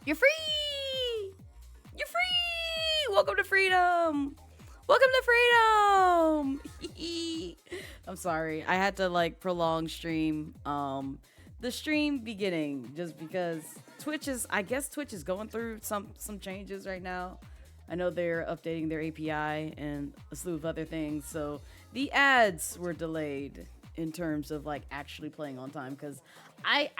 You're free! You're free! Welcome to freedom! Welcome to freedom! I'm sorry. I had to like prolong stream the stream beginning just because I guess Twitch is going through some changes right now. I know they're updating their API and a slew of other things, so the ads were delayed in terms of like actually playing on time because I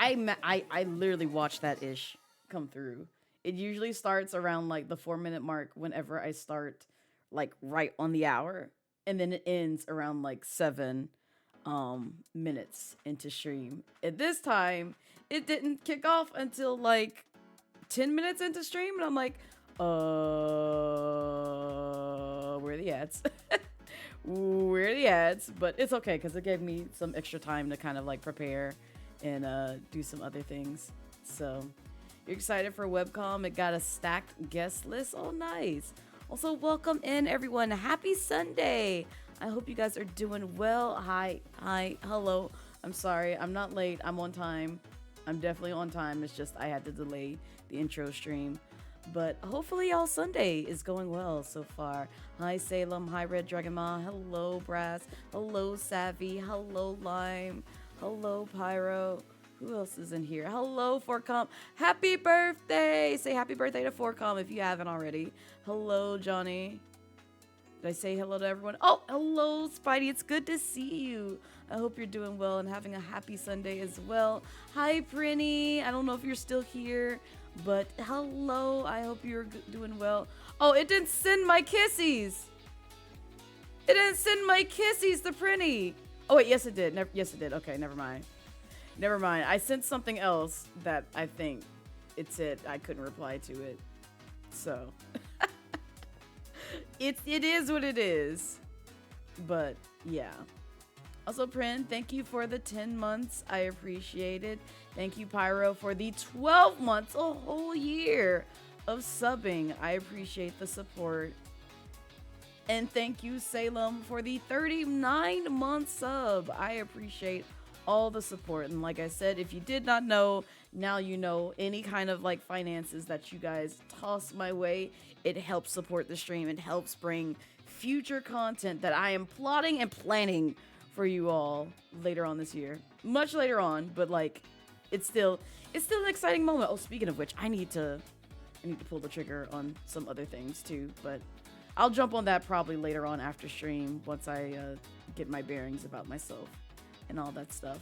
literally watched that ish come through. It usually starts around like the 4-minute mark whenever I start like right on the hour, and then it ends around like 7 minutes into stream. At this time, it didn't kick off until like 10 minutes into stream, and I'm like, where are the ads? Where are the ads? But it's okay because it gave me some extra time to kind of like prepare and do some other things. So you're excited for webcom? It got a stacked guest list. Oh, nice. Also, welcome in everyone. Happy Sunday. I hope you guys are doing well. Hi, hello. I'm sorry, I'm not late. I'm on time. I'm definitely on time. It's just I had to delay the intro stream. But hopefully y'all Sunday is going well so far. Hi Salem, hi Red Dragon Ma, hello Brass, hello Savvy, hello Lime, hello Pyro. Who else is in here? Hello Forcom. Happy birthday! Say happy birthday to Forcom if you haven't already. Hello Johnny. Did I say hello to everyone? Oh, hello Spidey. It's good to see you. I hope you're doing well and having a happy Sunday as well. Hi Prinny. I don't know if you're still here. But hello, I hope you're doing well. Oh, it didn't send my kissies. It didn't send my kissies to Prinny. Oh wait, yes it did. Yes it did. Okay, never mind. Never mind. I sent something else that I think it's it. I couldn't reply to it. So it is what it is. But yeah. Also, Prin, thank you for the 10 months. I appreciate it. Thank you, Pyro, for the 12 months, a whole year of subbing. I appreciate the support. And thank you, Salem, for the 39-month sub. I appreciate all the support. And like I said, if you did not know, now you know. Any kind of like finances that you guys toss my way, it helps support the stream. It helps bring future content that I am plotting and planning for you all later on this year. Much later on, but like it's still an exciting moment. Oh, speaking of which, I need to pull the trigger on some other things too, but I'll jump on that probably later on after stream once I get my bearings about myself and all that stuff.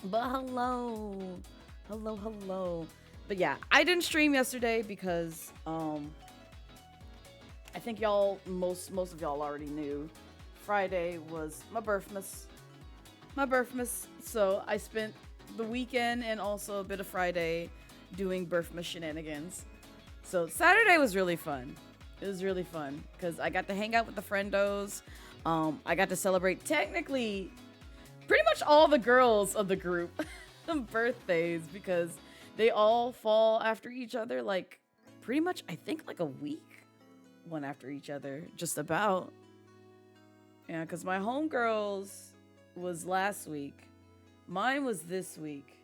But hello. But yeah, I didn't stream yesterday because I think y'all most of y'all already knew Friday was my birthmas. So I spent the weekend and also a bit of Friday doing birthmas shenanigans. So Saturday was really fun. It was really fun because I got to hang out with the friendos. I got to celebrate technically pretty much all the girls of the group birthdays because they all fall after each other, like pretty much I think like a week one after each other, just about. Yeah, because my homegirls was last week. Mine was this week.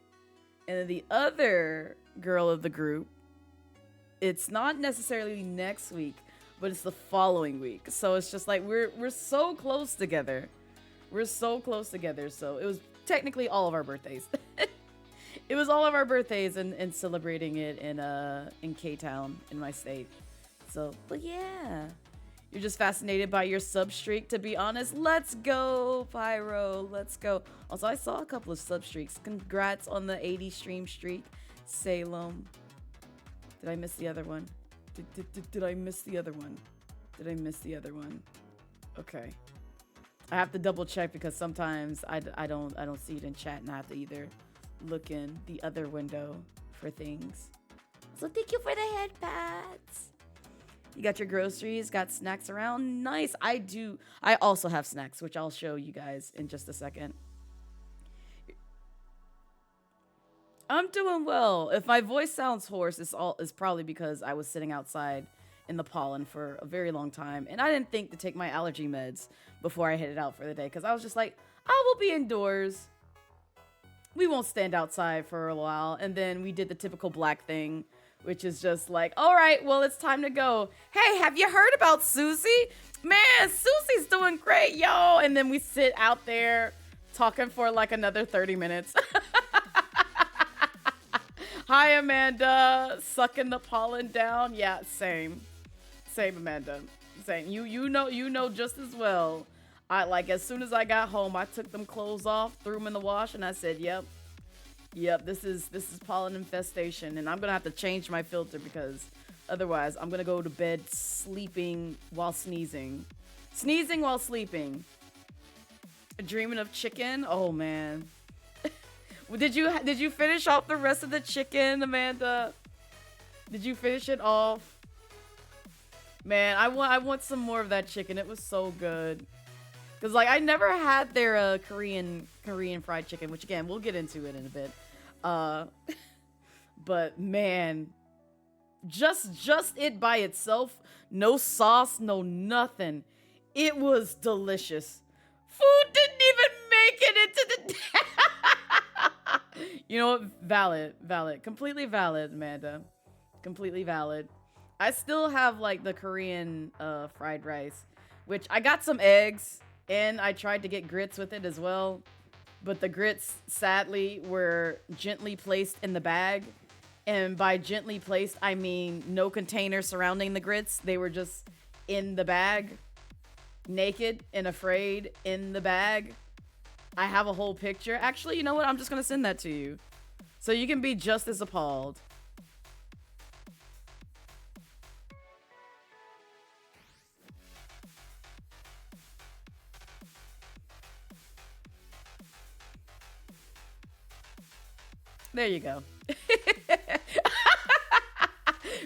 And then the other girl of the group, it's not necessarily next week, but it's the following week. So it's just like we're so close together. We're so close together. So it was technically all of our birthdays. It was all of our birthdays and celebrating it in K-Town, in my state. So, but yeah. You're just fascinated by your sub streak, to be honest. Let's go, Pyro. Let's go. Also, I saw a couple of sub streaks. Congrats on the 80 stream streak, Salem. Did I miss the other one? Did I miss the other one? Did I miss the other one? Okay. I have to double check because sometimes I don't see it in chat and I have to either look in the other window for things. So thank you for the head pats. You got your groceries, got snacks around. Nice. I do. I also have snacks, which I'll show you guys in just a second. I'm doing well. If my voice sounds hoarse, it's probably because I was sitting outside in the pollen for a very long time. And I didn't think to take my allergy meds before I headed out for the day. Because I was just like, I will be indoors. We won't stand outside for a while. And then we did the typical black thing, which is just like, all right, well, it's time to go. Hey, have you heard about Susie? Man, Susie's doing great, yo. And then we sit out there talking for like another 30 minutes. Hi, Amanda. Sucking the pollen down. Yeah, same. Same, Amanda. Same. You know just as well. I like as soon as I got home, I took them clothes off, threw them in the wash, and I said, yep, this is pollen infestation, and I'm gonna have to change my filter because otherwise I'm gonna go to bed sleeping while sneezing while sleeping, dreaming of chicken. Oh man. Did you finish off the rest of the chicken, Amanda? Did you finish it off? Man, I want some more of that chicken. It was so good. Cause like I never had their Korean fried chicken, which again we'll get into it in a bit. But man, just it by itself, no sauce, no nothing. It was delicious. Food didn't even make it into the... You know what? Valid. Completely valid, Amanda. Completely valid. I still have like the Korean fried rice, which I got some eggs and I tried to get grits with it as well. But the grits, sadly, were gently placed in the bag. And by gently placed, I mean no container surrounding the grits. They were just in the bag, naked and afraid in the bag. I have a whole picture. Actually, you know what? I'm just going to send that to you so you can be just as appalled. There you go.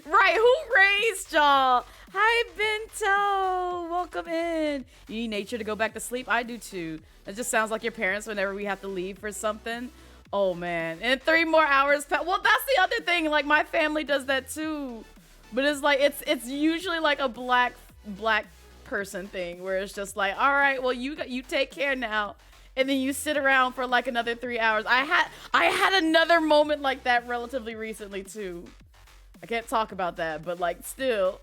Right, who raised y'all? Hi, Bento. Welcome in. You need nature to go back to sleep? I do too. That just sounds like your parents whenever we have to leave for something. Oh, man. And 3 more hours. Well, that's the other thing. Like, my family does that too. But it's like, it's usually like a black person thing where it's just like, all right, well, you take care now. And then you sit around for like another 3 hours. I had another moment like that relatively recently too. I can't talk about that, but like still.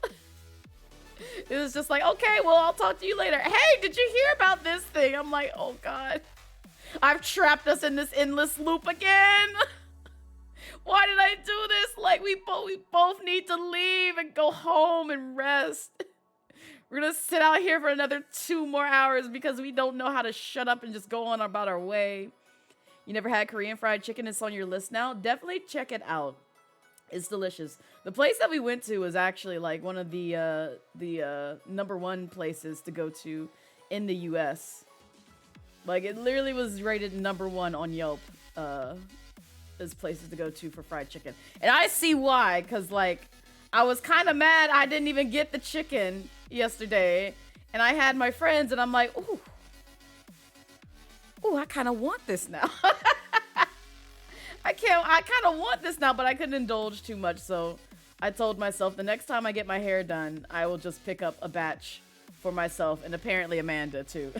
It was just like, okay, well, I'll talk to you later. Hey, did you hear about this thing? I'm like, oh God. I've trapped us in this endless loop again. Why did I do this? Like we both need to leave and go home and rest. We're gonna sit out here for another 2 more hours because we don't know how to shut up and just go on about our way. You never had Korean fried chicken? It's on your list now. Definitely check it out. It's delicious. The place that we went to was actually like one of the #1 places to go to in the US. Like it literally was rated #1 on Yelp as places to go to for fried chicken. And I see why, because like I was kind of mad I didn't even get the chicken yesterday, and I had my friends, and I'm like, ooh, I kind of want this now. I kind of want this now, but I couldn't indulge too much, so I told myself the next time I get my hair done, I will just pick up a batch for myself, and apparently Amanda too.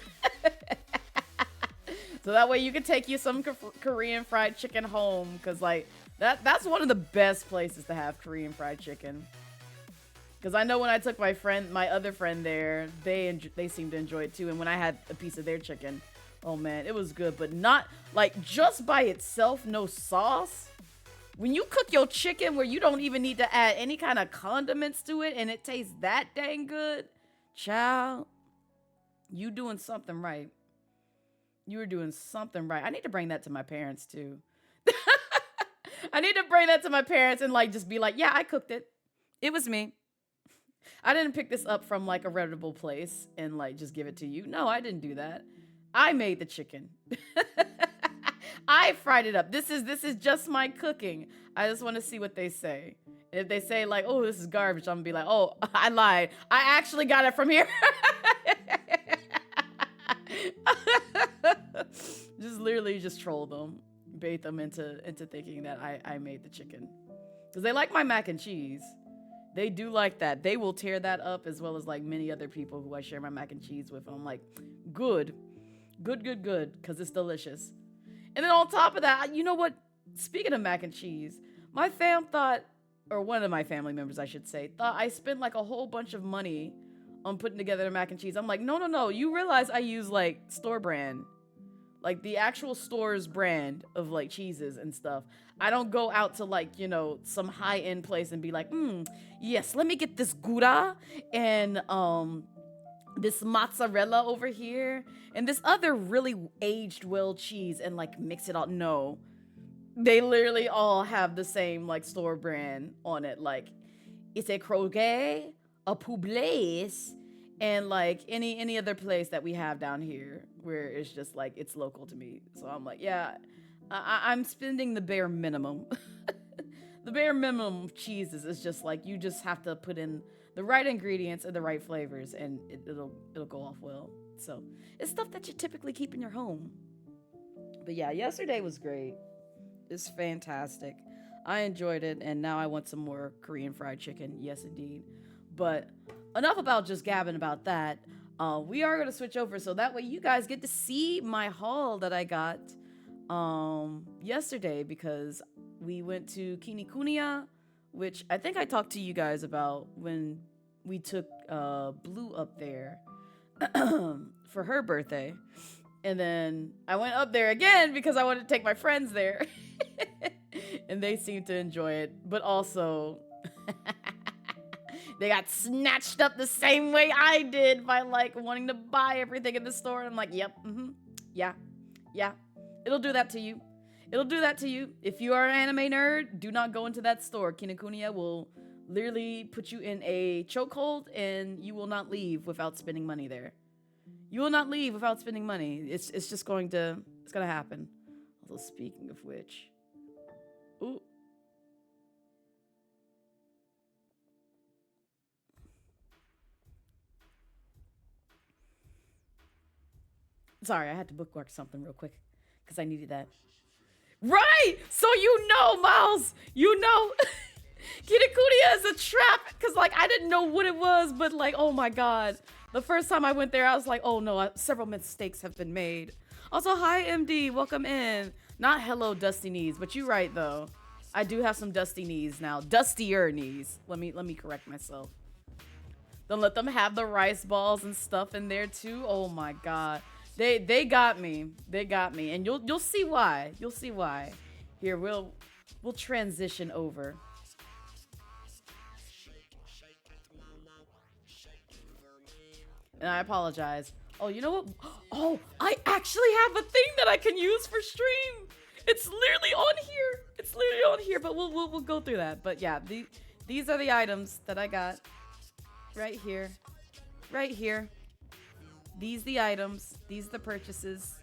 So that way you can take you some Korean fried chicken home, because like that's one of the best places to have Korean fried chicken. Because I know when I took my other friend there, they seemed to enjoy it too. And when I had a piece of their chicken, oh man, it was good. But not like just by itself, no sauce. When you cook your chicken where you don't even need to add any kind of condiments to it and it tastes that dang good, child, you doing something right. You were doing something right. I need to bring that to my parents too. I need to bring that to my parents and like just be like, yeah, I cooked it. It was me. I didn't pick this up from like a reputable place and like just give it to you. No, I didn't do that. I made the chicken. I fried it up. This is just my cooking. I just want to see what they say. And if they say like, oh, this is garbage, I'm gonna be like, oh, I lied. I actually got it from here. Just literally just troll them. Bait them into thinking that I made the chicken. Because they like my mac and cheese. They do like that. They will tear that up as well as like many other people who I share my mac and cheese with. And I'm like, good. Good. Because it's delicious. And then on top of that, you know what? Speaking of mac and cheese, my fam thought, or one of my family members, I should say, thought I spent like a whole bunch of money on putting together the mac and cheese. I'm like, no. You realize I use like store brand. Like the actual store's brand of like cheeses and stuff. I don't go out to like, you know, some high-end place and be like, yes, let me get this Gouda and this mozzarella over here and this other really aged well cheese and like mix it all. No. They literally all have the same like store brand on it. Like it's a Kroger, a Publix, and like any other place that we have down here where it's just like it's local to me. So I'm like, yeah, I'm spending the bare minimum. The bare minimum of cheeses is just like you just have to put in the right ingredients and the right flavors, and it'll go off well. So it's stuff that you typically keep in your home. But yeah, yesterday was great. It's fantastic. I enjoyed it, and now I want some more Korean fried chicken. Yes, indeed. But enough about just gabbing about that. we are gonna switch over so that way you guys get to see my haul that I got yesterday, because we went to Kinikuniya, which I think I talked to you guys about when we took Blue up there for her birthday. And then I went up there again because I wanted to take my friends there. And they seemed to enjoy it. But also, they got snatched up the same way I did by like wanting to buy everything in the store. And I'm like, yep, yeah. It'll do that to you. It'll do that to you. If you are an anime nerd, do not go into that store. Kinikuniya will literally put you in a chokehold and you will not leave without spending money there. You will not leave without spending money. It's just going to, it's gonna happen. Also, speaking of which, ooh. Sorry, I had to bookmark something real quick because I needed that. Right! So you know, Miles, you know, Kinikuniya is a trap because like I didn't know what it was, but like, oh my god. The first time I went there, I was like, oh no, several mistakes have been made. Also, hi MD, welcome in. Not hello dusty knees, but you're right though. I do have some dusty knees now. Dustier knees. Let me correct myself. Don't let them have the rice balls and stuff in there too. Oh my god. They got me. They got me. And you'll see why. You'll see why. Here, we'll transition over. And I apologize. Oh, you know what? Oh, I actually have a thing that I can use for stream. It's literally on here. It's literally on here, but we'll go through that. But yeah, these are the items that I got right here. Right here. These the items. These the purchases.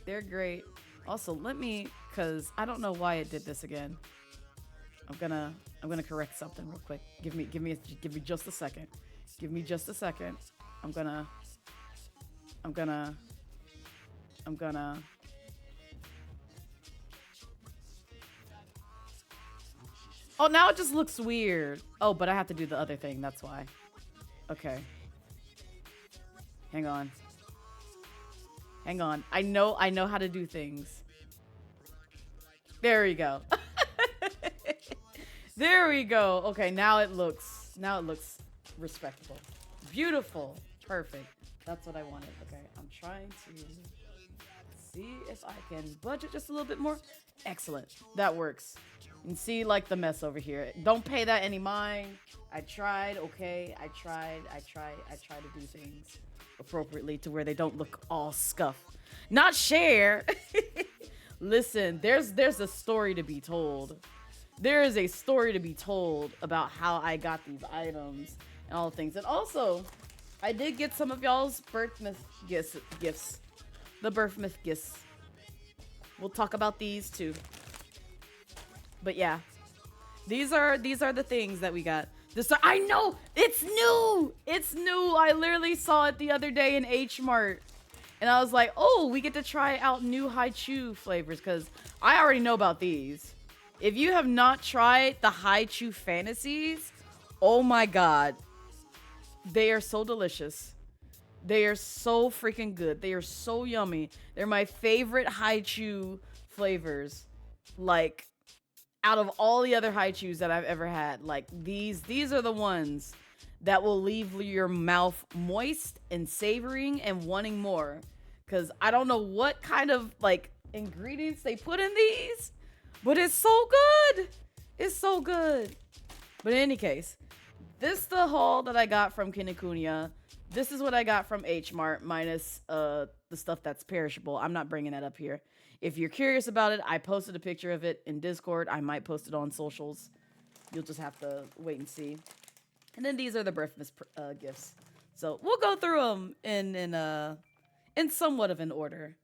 They're great. Also, let me, cause I don't know why it did this again. I'm gonna correct something real quick. Give me just a second. Give me just a second. I'm gonna. Oh, now it just looks weird. Oh, but I have to do the other thing. That's why. Okay. Hang on. Hang on. I know how to do things. There we go. There we go. Okay, now it looks respectable. Beautiful. Perfect. That's what I wanted. Okay, I'm trying to see if I can budget just a little bit more. Excellent. That works. You can see like the mess over here. Don't pay that any mind. I tried, okay? I tried to do things appropriately to where they don't look all scuffed. Not share. Listen, there's a story to be told. There is a story to be told about how I got these items and all the things. And also, I did get some of y'all's birth myth gifts. The birth myth gifts. We'll talk about these too. But yeah, these are the things that we got. I know it's new. It's new. I literally saw it the other day in H Mart, and I was like, oh, we get to try out new Haichu flavors because I already know about these. If you have not tried the Haichu fantasies, oh my god, they are so delicious. They are so freaking good. They are so yummy. They're my favorite Haichu flavors. Like, out of all the other Haichus that I've ever had, like these are the ones that will leave your mouth moist and savoring and wanting more. Cause I don't know what kind of like ingredients they put in these, but it's so good. It's so good. But in any case, this is the haul that I got from Kinikuniya. This is what I got from H Mart minus the stuff that's perishable. I'm not bringing that up here. If you're curious about it, I posted a picture of it in Discord. I might post it on socials. You'll just have to wait and see. And then these are the birthmas gifts. So we'll go through them in somewhat of an order.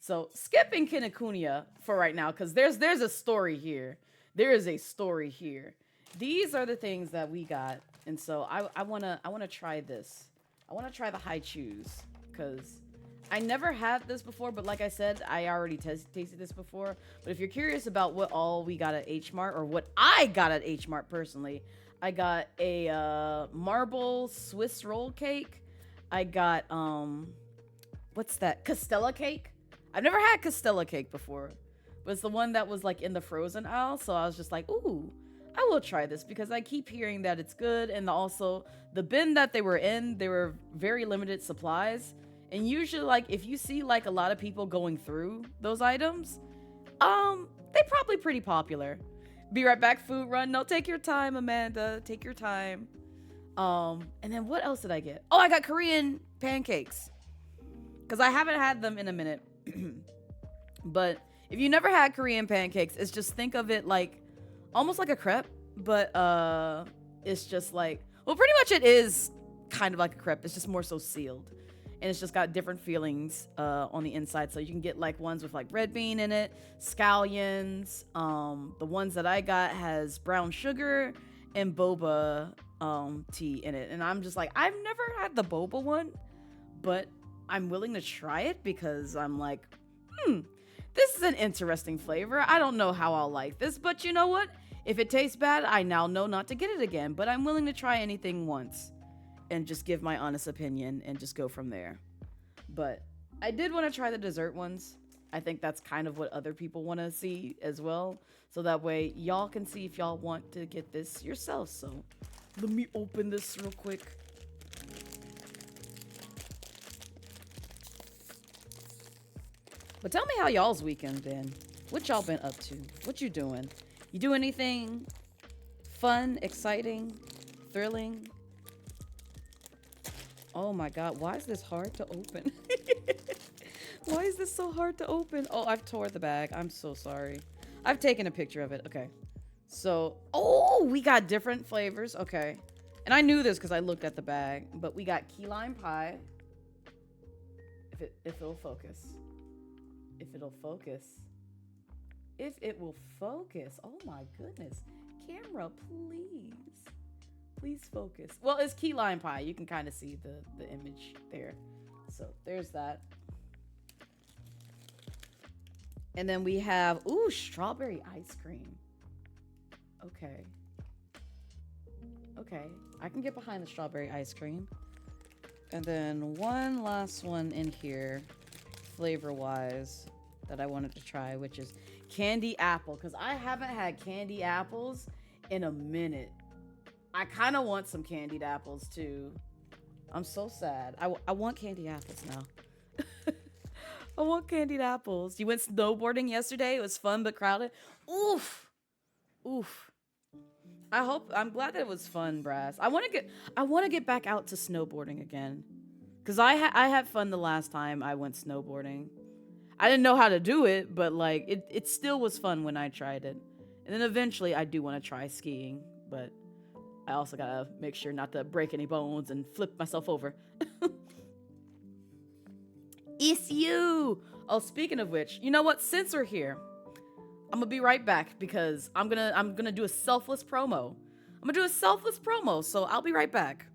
So skipping Kinikuniya for right now, because there's a story here. There is a story here. These are the things that we got, and so I wanna try this. I wanna try the Haichus because I never had this before, but like I said, I already tasted this before. But if you're curious about what all we got at H Mart, or what I got at H Mart personally, I got a marble Swiss roll cake. I got what's that? Castella cake? I've never had Castella cake before. But it's the one that was like in the frozen aisle, so I was just like, "Ooh, I will try this because I keep hearing that it's good." And also, the bin that they were in, they were very limited supplies. And usually like if you see like a lot of people going through those items, they probably pretty popular. Be right back, food run. No, take your time, Amanda. Take your time. And then what else did I get? Oh, I got Korean pancakes. Cause I haven't had them in a minute. But if you never had Korean pancakes, it's just think of it like almost like a crepe, but it's just like, well, pretty much it is kind of like a crepe. It's just more so sealed. And it's just got different feelings on the inside. So you can get like ones with like red bean in it, scallions. The ones that I got has brown sugar and boba tea in it. And I'm just like, I've never had the boba one, but I'm willing to try it because I'm like, this is an interesting flavor. I don't know how I'll like this, but you know what? If it tastes bad, I now know not to get it again, but I'm willing to try anything once and just give my honest opinion and just go from there. But I did want to try the dessert ones. I think that's kind of what other people want to see as well. So that way y'all can see if y'all want to get this yourself. So let me open this real quick. But tell me how y'all's weekend been. What y'all been up to? What you doing? You do anything fun, exciting, thrilling? Oh my god, why is this hard to open? Why is this so hard to open? Oh, I've tore the bag. I'm so sorry. I've taken a picture of it. Okay. So, oh, we got different flavors. Okay. And I knew this because I looked at the bag. But we got key lime pie. If it'll focus. If it'll focus. If it will focus. Oh my goodness. Camera, please. Please focus. Well, it's key lime pie. You can kind of see the image there. So there's that. And then we have, ooh, strawberry ice cream. Okay. Okay. I can get behind the strawberry ice cream. And then one last one in here, flavor-wise, that I wanted to try, which is candy apple. Because I haven't had candy apples in a minute. I kind of want some candied apples, too. I'm so sad. I want candy apples now. I want candied apples. You went snowboarding yesterday. It was fun but crowded. Oof. Oof. I'm glad that it was fun, Brass. I want to get back out to snowboarding again. Cuz I had fun the last time I went snowboarding. I didn't know how to do it, but like it still was fun when I tried it. And then eventually I do want to try skiing, but I also got to make sure not to break any bones and flip myself over. It's you. Oh, speaking of which, you know what? Since we're here, I'm gonna be right back because I'm gonna do a selfless promo. So I'll be right back.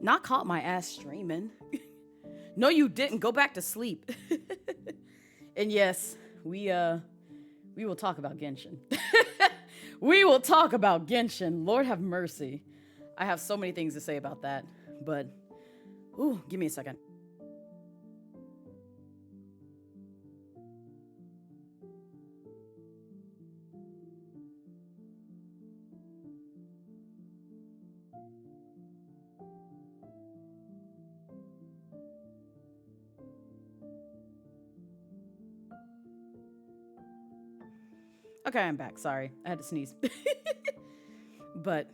Not caught my ass streaming. No, you didn't. Go back to sleep. And yes, we will talk about Genshin. We will talk about Genshin. Lord have mercy. I have so many things to say about that, but ooh, give me a second. Okay, I'm back. Sorry. I had to sneeze. But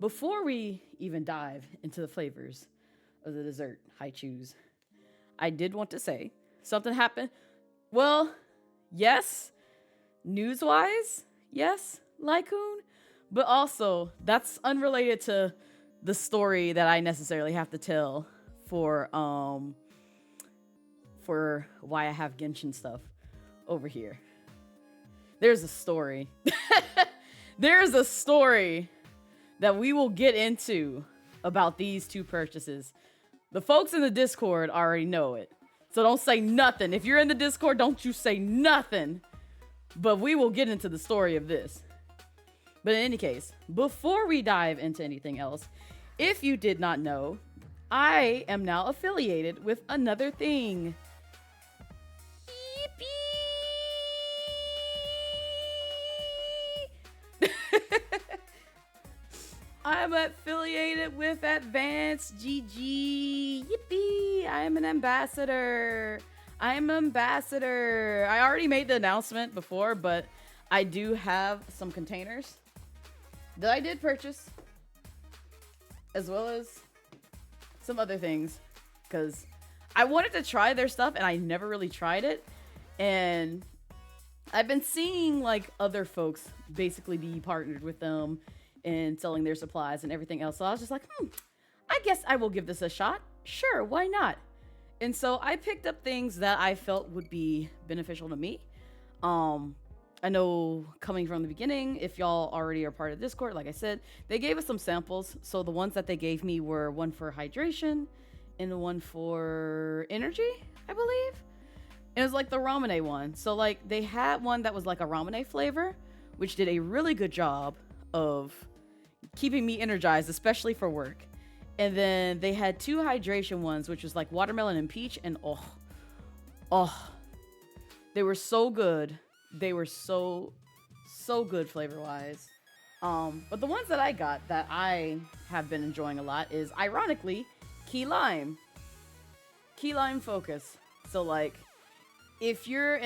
before we even dive into the flavors of the dessert I choose, I did want to say something happened. Well, yes, news-wise, yes, Lycoon, but also that's unrelated to the story that I necessarily have to tell for why I have Genshin stuff over here. There's a story. There's a story that we will get into about these two purchases. The folks in the Discord already know it. So don't say nothing. If you're in the Discord, don't you say nothing. But we will get into the story of this. But in any case, before we dive into anything else, if you did not know, I am now affiliated with another thing. I'm affiliated with Advanced GG. Yippee! I am an ambassador. I'm an ambassador. I already made the announcement before, but I do have some containers that I did purchase, as well as some other things, because I wanted to try their stuff and I never really tried it. And I've been seeing like other folks basically be partnered with them and selling their supplies and everything else. So I was just like, I guess I will give this a shot. Sure, why not? And so I picked up things that I felt would be beneficial to me. I know coming from the beginning, if y'all already are part of Discord, like I said, they gave us some samples. So the ones that they gave me were one for hydration and one for energy, I believe. And it was like the ramune one. So like they had one that was like a ramune flavor, which did a really good job of keeping me energized, especially for work. And then they had two hydration ones, which was like watermelon and peach. And they were so good. They were so good flavor-wise. But the ones that I got that I have been enjoying a lot is, ironically, key lime focus. So like, if you're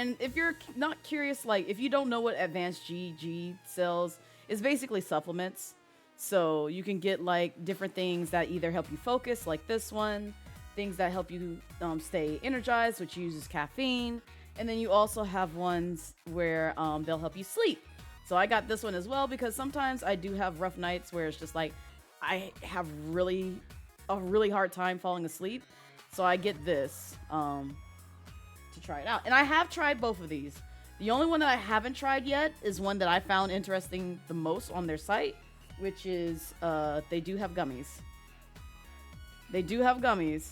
not curious, like if you don't know what Advanced GG sells, it's basically supplements. So you can get like different things that either help you focus, like this one, things that help you stay energized, which uses caffeine. And then you also have ones where they'll help you sleep. So I got this one as well because sometimes I do have rough nights where it's just like I have a really hard time falling asleep. So I get this to try it out. And I have tried both of these. The only one that I haven't tried yet is one that I found interesting the most on their site, which is they do have gummies. They do have gummies.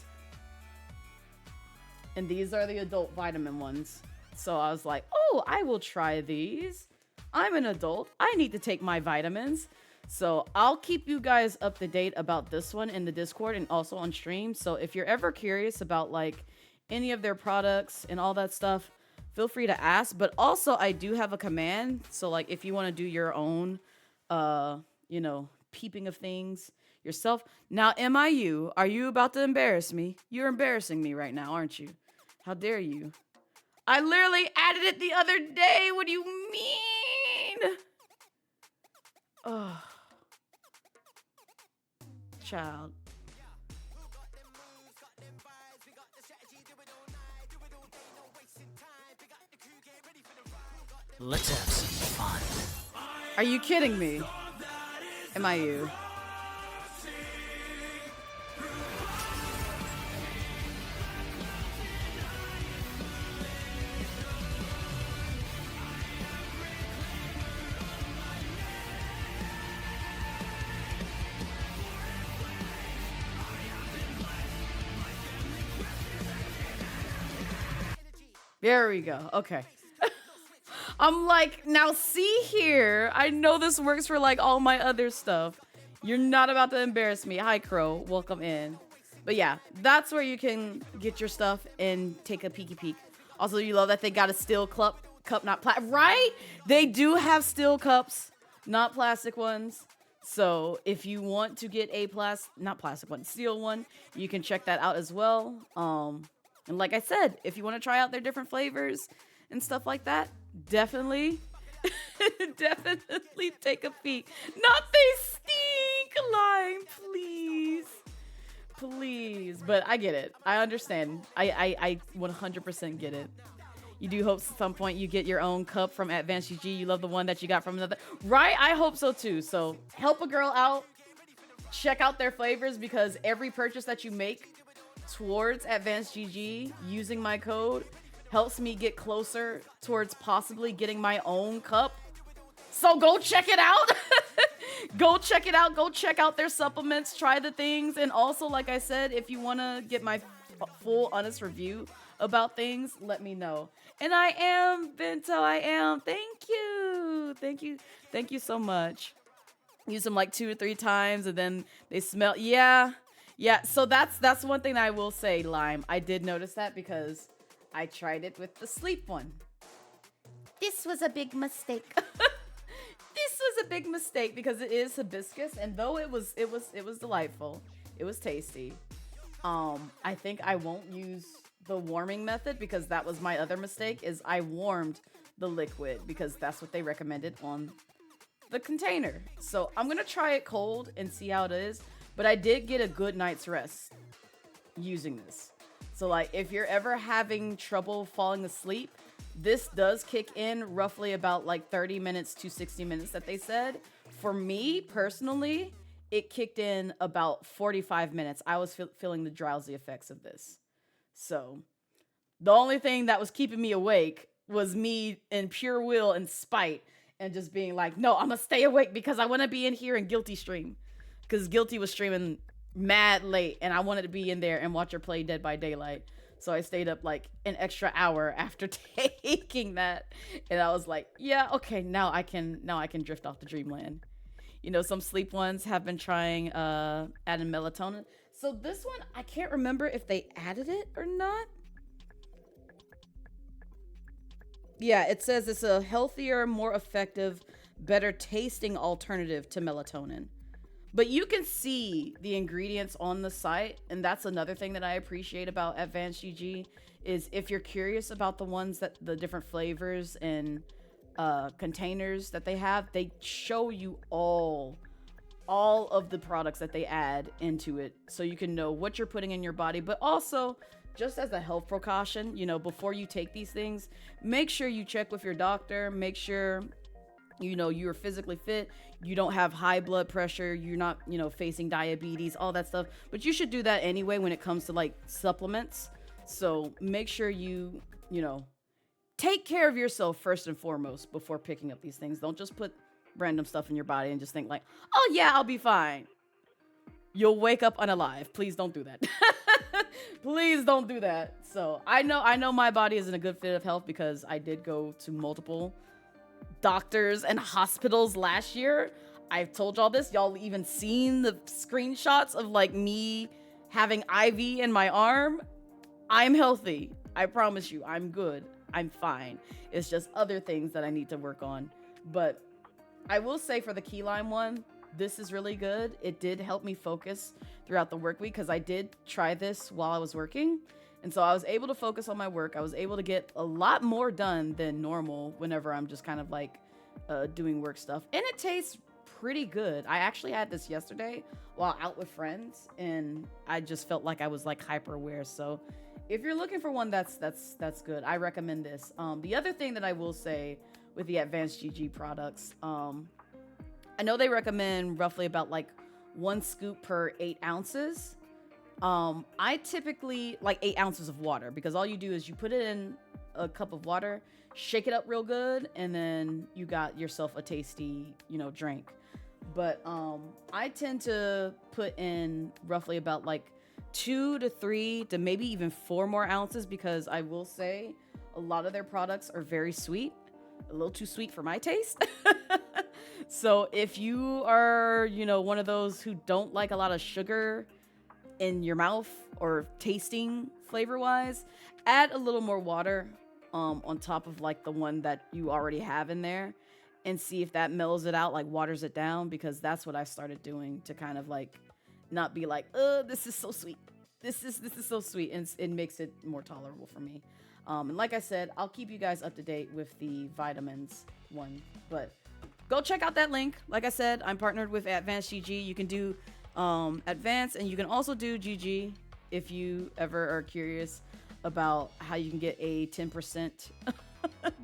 And these are the adult vitamin ones. So I was like, oh, I will try these. I'm an adult. I need to take my vitamins. So I'll keep you guys up to date about this one in the Discord and also on stream. So if you're ever curious about like any of their products and all that stuff, feel free to ask. But also I do have a command. So like if you want to do your own, peeping of things yourself. Now, MIU, are you about to embarrass me? You're embarrassing me right now, aren't you? How dare you? I literally added it the other day. What do you mean? Oh. Child. Let's have some fun. Are you kidding me? MIU. There we go. Okay. I'm like, now see here. I know this works for like all my other stuff. You're not about to embarrass me. Hi, Crow. Welcome in. But yeah, that's where you can get your stuff and take a peeky peek. Also, you love that they got a steel cup, not plastic. Right? They do have steel cups, not plastic ones. So if you want to get a steel one, you can check that out as well. And like I said, if you want to try out their different flavors and stuff like that, definitely, definitely take a peek. Not they stink, Lime, please. Please. But I get it. I understand. I 100% get it. You do hope at some point you get your own cup from Advanced GG. You love the one that you got from another. Right? I hope so too. So help a girl out. Check out their flavors because every purchase that you make towards Advanced GG using my code helps me get closer towards possibly getting my own cup. So go check it out. Go check it out. Go check out their supplements. Try the things. And also, like I said, if you want to get my full honest review about things, let me know. And I am, Bento, I am. Thank you. Thank you. Thank you so much. Use them like 2 or 3 times and then they smell. Yeah. Yeah. So that's one thing I will say, Lime. I did notice that because I tried it with the sleep one. This was a big mistake. This was a big mistake because it is hibiscus, and though it was delightful, it was tasty. I think I won't use the warming method because that was my other mistake. Is I warmed the liquid because that's what they recommended on the container. So I'm gonna try it cold and see how it is. But I did get a good night's rest using this. So like if you're ever having trouble falling asleep, this does kick in roughly about like 30 minutes to 60 minutes that they said. For me personally, it kicked in about 45 minutes. I was feeling the drowsy effects of this. So the only thing that was keeping me awake was me in pure will and spite and just being like, no, I'm gonna stay awake because I want to be in here and Guilty stream. Because Guilty was streaming mad late and I wanted to be in there and watch her play Dead by Daylight. So I stayed up like an extra hour after taking that. And I was like, yeah, okay, now I can drift off to dreamland. You know, some sleep ones have been trying adding melatonin. So this one, I can't remember if they added it or not. Yeah, it says it's a healthier, more effective, better tasting alternative to melatonin. But you can see the ingredients on the site, and that's another thing that I appreciate about Advanced GG is if you're curious about the ones that the different flavors and containers that they have, they show you all of the products that they add into it so you can know what you're putting in your body. But also, just as a health precaution, you know, before you take these things, make sure you check with your doctor, make sure you know you're physically fit, you don't have high blood pressure, you're not, you know, facing diabetes, all that stuff. But you should do that anyway when it comes to like supplements. So make sure you know, take care of yourself first and foremost before picking up these things. Don't just put random stuff in your body and just think like, oh yeah, I'll be fine. You'll wake up unalive. Please don't do that. Please don't do that. So I know my body is in a good fit of health because I did go to multiple doctors and hospitals last year. I've told y'all this. Y'all even seen the screenshots of like me having IV in my arm. I'm healthy. I promise you, I'm good. I'm fine. It's just other things that I need to work on. But I will say for the key lime one, this is really good. It did help me focus throughout the work week because I did try this while I was working. And so I was able to focus on my work. I was able to get a lot more done than normal whenever I'm just kind of like doing work stuff. And it tastes pretty good. I actually had this yesterday while out with friends and I just felt like I was like hyper aware. So if you're looking for one that's good, I recommend this. The other thing that I will say with the Advanced GG products, I know they recommend roughly about like 1 scoop per 8 ounces. I typically like 8 ounces of water because all you do is you put it in a cup of water, shake it up real good, and then you got yourself a tasty, you know, drink. But I tend to put in roughly about like 2 to 3 to maybe even 4 more ounces because I will say a lot of their products are very sweet, a little too sweet for my taste. So if you are, you know, one of those who don't like a lot of sugar in your mouth or tasting flavor wise, add a little more water on top of like the one that you already have in there and see if that mellows it out, like waters it down, because that's what I started doing to kind of like not be like, this is so sweet. This is so sweet, and it makes it more tolerable for me. And like I said, I'll keep you guys up to date with the vitamins one. But go check out that link. Like I said, I'm partnered with Advanced GG. You can do Advanced, and you can also do GG if you ever are curious about how you can get a 10%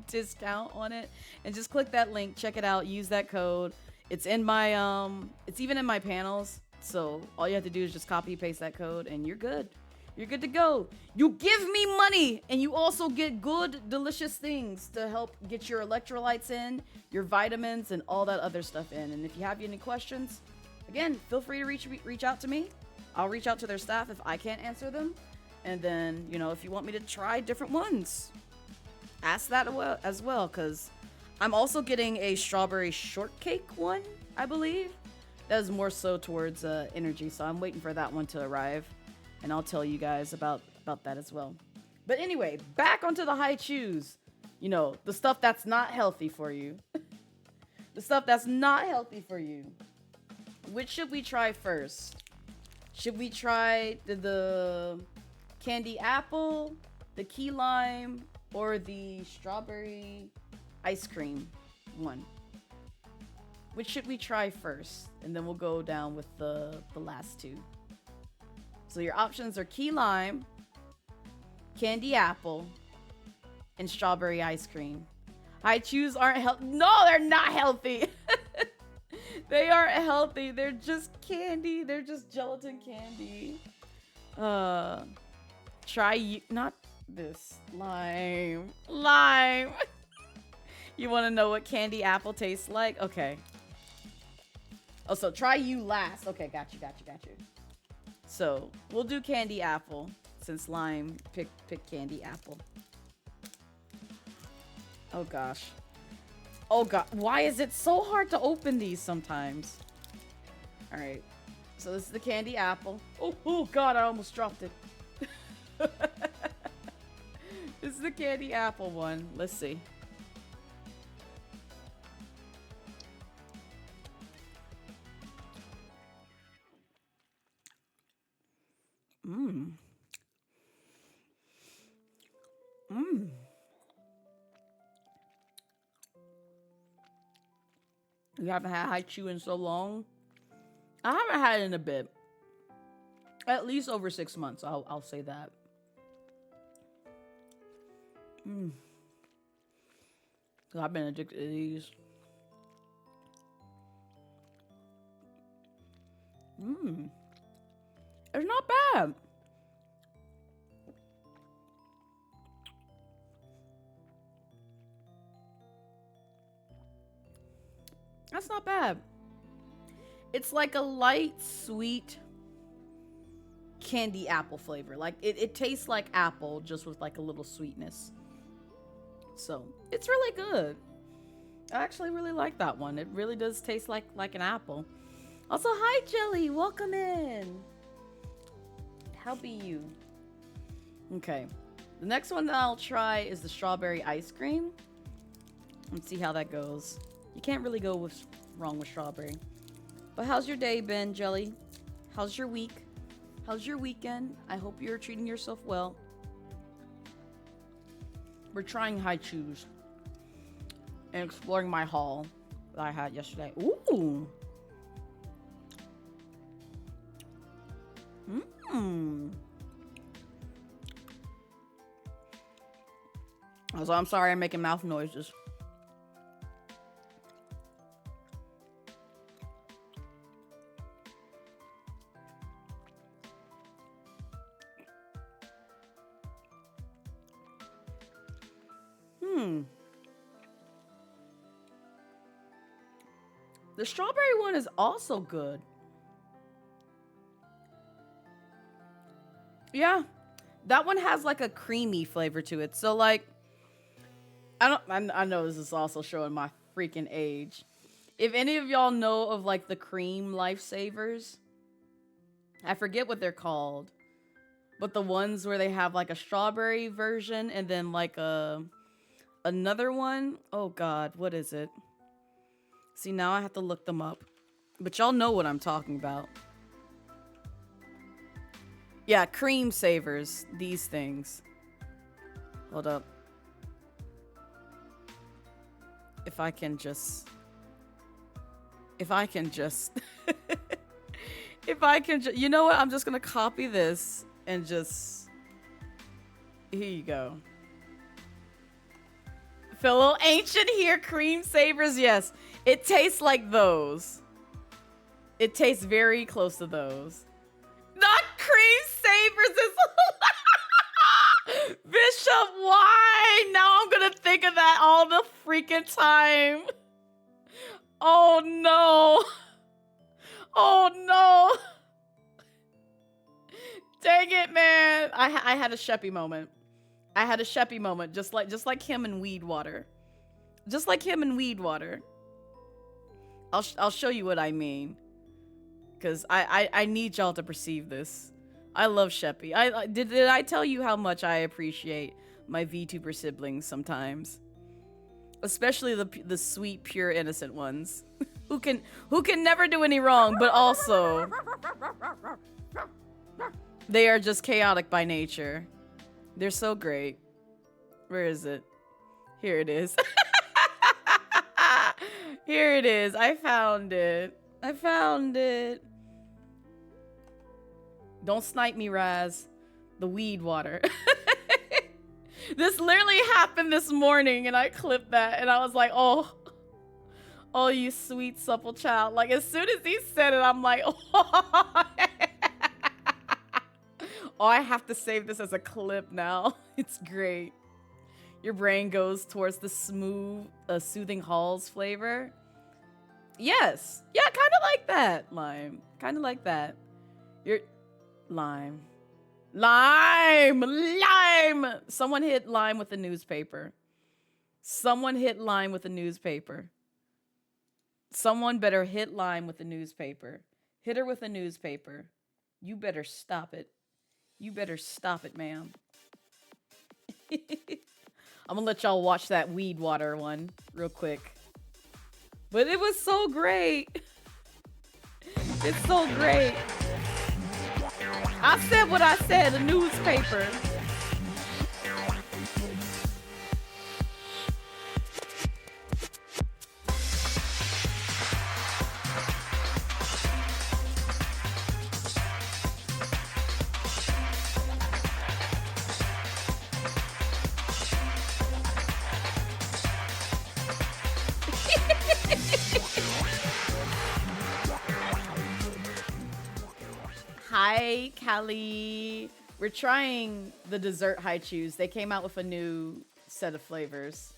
discount on it. And just click that link, check it out, use that code. It's in my it's even in my panels. So all you have to do is just copy paste that code and you're good. You're good to go. You give me money and you also get good, delicious things to help get your electrolytes in, your vitamins, and all that other stuff in. And if you have any questions, again, feel free to reach out to me. I'll reach out to their staff if I can't answer them. And then, you know, if you want me to try different ones, ask that as well, because I'm also getting a strawberry shortcake one, I believe. That is more so towards energy, so I'm waiting for that one to arrive, and I'll tell you guys about that as well. But anyway, back onto the high chews. You know, the stuff that's not healthy for you. The stuff that's not healthy for you. Which should we try first? Should we try the candy apple, the key lime, or the strawberry ice cream one? Which should we try first? And then we'll go down with the last two. So your options are key lime, candy apple, and strawberry ice cream. High chews aren't healthy. No, they're not healthy. They aren't healthy. They're just candy. They're just gelatin candy. Not this. Lime. You want to know what candy apple tastes like? Okay. Oh, so try you last. Okay, got you. So we'll do candy apple since lime pick candy apple. Oh gosh. Oh god, why is it so hard to open these sometimes? All right. So this is the candy apple. Oh god, I almost dropped it. This is the candy apple one. Let's see. You haven't had high chew in so long? I haven't had it in a bit. At least over 6 months, I'll say that. So I've been addicted to these. It's not bad. That's not bad. It's like a light, sweet candy apple flavor. Like it tastes like apple, just with like a little sweetness. So it's really good. I actually really like that one. It really does taste like an apple. Also, hi Jelly, welcome in. How be you? Okay, the next one that I'll try is the strawberry ice cream. Let's see how that goes. You can't really go wrong with strawberry. But how's your day been, Jelly? How's your week? How's your weekend? I hope you're treating yourself well. We're trying high chews and exploring my haul that I had yesterday. Ooh. Also, I'm sorry I'm making mouth noises. The strawberry one is also good. Yeah, that one has like a creamy flavor to it. So like, I know this is also showing my freaking age. If any of y'all know of like the cream lifesavers, I forget what they're called, but the ones where they have like a strawberry version and then like another one. Oh god, what is it? See, now I have to look them up. But y'all know what I'm talking about. Yeah, cream savers. These things. Hold up. If I can just... If I can just... You know what? I'm just gonna copy this and just... Here you go. Fellow ancient here, cream savers. Yes, it tastes like those. It tastes very close to those. Not cream savers. Bishop, why? Now I'm gonna think of that all the freaking time. Oh no. Oh no. Dang it, man. I had a Sheppy moment. I had a Sheppy moment, just like him in Weed Water. Just like him in Weed Water. I'll show you what I mean. Cause I need y'all to perceive this. I love Sheppy. Did I tell you how much I appreciate my VTuber siblings sometimes? Especially the sweet, pure, innocent ones. who can never do any wrong, but also they are just chaotic by nature. They're so great. Where is it? Here it is. Here it is. I found it. I found it. Don't snipe me, Raz. The Weed Water. This literally happened this morning and I clipped that and I was like, oh, you sweet supple child. Like as soon as he said it, I'm like, oh. Oh, I have to save this as a clip now. It's great. Your brain goes towards the smooth, soothing Halls flavor. Yes. Yeah, kind of like that, Lime. Kind of like that. You're... Lime. Lime! Lime! Someone hit Lime with a newspaper. Someone hit Lime with a newspaper. Someone better hit Lime with a newspaper. Hit her with a newspaper. You better stop it. You better stop it, ma'am. I'm gonna let y'all watch that Weed Water one real quick. But it was so great. It's so great. I said what I said, a newspaper. Hi, Callie. We're trying the dessert haichus. They came out with a new set of flavors.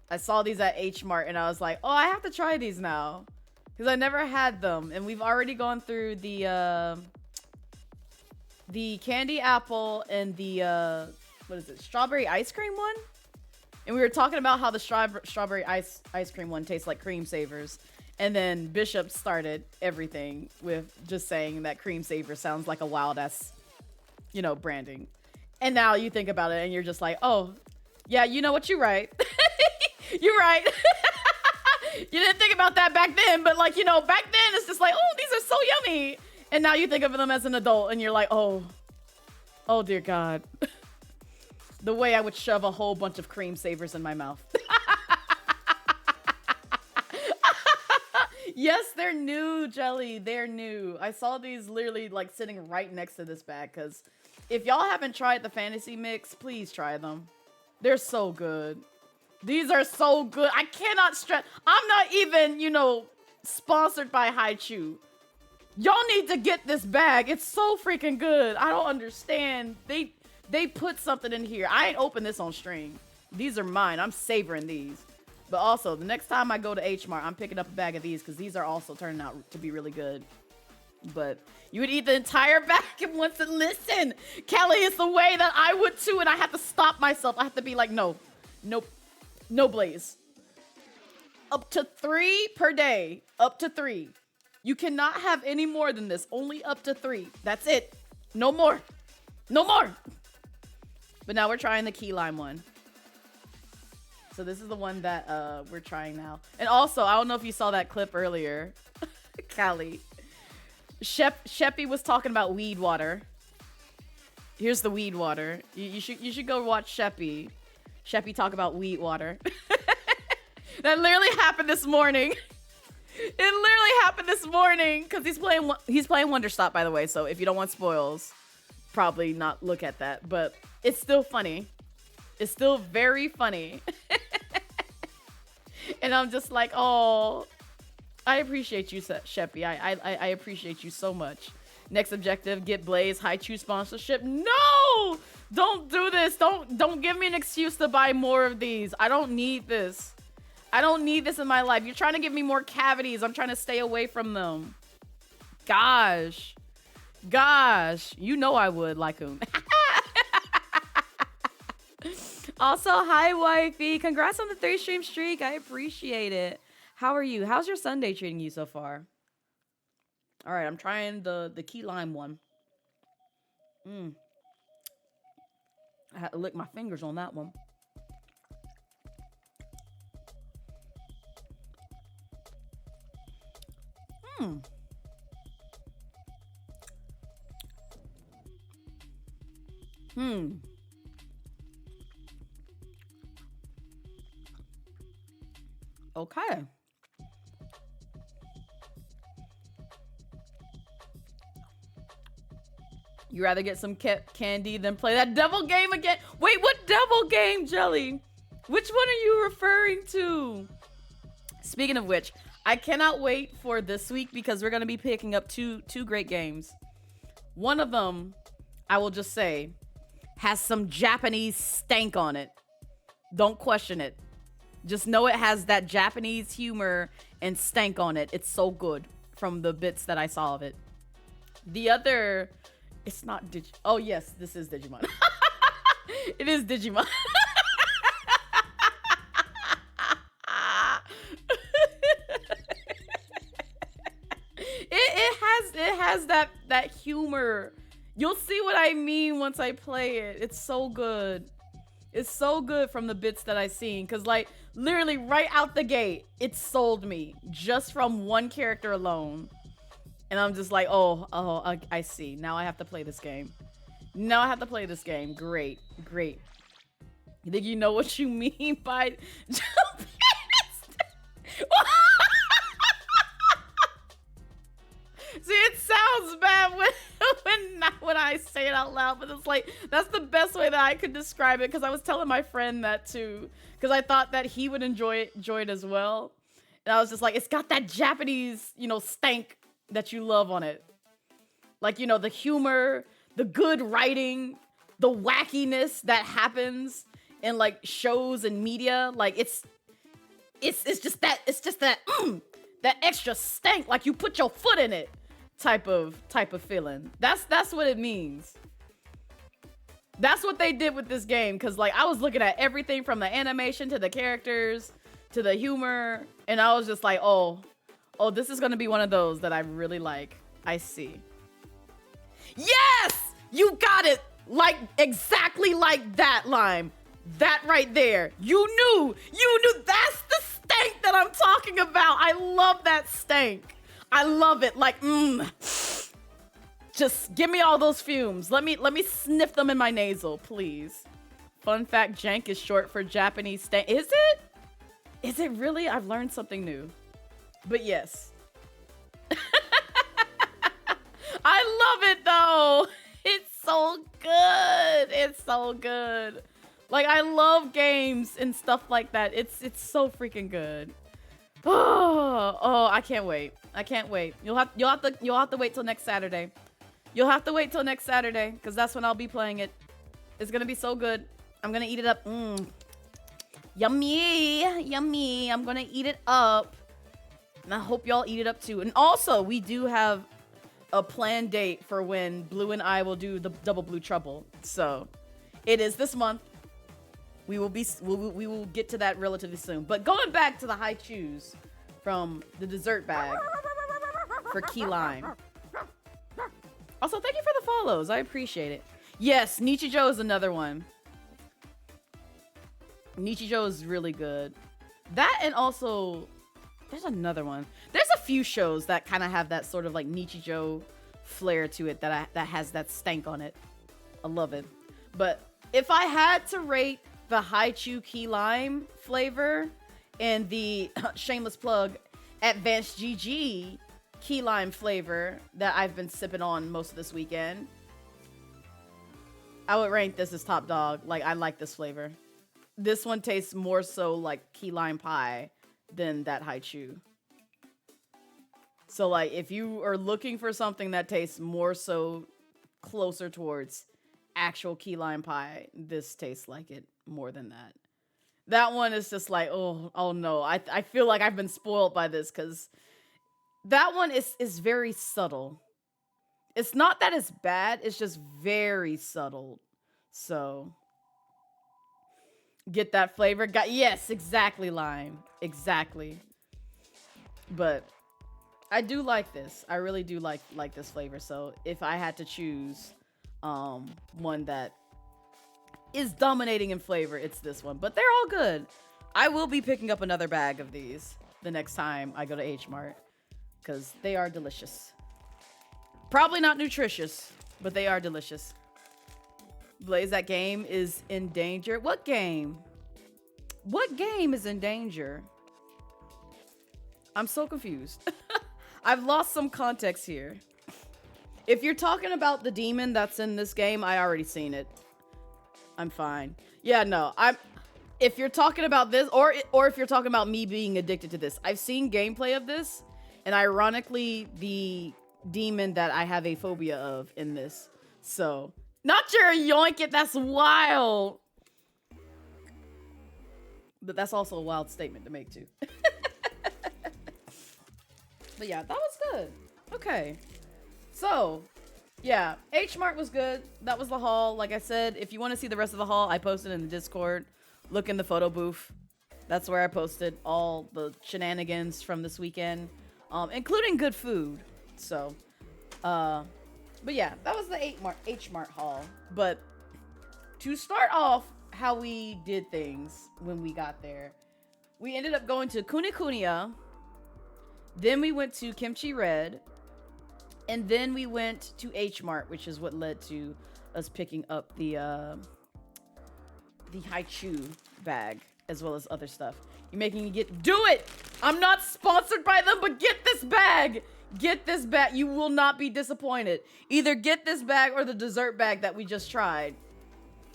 I saw these at H Mart and I was like, oh, I have to try these now. Because I never had them. And we've already gone through the candy apple and the, what is it, strawberry ice cream one? And we were talking about how the strawberry ice cream one tastes like cream savers. And then Bishop started everything with just saying that cream saver sounds like a wild ass, you know, branding. And now you think about it and you're just like, oh, yeah, you know what? You're right. You're right. You didn't think about that back then, but like, you know, back then it's just like, oh, these are so yummy. And now you think of them as an adult and you're like, oh dear God. The way I would shove a whole bunch of cream savers in my mouth. Yes, they're new, Jelly. They're new. I saw these literally like sitting right next to this bag because if y'all haven't tried the fantasy mix, please try them. They're so good. These are so good. I cannot stress. I'm not even, you know, sponsored by Haichu. Y'all need to get this bag. It's so freaking good. I don't understand. They put something in here. I ain't opened this on stream. These are mine. I'm savoring these. But also, the next time I go to H Mart, I'm picking up a bag of these because these are also turning out to be really good. But you would eat the entire bag and once and listen. Kelly is the way that I would too, and I have to stop myself. I have to be like, no, nope, no Blaze. Up to 3 per day. Up to 3. You cannot have any more than this. Only up to 3. That's it. No more. No more. But now we're trying the key lime one. So this is the one that we're trying now. And also, I don't know if you saw that clip earlier. Callie. Sheppy was talking about Weed Water. Here's the weed water. You should go watch Sheppy talk about weed water. That literally happened this morning. It literally happened this morning because he's playing Wanderstop, by the way. So if you don't want spoils, probably not look at that. But it's still funny. It's still very funny. And I'm just like, oh, I appreciate you, Sheppy. I appreciate you so much. Next objective, get Blaze Haichu sponsorship. No! Don't do this. Don't give me an excuse to buy more of these. I don't need this. I don't need this in my life. You're trying to give me more cavities. I'm trying to stay away from them. Gosh. You know I would, Lycoon. Also, hi, wifey. Congrats on the 3-stream streak. I appreciate it. How are you? How's your Sunday treating you so far? All right, I'm trying the key lime one. I had to lick my fingers on that one. Okay. You rather get some candy than play that devil game again? Wait, what devil game, Jelly? Which one are you referring to? Speaking of which, I cannot wait for this week because we're going to be picking up two great games. One of them, I will just say, has some Japanese stank on it. Don't question it. Just know it has that Japanese humor and stank on it. It's so good from the bits that I saw of it. The other, it's not oh yes, this is Digimon. It is Digimon. It has that humor. You'll see what I mean once I play it. It's so good. It's so good from the bits that I've seen. Because, like, literally right out the gate, it sold me just from one character alone. And I'm just like, oh, I see. Now I have to play this game. Great. You think you know what you mean by... See, it sounds bad when I say it out loud, but it's like, that's the best way that I could describe it, because I was telling my friend that too, because I thought that he would enjoy it as well. And I was just like, it's got that Japanese, stank that you love on it. Like, the humor, the good writing, the wackiness that happens in like shows and media. Like it's just that that extra stank, like you put your foot in it type of feeling. That's what it means. That's what they did with this game, because like I was looking at everything from the animation to the characters to the humor, and I was just like, oh, this is gonna be one of those that I really like. I see. Yes, you got it. Like exactly like that, Lime. That right there. You knew. That's the stank that I'm talking about. I love that stank. I love it. Like, just give me all those fumes. Let me sniff them in my nasal, please. Fun fact, jank is short for Japanese stank. Is it? Is it really? I've learned something new. But yes. I love it though. It's so good. It's so good. Like, I love games and stuff like that. It's so freaking good. Oh, I can't wait. I can't wait. You'll have to wait till next Saturday. You'll have to wait till next Saturday, because that's when I'll be playing it. It's gonna be so good. I'm gonna eat it up. Yummy. I'm gonna eat it up. And I hope y'all eat it up too. And also, we do have a planned date for when Blue and I will do the Double Blue Trouble. So, it is this month. We will get to that relatively soon. But going back to the high chews from the dessert bag for key lime. Also, thank you for the follows. I appreciate it. Yes, Nichijou is another one. Nichijou is really good. That, and also, there's another one. There's a few shows that kind of have that sort of like Nichijou flair to it that has that stank on it. I love it. But if I had to rate the Haichu key lime flavor and the shameless plug Advanced GG key lime flavor that I've been sipping on most of this weekend, I would rank this as top dog. Like, I like this flavor. This one tastes more so like key lime pie than that Haichu. So, like, if you are looking for something that tastes more so closer towards actual key lime pie, this tastes like it more than that. That one is just like, oh no. I feel like I've been spoiled by this because that one is very subtle. It's not that it's bad, it's just very subtle. So, get that flavor. Yes, exactly, lime. Exactly. But I do like this. I really do like this flavor. So, if I had to choose one that is dominating in flavor, it's this one. But they're all good. I will be picking up another bag of these the next time I go to H Mart because they are delicious. Probably not nutritious, but they are delicious. Blaze, that game is in danger. What game? What game is in danger? I'm so confused. I've lost some context here. If you're talking about the demon that's in this game, I already seen it. I'm fine. Yeah, no. If you're talking about this, or if you're talking about me being addicted to this, I've seen gameplay of this, and ironically, the demon that I have a phobia of in this. So, not your yoink it, that's wild. But that's also a wild statement to make too. But yeah, that was good. Okay. So, yeah, H Mart was good. That was the haul. Like I said, if you want to see the rest of the haul, I posted in the Discord. Look in the photo booth. That's where I posted all the shenanigans from this weekend, including good food. So, but yeah, that was the H Mart haul. But to start off how we did things when we got there, we ended up going to Kunikunya. Then we went to Kimchi Red. And then we went to H Mart, which is what led to us picking up the Haichu bag, as well as other stuff. You're making me do it! I'm not sponsored by them, but get this bag! Get this bag. You will not be disappointed. Either get this bag or the dessert bag that we just tried.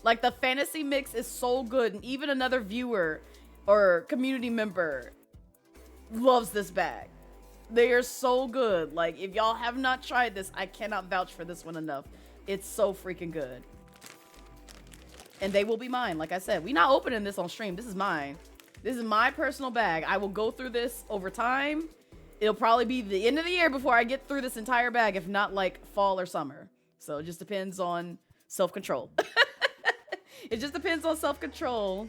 Like, the fantasy mix is so good, and even another viewer or community member loves this bag. They are so good. Like, if y'all have not tried this, I cannot vouch for this one enough. It's so freaking good. And they will be mine. Like I said, we not opening this on stream. This is mine. This is my personal bag. I will go through this over time. It'll probably be the end of the year before I get through this entire bag, if not like fall or summer. So it just depends on self-control. It just depends on self-control.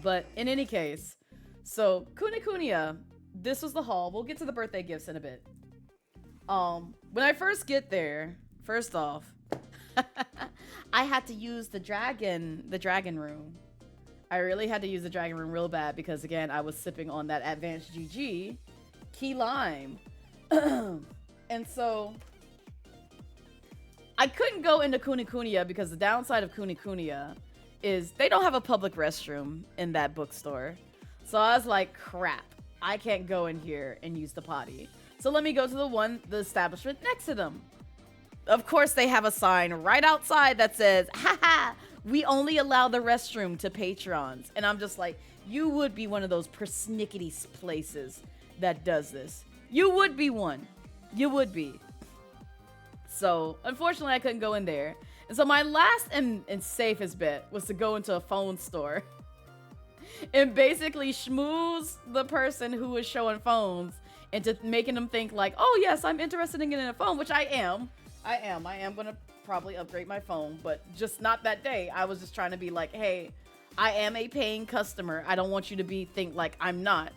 But in any case, so Kunikunya, this was the haul. We'll get to the birthday gifts in a bit. When I first get there, first off, I had to use the dragon room. I really had to use the dragon room real bad because, again, I was sipping on that Advanced GG key lime. And so I couldn't go into Kunikunya because the downside of Kunikunya is they don't have a public restroom in that bookstore. So I was like, crap, I can't go in here and use the potty. So let me go to the establishment next to them. Of course, they have a sign right outside that says, haha, we only allow the restroom to patrons. And I'm just like, you would be one of those persnickety places that does this. You would be one. You would be. So, unfortunately, I couldn't go in there. And so my last and safest bet was to go into a phone store and basically schmooze the person who was showing phones into making them think like, oh yes, I'm interested in getting a phone, which I am. I am going to probably upgrade my phone, but just not that day. I was just trying to be like, hey, I am a paying customer. I don't want you to think like I'm not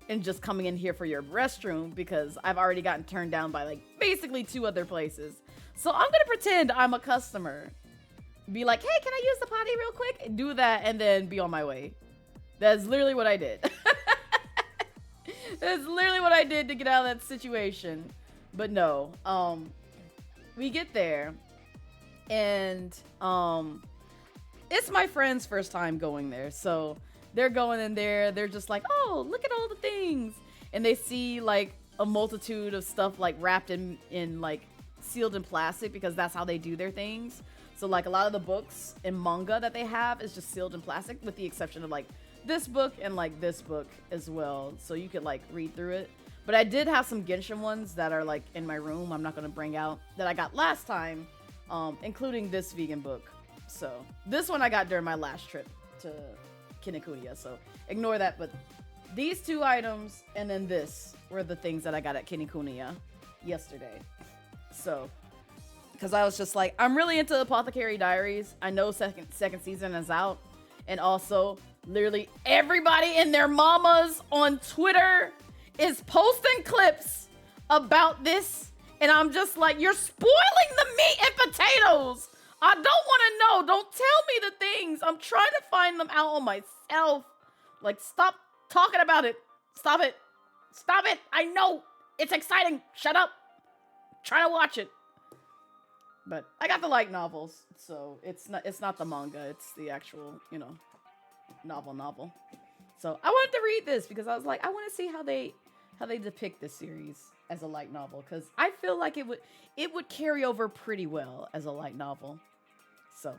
and just coming in here for your restroom because I've already gotten turned down by like basically 2 other places. So I'm going to pretend I'm a customer. Be like, hey, can I use the potty real quick? Do that and then be on my way. That's literally what I did. That's literally what I did to get out of that situation. But no, we get there And it's my friend's first time going there, so they're going in there. They're just like, oh, look at all the things, and they see like a multitude of stuff like wrapped in like sealed in plastic because that's how they do their things. So like a lot of the books and manga that they have is just sealed in plastic, with the exception of like this book and like this book as well. So you could like read through it. But I did have some Genshin ones that are like in my room. I'm not gonna bring out that I got last time, including this vegan book. So this one I got during my last trip to Kinokuniya. So ignore that. But these two items and then this were the things that I got at Kinokuniya yesterday. So, because I was just like, I'm really into Apothecary Diaries. I know second season is out, and also literally everybody and their mamas on Twitter is posting clips about this, and I'm just like, you're spoiling the meat and potatoes. I don't want to know. Don't tell me the things. I'm trying to find them out on myself. Like, stop talking about it. Stop it. Stop it. I know it's exciting. Shut up. I'm trying to watch it. But I got the light novels, so it's not the manga. It's the actual, novel. So I wanted to read this because I was like, I want to see how they depict this series as a light novel, because I feel like it would carry over pretty well as a light novel. So,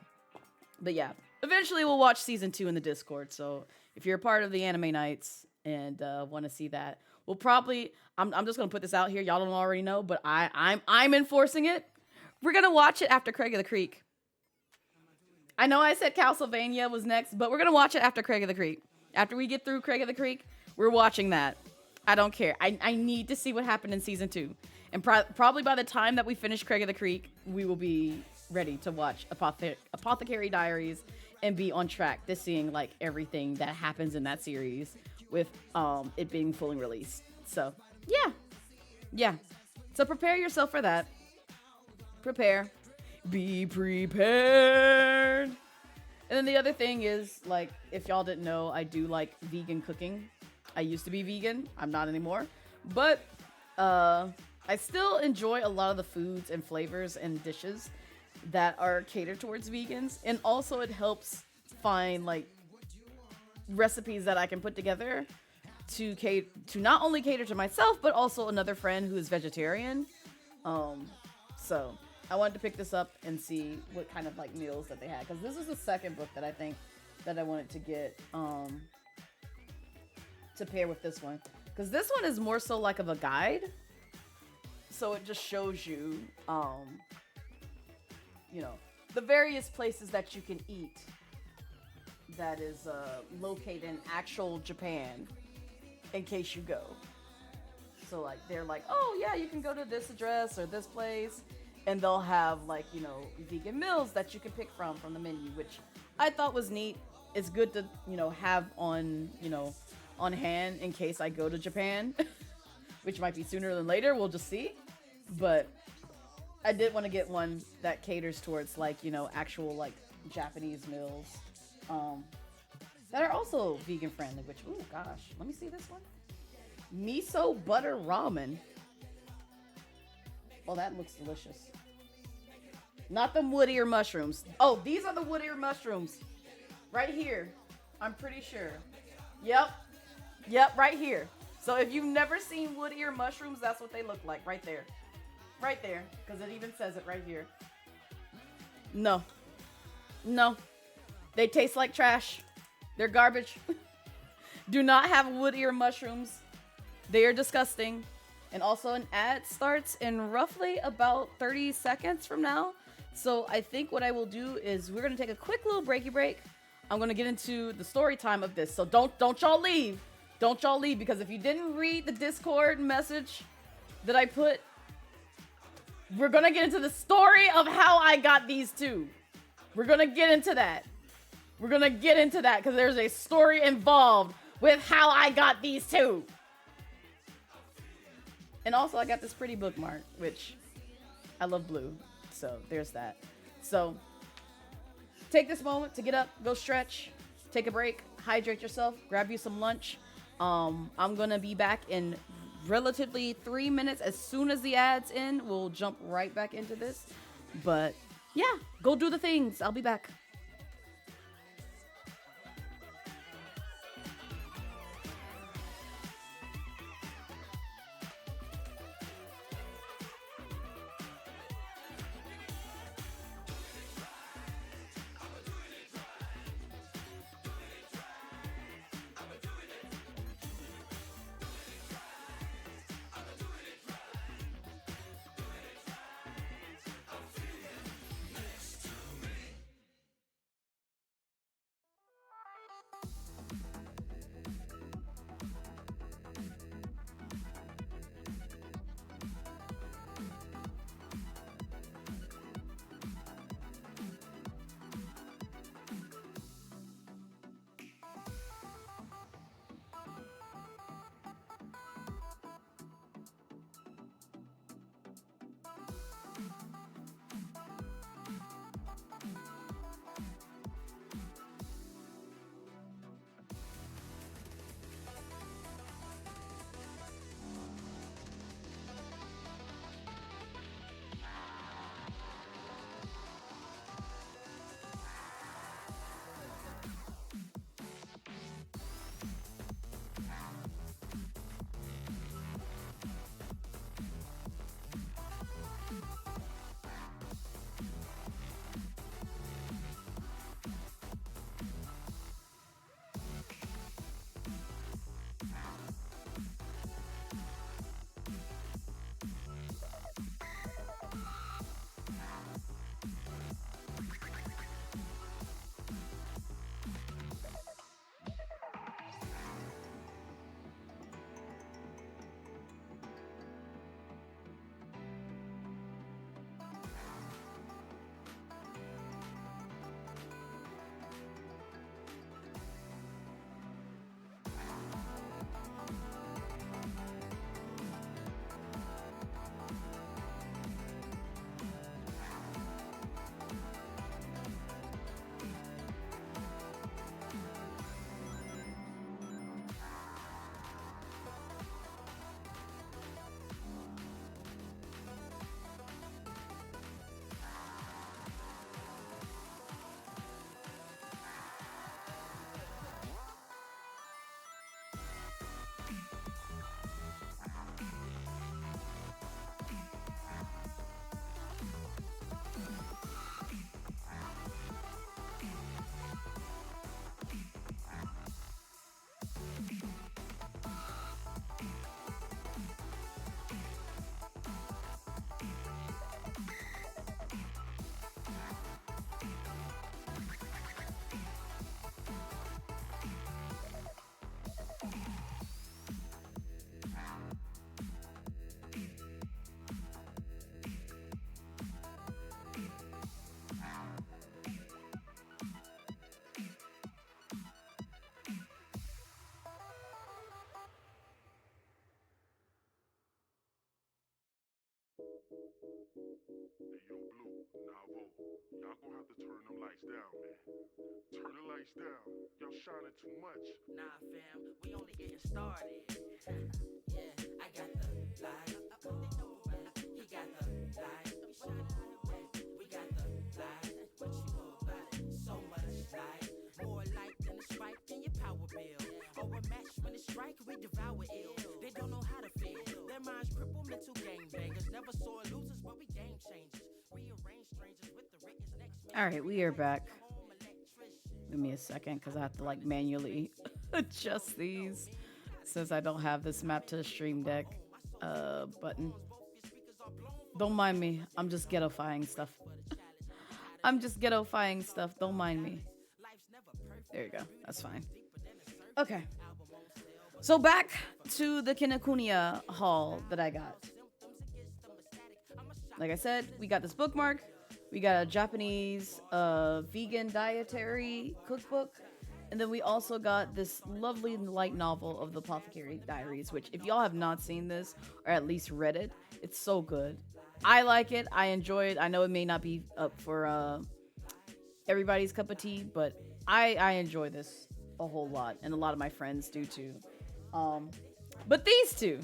but yeah, eventually we'll watch season 2 in the Discord. So if you're a part of the anime nights and want to see that, we'll probably I'm just gonna put this out here. Y'all don't already know, but I'm enforcing it. We're gonna watch it after Craig of the Creek. I know I said Castlevania was next, but we're gonna watch it after Craig of the Creek. After we get through Craig of the Creek, we're watching that. I don't care. I need to see what happened in season 2. And probably by the time that we finish Craig of the Creek, we will be ready to watch Apothecary Diaries and be on track to seeing like everything that happens in that series with it being fully released. So yeah. So prepare yourself for that. Prepare. Be prepared. And then the other thing is, like, if y'all didn't know, I do like vegan cooking. I used to be vegan. I'm not anymore. But I still enjoy a lot of the foods and flavors and dishes that are catered towards vegans. And also it helps find, like, recipes that I can put together to not only cater to myself, but also another friend who is vegetarian. So I wanted to pick this up and see what kind of like meals that they had, because this is the second book that I think that I wanted to get to pair with this one, because this one is more so like of a guide, so it just shows you the various places that you can eat that is located in actual Japan in case you go. So like they're like, oh yeah, you can go to this address or this place, and they'll have like, vegan meals that you can pick from the menu, which I thought was neat. It's good to, have on hand in case I go to Japan, which might be sooner than later. We'll just see. But I did want to get one that caters towards like, actual like Japanese meals that are also vegan friendly, which, oh gosh, let me see this one. Miso butter ramen. Oh, that looks delicious. Not the wood-ear mushrooms. Oh, these are the wood-ear mushrooms. Right here. I'm pretty sure. Yep, right here. So if you've never seen wood-ear mushrooms, that's what they look like. Right there. Right there. Because it even says it right here. No. They taste like trash. They're garbage. Do not have wood-ear mushrooms. They are disgusting. And also an ad starts in roughly about 30 seconds from now. So I think what I will do is we're going to take a quick little breaky break. I'm going to get into the story time of this. So don't y'all leave. Don't y'all leave, because if you didn't read the Discord message that I put, we're going to get into the story of how I got these two. We're going to get into that. We're going to get into that because there's a story involved with how I got these two. And also, I got this pretty bookmark, which I love blue. So there's that. So take this moment to get up, go stretch, take a break, hydrate yourself, grab you some lunch. I'm going to be back in relatively 3 minutes. As soon as the ad's in, we'll jump right back into this. But Yeah, go do the things. I'll be back. Y'all gonna have to turn them lights down, man. Turn the lights down. Y'all shining too much. Nah, fam, we only getting started. Yeah, I got the light. He got the light. We got the light. What you know about it? So much light. More light than a spike in your power bill. Or a match when it strike, we devour ill. They don't know how to feel. Their minds cripple mental game bangers. Never saw losers, but we game changers. Rearrange strangers with the ratings next. All right, we are back. Give me a second because I have to like manually adjust these since I don't have this map to the stream deck button. Don't mind me. I'm just ghetto-fying stuff. I'm just ghetto-fying stuff. Don't mind me. There you go. That's fine. Okay. So back to the Kinokuniya haul that I got. Like I said, we got this bookmark. We got a Japanese vegan dietary cookbook. And then we also got this lovely light novel of the Apothecary Diaries, which if y'all have not seen this or at least read it, it's so good. I like it. I enjoy it. I know it may not be up for everybody's cup of tea, but I enjoy this a whole lot. And a lot of my friends do too. But these two.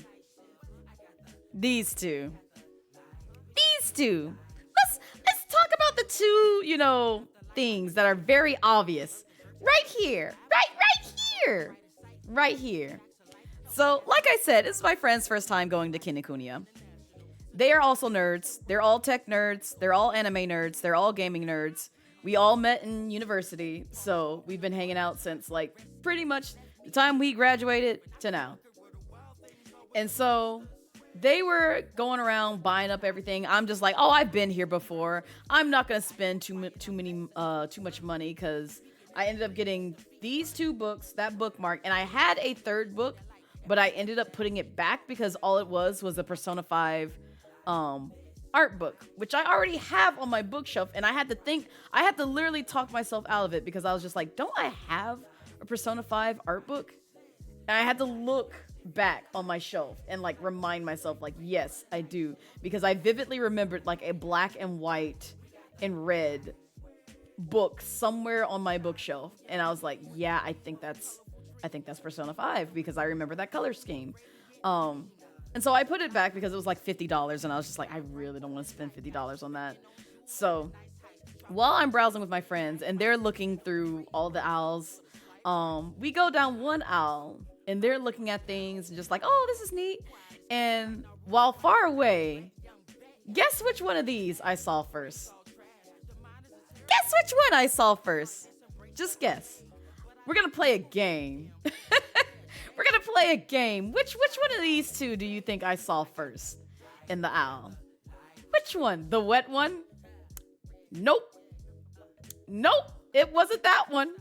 Let's talk about the the two, you know, things that are very obvious. Right here. Right here. Right here. So, like I said, it's my friend's first time going to Kinokuniya. They are also nerds. They're all tech nerds. They're all anime nerds. They're all gaming nerds. We all met in university, so we've been hanging out since, like, pretty much the time we graduated to now. And so they were going around buying up everything. I'm just like, oh, I've been here before. I'm not gonna spend too much money, because I ended up getting these 2 books, that bookmark, and I had a 3rd book, but I ended up putting it back because all it was a Persona 5 art book, which I already have on my bookshelf, and I had to literally talk myself out of it, because I was just like, don't I have a Persona 5 art book? And I had to look back on my shelf and like remind myself, like, yes, I do, because I vividly remembered like a black and white and red book somewhere on my bookshelf, and I was like, yeah, I think that's Persona 5, because I remember that color scheme. And so I put it back because it was like $50, and I was just like, I really don't want to spend $50 on that. So while I'm browsing with my friends and they're looking through all the aisles, we go down one aisle and they're looking at things and just like, oh, this is neat. And while far away, guess which one of these I saw first? Guess which one I saw first? Just guess. We're gonna play a game. We're gonna play a game. Which one of these 2 do you think I saw first in the aisle? Which one? The wet one? Nope. Nope. It wasn't that one.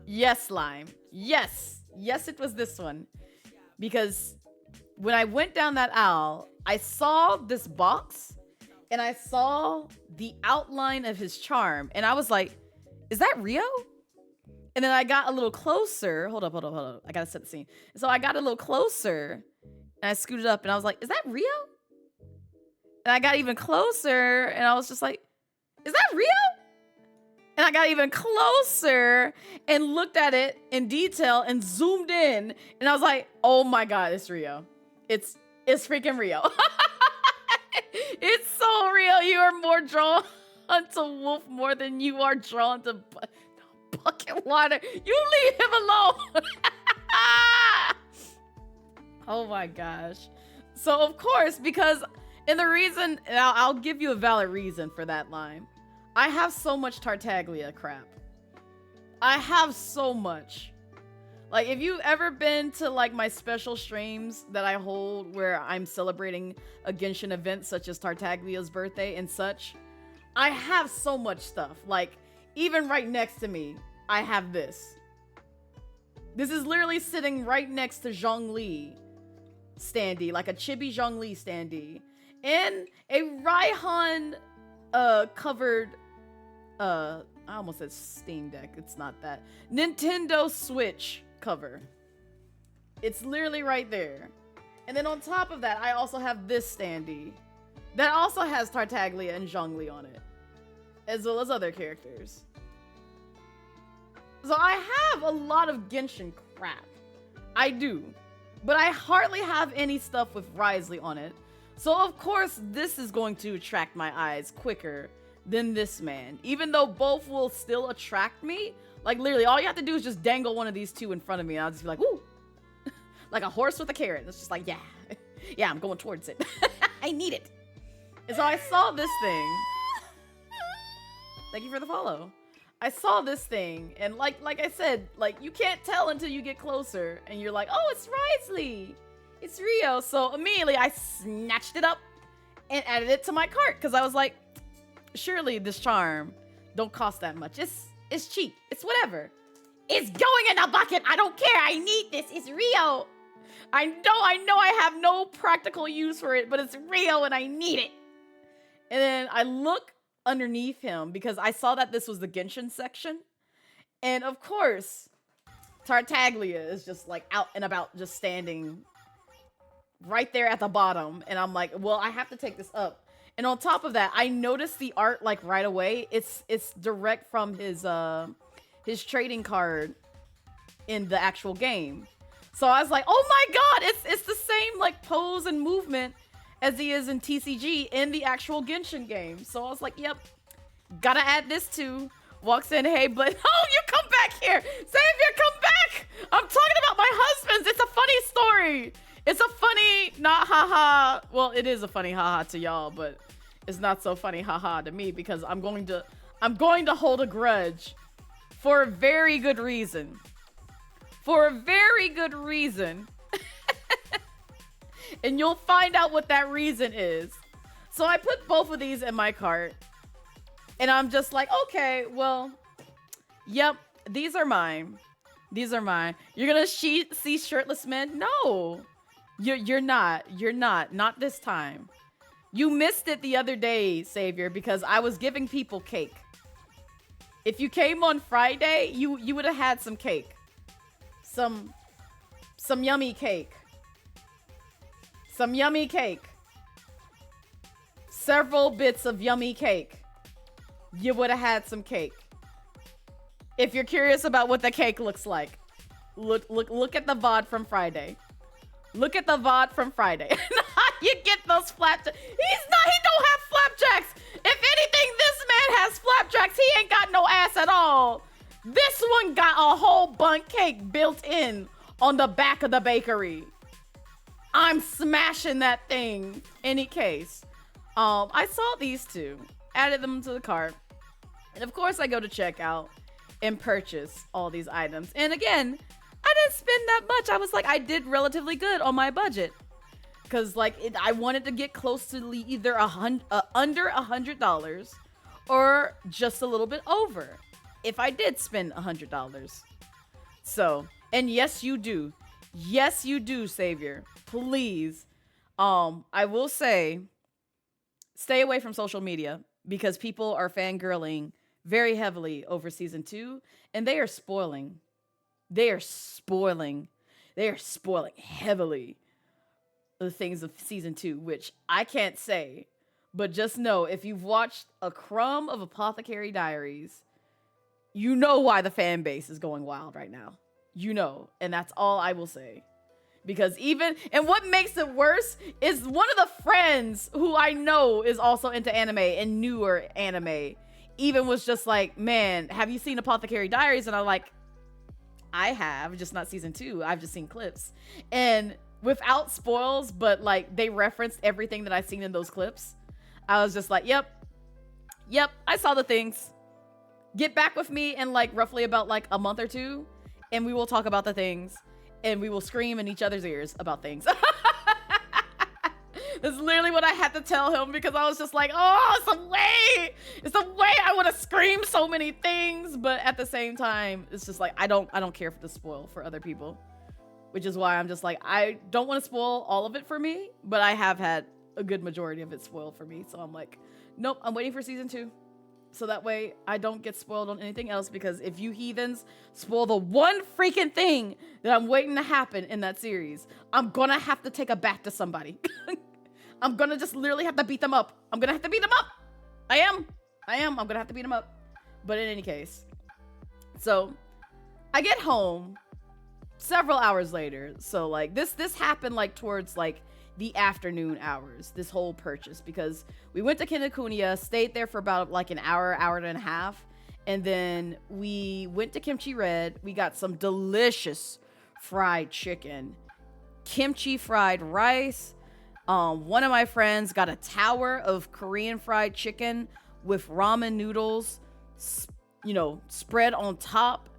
Yes, Lime. Yes. Yes, it was this one. Because when I went down that aisle, I saw this box and I saw the outline of his charm. And I was like, is that Rio? And then I got a little closer. Hold up. I gotta set the scene. So I got a little closer and I scooted up and I was like, is that Rio? And I got even closer and I was just like, is that Rio? And I got even closer and looked at it in detail and zoomed in. And I was like, oh my God, it's Rio. It's freaking Rio. It's so real. You are more drawn to Wolf more than you are drawn to bucket water. You leave him alone. Oh my gosh. So of course, because, and the reason, and I'll give you a valid reason for that line. I have so much Tartaglia crap. I have so much. Like, if you've ever been to like my special streams that I hold where I'm celebrating a Genshin event such as Tartaglia's birthday and such, I have so much stuff. Like, even right next to me, I have this. This is literally sitting right next to Zhongli standee, like a chibi Zhongli standee, and a Raihan covered I almost said Steam Deck. It's not that. Nintendo Switch cover. It's literally right there. And then on top of that, I also have this standee that also has Tartaglia and Zhongli on it, as well as other characters. So I have a lot of Genshin crap. I do. But I hardly have any stuff with Wriothesley on it. So of course, this is going to attract my eyes quicker than this man. Even though both will still attract me. Like, literally, all you have to do is just dangle one of these 2 in front of me, and I'll just be like, ooh. Like a horse with a carrot. It's just like, yeah. Yeah, I'm going towards it. I need it. And so I saw this thing. Thank you for the follow. I saw this thing, and like I said, like, you can't tell until you get closer, and you're like, oh, it's Wriothesley. It's Rio. So immediately I snatched it up and added it to my cart, because I was like, surely this charm don't cost that much. It's cheap. It's whatever. It's going in the bucket. I don't care. I need this. It's Rio. I know I have no practical use for it, but it's Rio and I need it. And then I look underneath him because I saw that this was the Genshin section. And of course, Tartaglia is just like out and about, just standing right there at the bottom. And I'm like, well, I have to take this up. And on top of that, I noticed the art like right away. It's direct from his trading card in the actual game. So I was like, oh my god, it's the same like pose and movement as he is in TCG in the actual Genshin game. So I was like, yep, Gotta add this too. Walks in, hey, but oh, you come back here. Xavier, come back. I'm talking about my husband's. It's a funny story. It's a funny, not haha. Well, it is a funny haha to y'all, but it's not so funny haha to me because I'm going to hold a grudge for a very good reason. For a very good reason. And you'll find out what that reason is. So I put both of these in my cart. And I'm just like, okay, well, yep, these are mine. These are mine. You're gonna see shirtless men? No, you're not. You're not. Not this time. You missed it the other day, Savior, because I was giving people cake. If you came on Friday, you would have had some cake. Some yummy cake. Some yummy cake. Several bits of yummy cake. You would have had some cake. If you're curious about what the cake looks like, look at the VOD from Friday. Look at the VOD from Friday. You get those flapjacks. He don't have flapjacks. If anything, this man has flapjacks. He ain't got no ass at all. This one got a whole bundt cake built in on the back of the bakery. I'm smashing that thing. Any case. I saw these two. Added them to the cart. And of course I go to checkout and purchase all these items. And again, I didn't spend that much. I was like, I did relatively good on my budget. Because like I wanted to get close to either under $100 or just a little bit over. If I did spend $100. So, and yes, you do. Yes, you do, Savior. Please. I will say, stay away from social media because people are fangirling very heavily over season 2 and they are spoiling. They are spoiling heavily the things of season 2, which I can't say, but just know if you've watched a crumb of Apothecary Diaries, you know why the fan base is going wild right now. You know, and that's all I will say. Because and what makes it worse is one of the friends who I know is also into anime and newer anime even was just like, man, have you seen Apothecary Diaries? And I'm like, I have, just not season 2. I've just seen clips. And without spoils, but like they referenced everything that I've seen in those clips. I was just like, yep, I saw the things. Get back with me in like roughly about like a month or 2 and we will talk about the things. And we will scream in each other's ears about things. That's literally what I had to tell him because I was just like, oh, it's a way I want to scream so many things. But at the same time, it's just like, I don't care for the spoil for other people, which is why I'm just like, I don't want to spoil all of it for me, but I have had a good majority of it spoiled for me. So I'm like, nope, I'm waiting for season 2. So that way I don't get spoiled on anything else because if you heathens spoil the one freaking thing that I'm waiting to happen in that series, I'm gonna have to take a bat to somebody. I'm gonna just literally have to beat them up. I'm gonna have to beat them up. I am. I'm gonna have to beat them up. But in any case, so I get home several hours later. So like this happened like towards like the afternoon hours, this whole purchase, because we went to Kinokuniya, stayed there for about like an hour and a half, and then we went to Kimchi Red. We got some delicious fried chicken, kimchi fried rice. One of my friends got a tower of Korean fried chicken with ramen noodles, spread on top,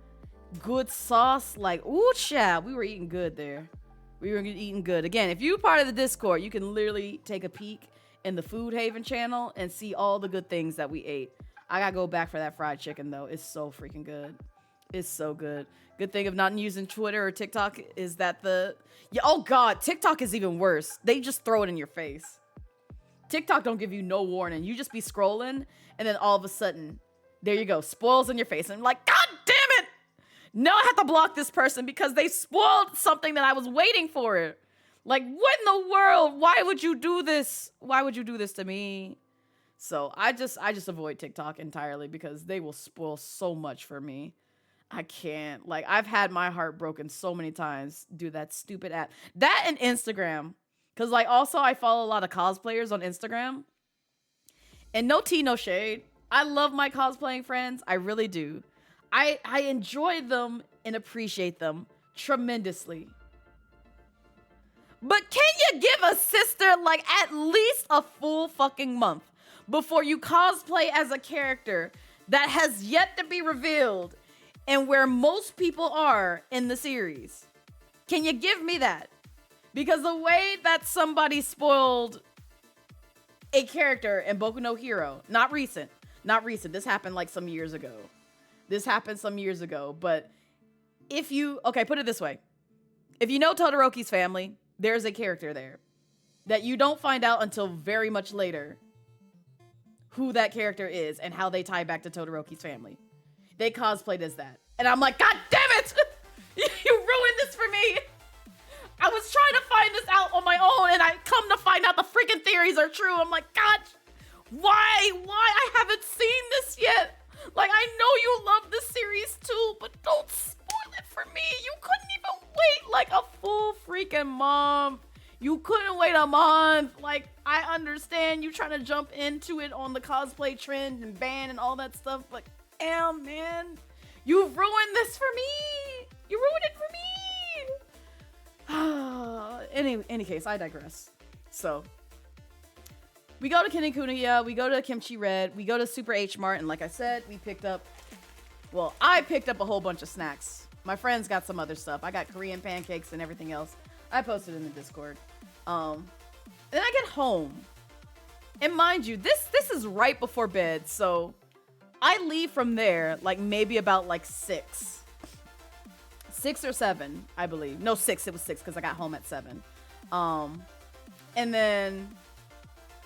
good sauce. Like, ooh, child, we were eating good there. We were eating good. Again, if you're part of the Discord, you can literally take a peek in the Food Haven channel and see all the good things that we ate. I gotta go back for that fried chicken, though. It's so freaking good. It's so good. Good thing of not using Twitter or TikTok is that oh God, TikTok is even worse. They just throw it in your face. TikTok don't give you no warning. You just be scrolling, and then all of a sudden, there you go, spoils in your face. And I'm like, God damn it! Now I have to block this person because they spoiled something that I was waiting for. Like, what in the world? Why would you do this? Why would you do this to me? So I just avoid TikTok entirely because they will spoil so much for me. I can't. Like, I've had my heart broken so many times due to that stupid app. That and Instagram. Because, like, also I follow a lot of cosplayers on Instagram. And no tea, no shade. I love my cosplaying friends. I really do. I enjoy them and appreciate them tremendously. But can you give a sister like at least a full fucking month before you cosplay as a character that has yet to be revealed and where most people are in the series? Can you give me that? Because the way that somebody spoiled a character in Boku no Hero, not recent. This happened like some years ago. But if you, okay, put it this way. If you know Todoroki's family, there's a character there that you don't find out until very much later who that character is and how they tie back to Todoroki's family. They cosplayed as that. And I'm like, God damn it! You ruined this for me! I was trying to find this out on my own and I come to find out the freaking theories are true. I'm like, God, why? I haven't seen this yet. Like, I know you love this series too, but don't spoil it for me. You couldn't even wait like a full freaking month. You couldn't wait a month. Like, I understand you trying to jump into it on the cosplay trend and ban and all that stuff, but damn, man, you've ruined this for me. You ruined it for me. Any case, I digress. So, we go to Kinikuniya, we go to Kimchi Red, we go to Super H Mart, and like I said, I picked up a whole bunch of snacks. My friends got some other stuff. I got Korean pancakes and everything else. I posted in the Discord. Then I get home. And mind you, this is right before bed, so I leave from there like maybe about like 6 or 7, I believe. No, 6. It was 6 because I got home at 7. And then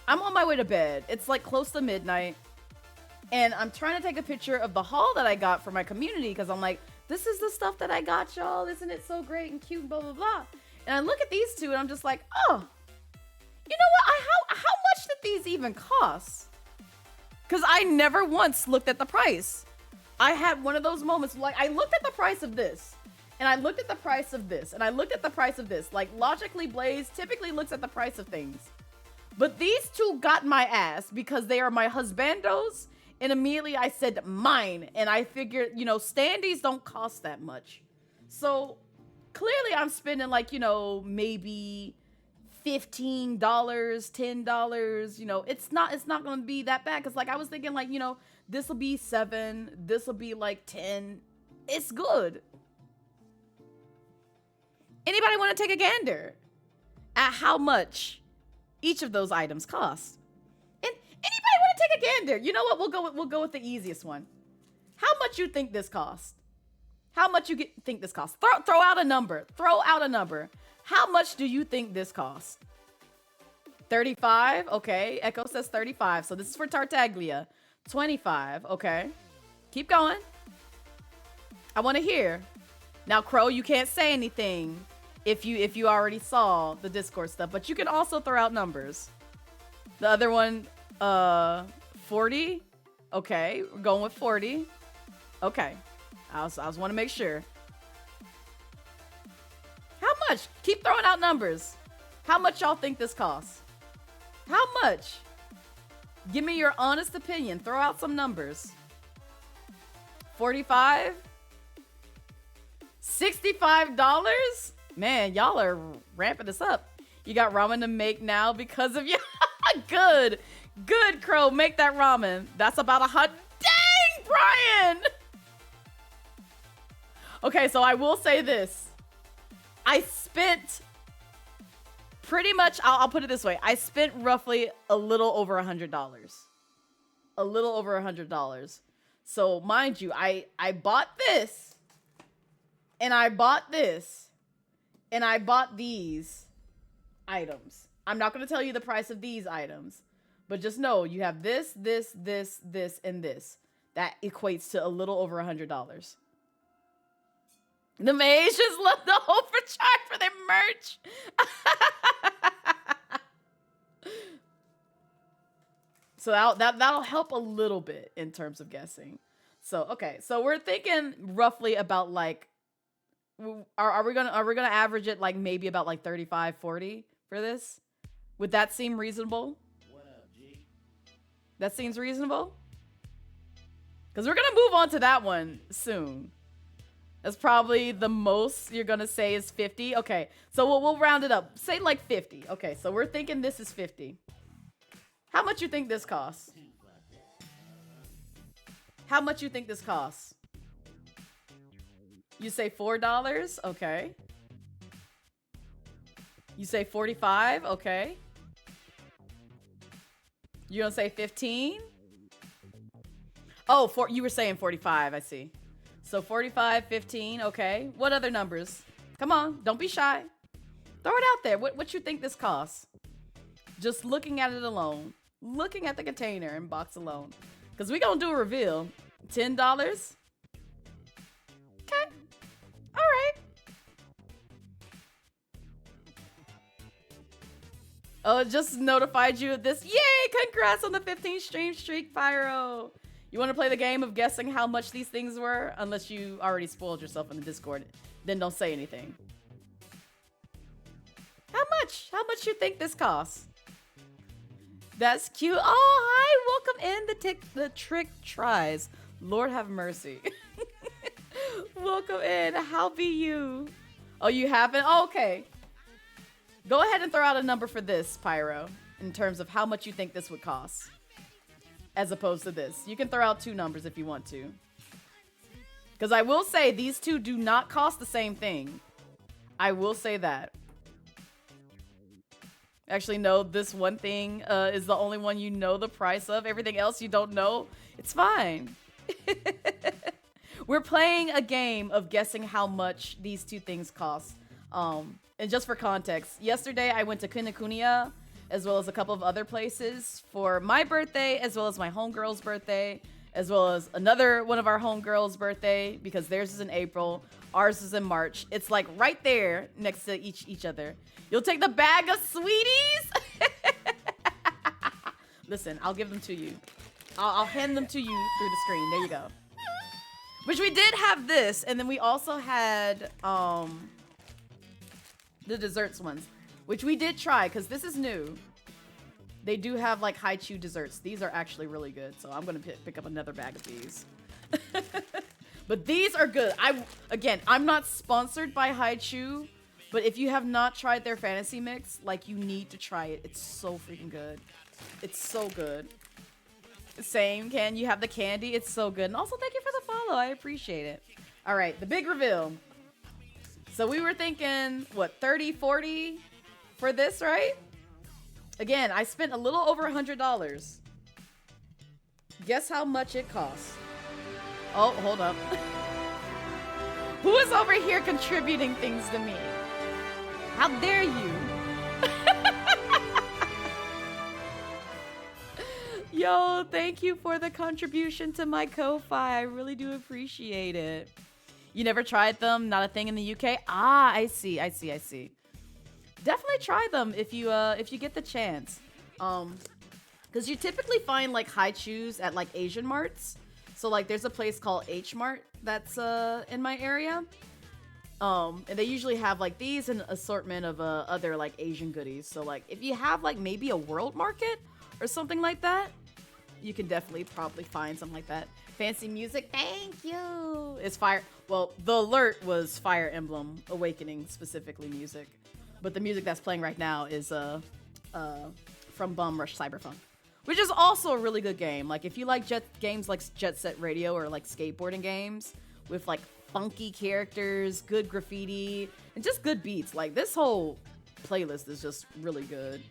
I'm on my way to bed. It's like close to midnight. And I'm trying to take a picture of the haul that I got for my community because I'm like, this is the stuff that I got, y'all. Isn't it so great and cute and blah, blah, blah. And I look at these two and I'm just like, oh, you know what? How much did these even cost? Because I never once looked at the price. I had one of those moments like I looked at the price of this. And I looked at the price of this, and I looked at the price of this. Like, logically, Blaze typically looks at the price of things. But these two got my ass because they are my husbandos, and immediately I said mine. And I figured, you know, standees don't cost that much. So, clearly I'm spending, like, you know, maybe $15, $10. You know, it's not going to be that bad. Because, like, I was thinking, like, you know, this will be 7. This will be, like, 10. It's good. Anybody want to take a gander at how much each of those items cost? And anybody want to take a gander? You know what? We'll go with the easiest one. How much you think this cost? How much you think this cost? Throw out a number. Throw out a number. How much do you think this cost? 35. Okay. Echo says 35. So this is for Tartaglia. 25. Okay. Keep going. I want to hear. Now, Crow, you can't say anything if you already saw the Discord stuff, but you can also throw out numbers. The other one, 40. Okay, we're going with 40. Okay, I was want to make sure. How much? Keep throwing out numbers. How much y'all think this costs? How much? Give me your honest opinion. Throw out some numbers. 45? $65? Man, y'all are ramping this up. You got ramen to make now because of you. Good, Crow. Make that ramen. That's about dang, Brian. Okay, so I will say this. I spent pretty much, I'll put it this way. I spent roughly a little over $100. A little over $100. So mind you, I bought this. And I bought this. And I bought these items. I'm not going to tell you the price of these items. But just know you have this, this, and this. That equates to a little over $100. The Mages love the overcharge for their merch. So that'll help a little bit in terms of guessing. So, okay. So we're thinking roughly about like, are we gonna average it like maybe about like 35, 40 for this? Would that seem reasonable? What up, G? That seems reasonable? Because we're going to move on to that one soon. That's probably the most you're going to say is 50. Okay, so we'll round it up. Say like 50. Okay, so we're thinking this is 50. How much you think this costs? How much you think this costs? You say $4? Okay. You say 45? Okay. You gonna say 15? Oh, you were saying 45, I see. So 45, 15, okay. What other numbers? Come on, don't be shy. Throw it out there. What you think this costs? Just looking at it alone. Looking at the container and box alone. Because we gonna do a reveal. $10? Okay. All right. Oh, it just notified you of this. Yay! Congrats on the 15 stream streak, Pyro. You want to play the game of guessing how much these things were? Unless you already spoiled yourself in the Discord. Then don't say anything. How much? How much you think this costs? That's cute. Oh, hi. Welcome in the trick tries. Lord have mercy. Welcome in. How be you? Oh, you haven't? Oh, okay. Go ahead and throw out a number for this, Pyro, in terms of how much you think this would cost, as opposed to this. You can throw out 2 numbers if you want to. Because I will say, these 2 do not cost the same thing. I will say that. Actually, no, this one thing is the only one you know the price of. Everything else you don't know. It's fine. We're playing a game of guessing how much these 2 things cost. And just for context, yesterday I went to Kinokuniya as well as a couple of other places for my birthday, as well as my homegirl's birthday, as well as another one of our homegirls' birthday, because theirs is in April, ours is in March. It's like right there next to each other. You'll take the bag of sweeties? Listen, I'll give them to you. I'll hand them to you through the screen. There you go. Which we did have this, and then we also had the desserts ones, which we did try because this is new. They do have like Haichu desserts. These are actually really good, so I'm gonna pick up another bag of these. But these are good. I'm not sponsored by Haichu, but if you have not tried their fantasy mix, like, you need to try it. It's so freaking good. It's so good. Same, Ken. You have the candy. It's so good. And also, thank you for the follow. I appreciate it. All right, the big reveal. So we were thinking, what, 30, 40 for this, right? Again, I spent a little over $100. Guess how much it costs? Oh, hold up. Who is over here contributing things to me? How dare you? Yo, thank you for the contribution to my Ko-Fi. I really do appreciate it. You never tried them? Not a thing in the UK? Ah, I see. Definitely try them if you get the chance. Because you typically find like Haichus at like Asian marts. So like there's a place called H Mart that's in my area. And they usually have like these and an assortment of other like Asian goodies. So like if you have like maybe a world market or something like that, you can definitely probably find something like that. Fancy music, thank you. It's fire. Well, the alert was Fire Emblem Awakening specifically music, but the music that's playing right now is from Bum Rush Cyberpunk, which is also a really good game. Like if you like games like Jet Set Radio or like skateboarding games with like funky characters, good graffiti, and just good beats, like this whole playlist is just really good.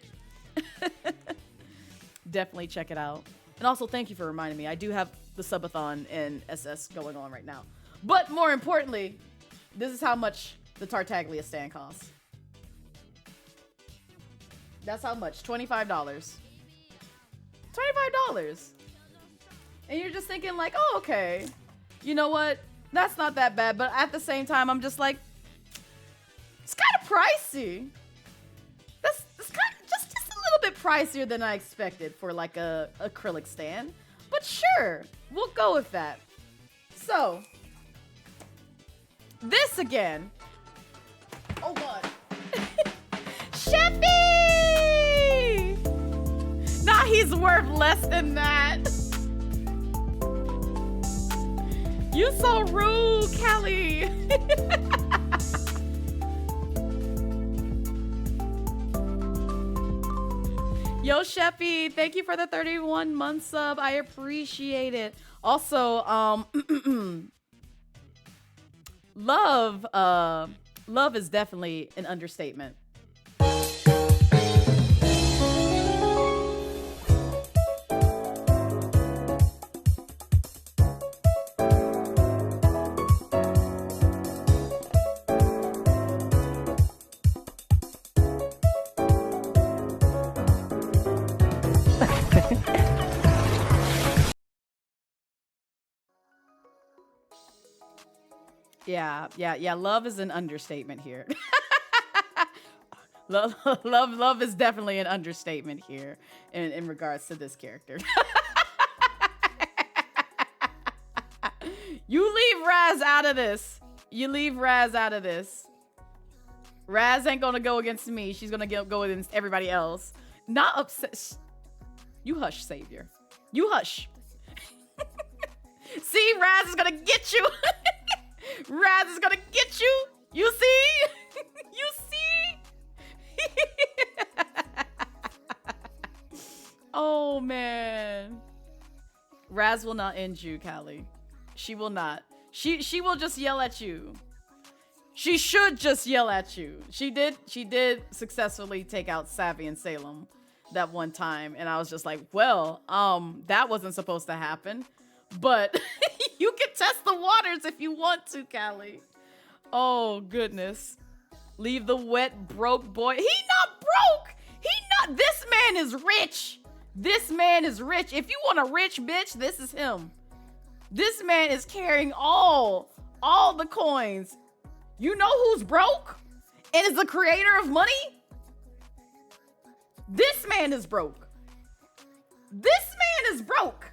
Definitely check it out. And also, thank you for reminding me. I do have the subathon and SS going on right now. But more importantly, this is how much the Tartaglia stand costs. That's how much. $25. $25. And you're just thinking like, oh, okay. You know what? That's not that bad. But at the same time, I'm just like, it's kind of pricey. That's kind of just a little bit pricier than I expected for like a acrylic stand. But sure, we'll go with that. So, this again. Oh God. Sheffy! Nah, he's worth less than that. You so rude, Kelly. Yo, Sheppy, thank you for the 31-month sub. I appreciate it. Also, love is definitely an understatement. Yeah. Love is an understatement here. love is definitely an understatement here in regards to this character. You leave Raz out of this. You leave Raz out of this. Raz ain't gonna go against me. She's gonna go against everybody else. Not upset. You hush, Savior. You hush. See, Raz is gonna get you. Raz is gonna get you. You see? You see? Oh, man. Raz will not end you, Callie. She will not. She will just yell at you. She should just yell at you. She did successfully take out Savvy and Salem that one time, and I was just like, well, that wasn't supposed to happen. But you can test the waters if you want to, Callie. Oh, goodness. Leave the wet, broke boy. He not broke. This man is rich. This man is rich. If you want a rich bitch, this is him. This man is carrying all the coins. You know who's broke and is the creator of money? This man is broke. This man is broke.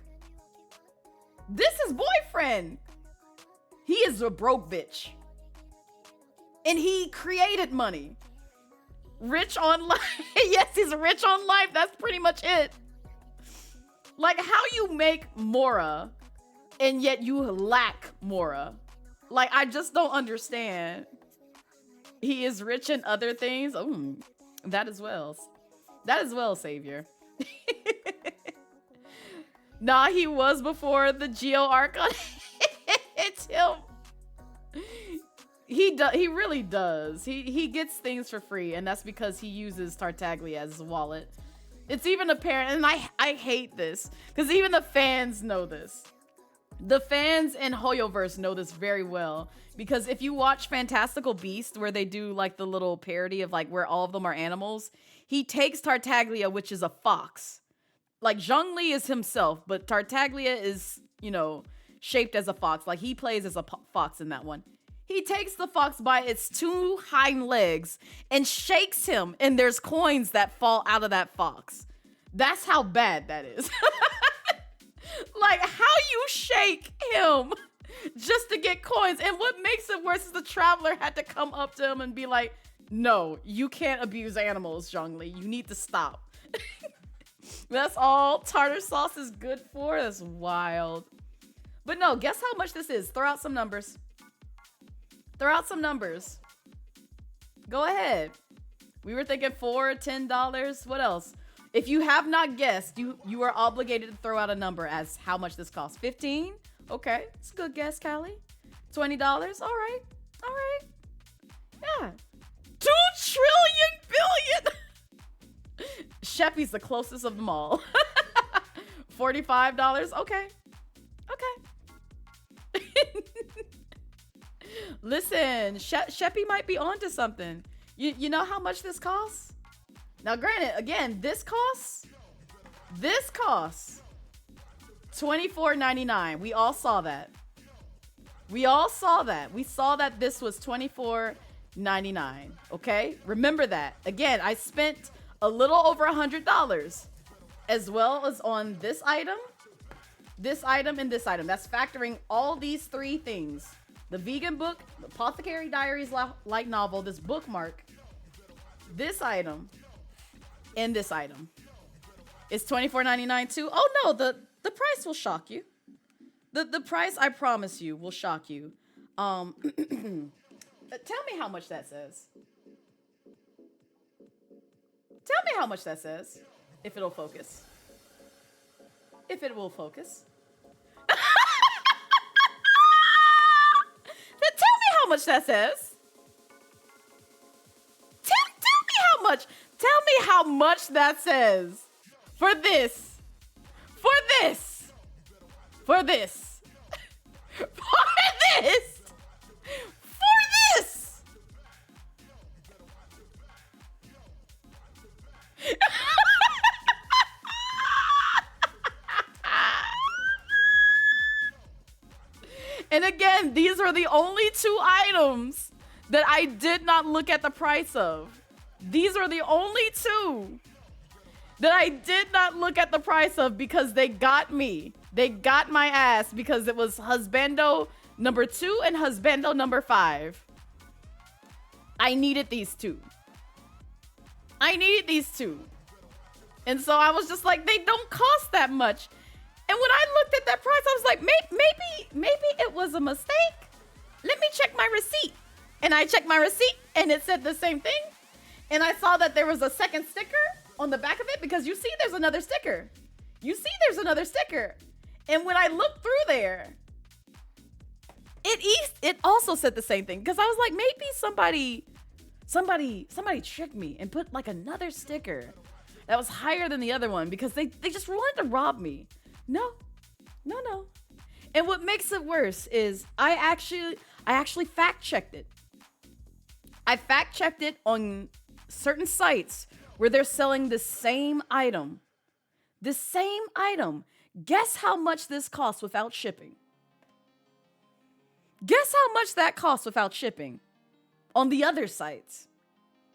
This is boyfriend. He is a broke bitch. And he created money. Rich on life. Yes, he's rich on life. That's pretty much it. Like how you make Mora and yet you lack Mora. Like, I just don't understand. He is rich in other things. Oh, that as well. That as well, Savior. Nah, he was before the Geo Archon. It's him. He really does. He gets things for free, and that's because he uses Tartaglia as his wallet. It's even apparent, and I hate this, because even the fans know this. The fans in Hoyoverse know this very well, because if you watch Fantastical Beasts, where they do like the little parody of like where all of them are animals, he takes Tartaglia, which is a fox. Like Zhongli is himself, but Tartaglia is, you know, shaped as a fox. Like he plays as a fox in that one. He takes the fox by its two hind legs and shakes him, and there's coins that fall out of that fox. That's how bad that is. Like, how you shake him just to get coins. And what makes it worse is the traveler had to come up to him and be like, no, you can't abuse animals, Zhongli. You need to stop. That's all tartar sauce is good for? That's wild. But no, guess how much this is? Throw out some numbers. Throw out some numbers. Go ahead. We were thinking $4, $10. What else? If you have not guessed, you are obligated to throw out a number as how much this costs. 15? Okay, it's a good guess, Callie. $20? All right. Yeah. 2 trillion billion! Sheppy's the closest of them all. $45? Okay. Listen, Sheppy might be onto something. You know how much this costs? Now, granted, again, this costs $24.99. We all saw that. We saw that this was $24.99. Okay? Remember that. Again, I spent a little over $100 as well as on this item, and this item. That's factoring all these three things. The vegan book, the Apothecary Diaries light novel, this bookmark, this item, and this item. It's $24.99 too. Oh no, the price will shock you. The price, I promise you, will shock you. Tell me how much that says. Tell me how much that says. If it'll focus. If it will focus. Tell me how much that says. Tell me how much. Tell me how much that says. For this. For this. For this. For this. For this. And again, these are the only two items that I did not look at the price of. These are the only two that I did not look at the price of because they got me. They got my ass because it was Husbando number 2 and Husbando number 5. I needed these two. I needed these two. And so I was just like, they don't cost that much. And when I looked at that price, I was like, maybe it was a mistake. Let me check my receipt. And I checked my receipt and it said the same thing. And I saw that there was a second sticker on the back of it because you see there's another sticker. You see there's another sticker. And when I looked through there, it also said the same thing because I was like, maybe somebody tricked me and put like another sticker that was higher than the other one because they just wanted to rob me. No. And what makes it worse is I actually fact checked it. I fact checked it on certain sites where they're selling the same item. The same item. Guess how much this costs without shipping? Guess how much that costs without shipping on the other sites?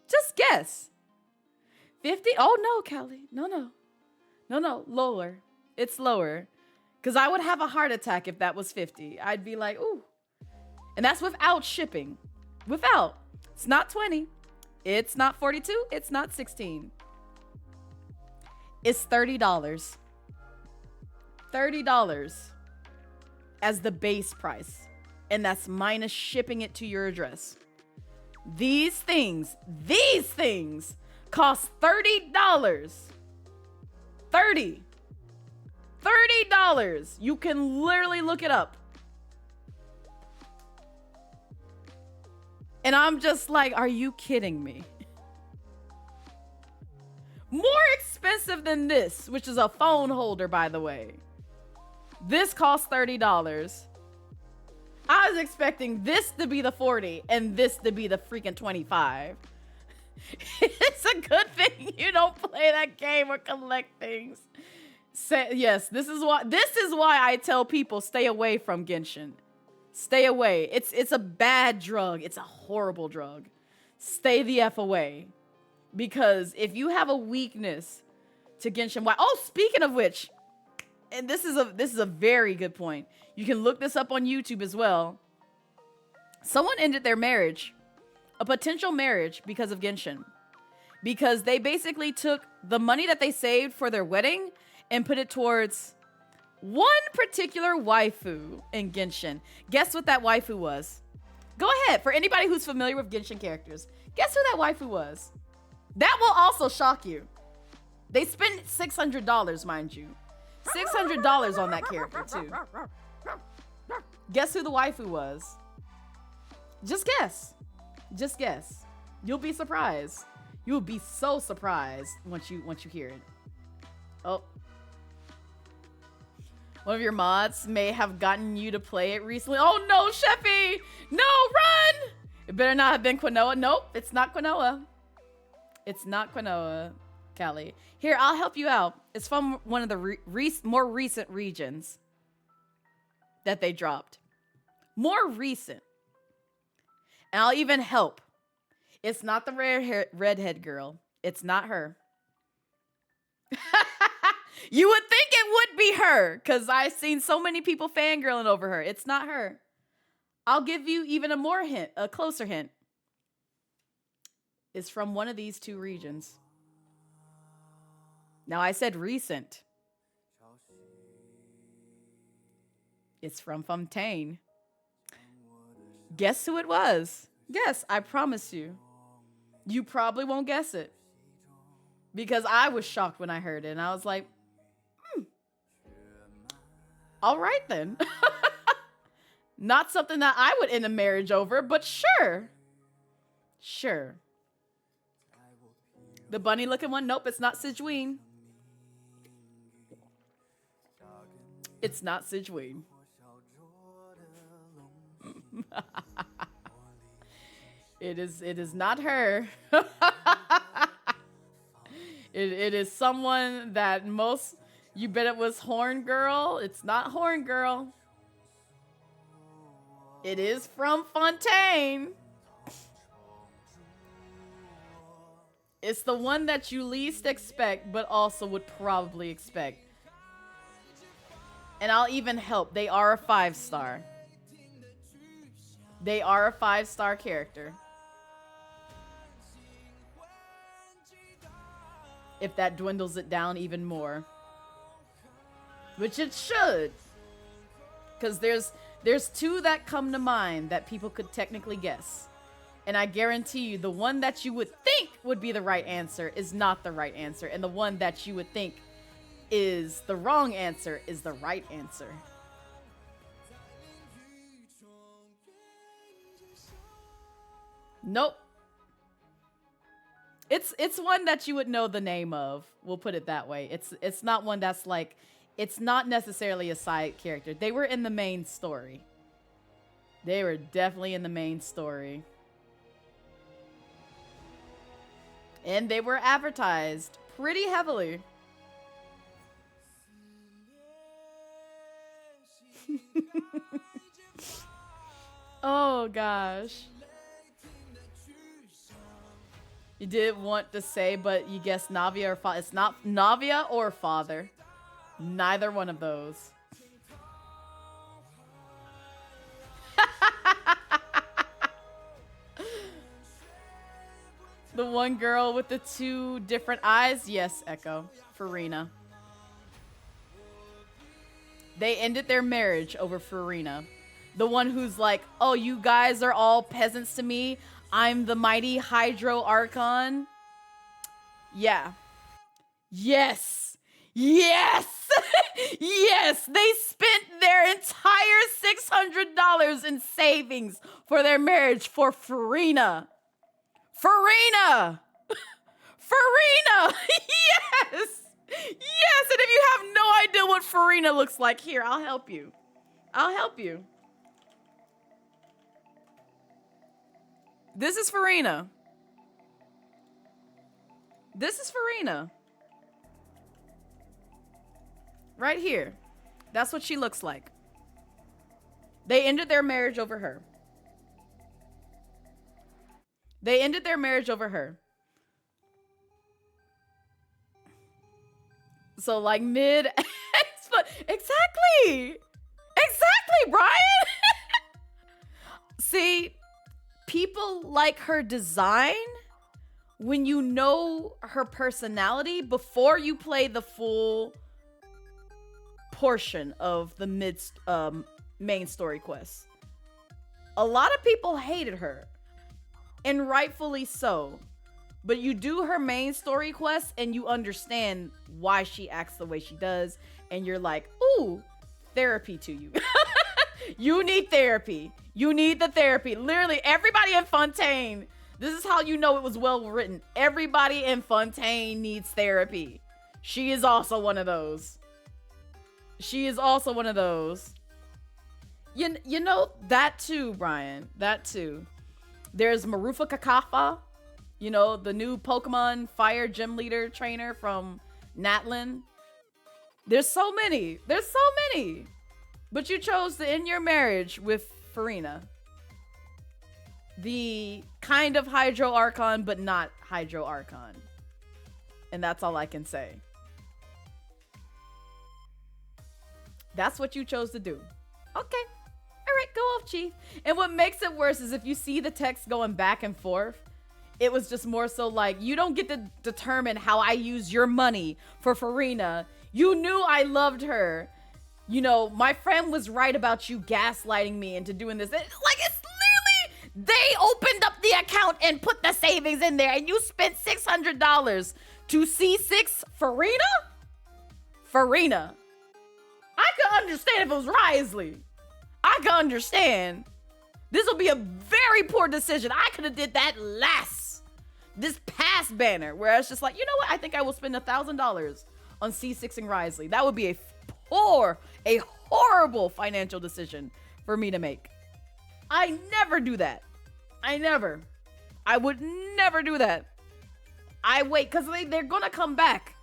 Just guess. 50? Oh no, Callie. No. Lower. It's lower. Because I would have a heart attack if that was 50. I'd be like, ooh. And that's without shipping. Without. It's not 20. It's not 42. It's not 16. It's $30. $30 as the base price. And that's minus shipping it to your address. These things cost $30. $30. You can literally look it up. And I'm just like, are you kidding me? More expensive than this, which is a phone holder, by the way. This costs $30. I was expecting this to be the 40 and this to be the freaking 25. It's a good thing you don't play that game or collect things. Yes, this is why I tell people stay away from Genshin. Stay away. It's a bad drug. It's a horrible drug. Stay the F away. Because if you have a weakness to Genshin, speaking of which, and this is a very good point. You can look this up on YouTube as well. Someone ended their marriage, a potential marriage, because of Genshin. Because they basically took the money that they saved for their wedding and put it towards one particular waifu in Genshin. Guess what that waifu was? Go ahead. For anybody who's familiar with Genshin characters, guess who that waifu was? That will also shock you. They spent $600, mind you. $600 on that character, too. Guess who the waifu was? Just guess. Just guess. You'll be surprised. You'll be so surprised once you hear it. Oh. One of your mods may have gotten you to play it recently. Oh no, Sheffy! No, run! It better not have been Quinoa. Nope, it's not Quinoa. It's not Quinoa, Callie. Here, I'll help you out. It's from one of the more recent regions that they dropped. More recent. And I'll even help. It's not the redhead girl. It's not her. You would think it would be her, because I've seen so many people fangirling over her. It's not her. I'll give you even a closer hint. It's from one of these two regions. Now, I said recent. It's from Fontaine. Guess who it was? Guess, I promise you. You probably won't guess it. Because I was shocked when I heard it. And I was like, all right then. Not something that I would end a marriage over, but sure. Sure. The bunny looking one? Nope, it's not Sidgeween. It's not Sidgeween. It is not her. It is someone that most, you bet it was Horn Girl. It's not Horn Girl. It is from Fontaine. It's the one that you least expect, but also would probably expect. And I'll even help. They are a 5-star. They are a 5-star character. If that dwindles it down even more. Which it should. Because there's 2 that come to mind that people could technically guess. And I guarantee you, the one that you would think would be the right answer is not the right answer. And the one that you would think is the wrong answer is the right answer. Nope. It's one that you would know the name of. We'll put it that way. It's not one that's like, it's not necessarily a side character. They were in the main story. They were definitely in the main story. And they were advertised pretty heavily. Oh gosh. You did want to say, but you guessed Navia or father. It's not Navia or father. Neither one of those. The one girl with the 2 different eyes? Yes, Echo. Farina. They ended their marriage over Farina. The one who's like, oh, you guys are all peasants to me. I'm the mighty Hydro Archon. Yeah. Yes. Yes. Yes. They spent their entire $600 in savings for their marriage for Farina. Farina. Farina. Yes. Yes. And if you have no idea what Farina looks like, here, I'll help you. I'll help you. This is Farina. This is Farina. Right here. That's what she looks like. They ended their marriage over her. They ended their marriage over her. So like mid. Exactly. Exactly, Brian. See, people like her design when you know her personality before you play the full portion of the main story quest. A lot of people hated her, and rightfully so. But you do her main story quest and you understand why she acts the way she does, and you're like, ooh, therapy to you. You need therapy. You need the therapy. Literally, everybody in Fontaine, this is how you know it was well written. Everybody in Fontaine needs therapy. She is also one of those. She is also one of those. You know, that too, Brian. That too. There's Marufa Kakafa, you know, the new Pokemon Fire Gym Leader trainer from Natlin. There's so many. There's so many. But you chose to end your marriage with Farina. The kind of Hydro Archon, but not Hydro Archon. And that's all I can say. That's what you chose to do. Okay. All right, go off, Chief. And what makes it worse is if you see the text going back and forth, it was just more so like, you don't get to determine how I use your money for Farina. You knew I loved her. you know, my friend was right about you gaslighting me into doing this. Like, it's literally, they opened up the account and put the savings in there, and you spent $600 to C6 Farina? Farina. I could understand if it was Risley. I could understand. This will be a very poor decision. I could have did that this past banner, where it's just like, you know what? I think I will spend $1,000 on C6 and Risley. That would be a horrible financial decision for me to make. I never do that. I would never do that. I wait, because they're going to come back.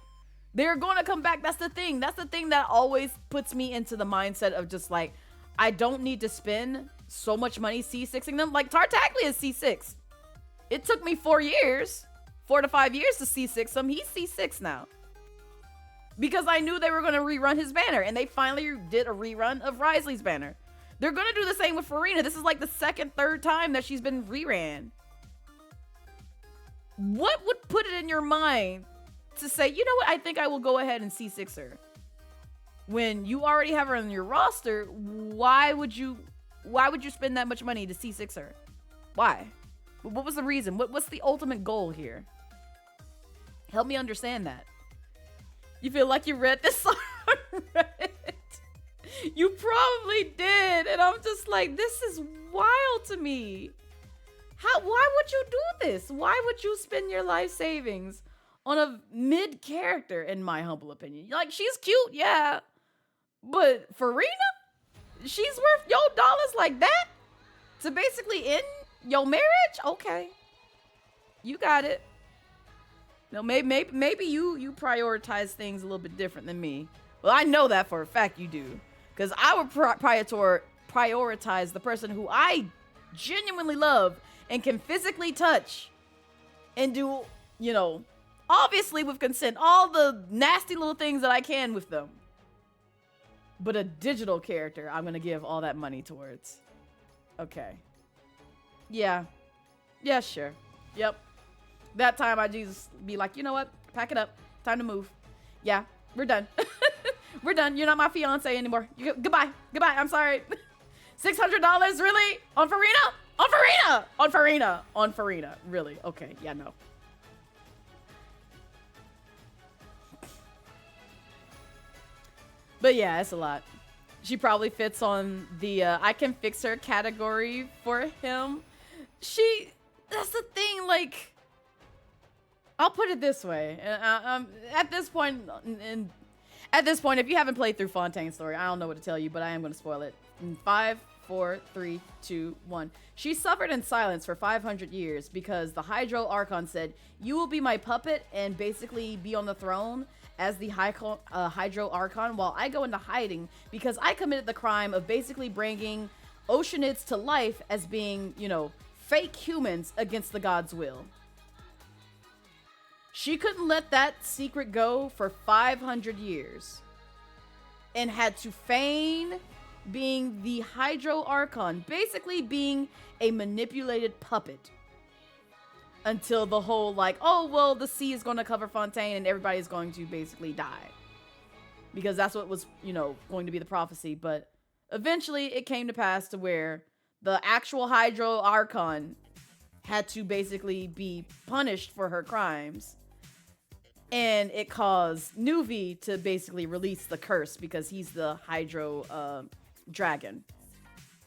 They're going to come back. That's the thing. That's the thing that always puts me into the mindset of just like, I don't need to spend so much money C6ing them. Like, Tartaglia is C6. It took me 4 to 5 years to C6 him. He's C6 now. Because I knew they were going to rerun his banner. And they finally did a rerun of Risley's banner. They're going to do the same with Farina. This is like the third time that she's been reran. What would put it in your mind to say, you know what, I think I will go ahead and C6 her? When you already have her on your roster, why would you spend that much money to C6 her? Why? What was the reason? What's the ultimate goal here? Help me understand that. You feel like you read this on Reddit? You probably did. And I'm just like, this is wild to me. Why would you do this? Why would you spend your life savings on a mid character, in my humble opinion? Like, she's cute, yeah. But Farina? She's worth your dollars like that? To basically end your marriage? Okay. You got it. No, maybe you prioritize things a little bit different than me. Well, I know that for a fact you do. Because I would prioritize the person who I genuinely love and can physically touch and do, you know, obviously with consent, all the nasty little things that I can with them. But a digital character, I'm going to give all that money towards. Okay. Yeah. Yeah, sure. Yep. That time I just be like, you know what? Pack it up. Time to move. Yeah, we're done. We're done. You're not my fiance anymore. Goodbye. Goodbye. I'm sorry. $600? Really? On Farina? On Farina! On Farina! On Farina. Really? Okay. Yeah, no. But yeah, it's a lot. She probably fits on the I can fix her category for him. That's the thing, like, I'll put it this way. At this point, if you haven't played through Fontaine's story, I don't know what to tell you, but I am going to spoil it. In 5, 4, 3, 2, 1. She suffered in silence for 500 years because the Hydro Archon said, "You will be my puppet and basically be on the throne as the Hydro Archon while I go into hiding because I committed the crime of basically bringing Oceanids to life as being, you know, fake humans against the god's will." She couldn't let that secret go for 500 years and had to feign being the Hydro Archon, basically being a manipulated puppet until the whole like, oh, well, the sea is going to cover Fontaine and everybody's going to basically die. Because that's what was, you know, going to be the prophecy. But eventually it came to pass to where the actual Hydro Archon had to basically be punished for her crimes. And it caused Nuvi to basically release the curse because he's the Hydro dragon.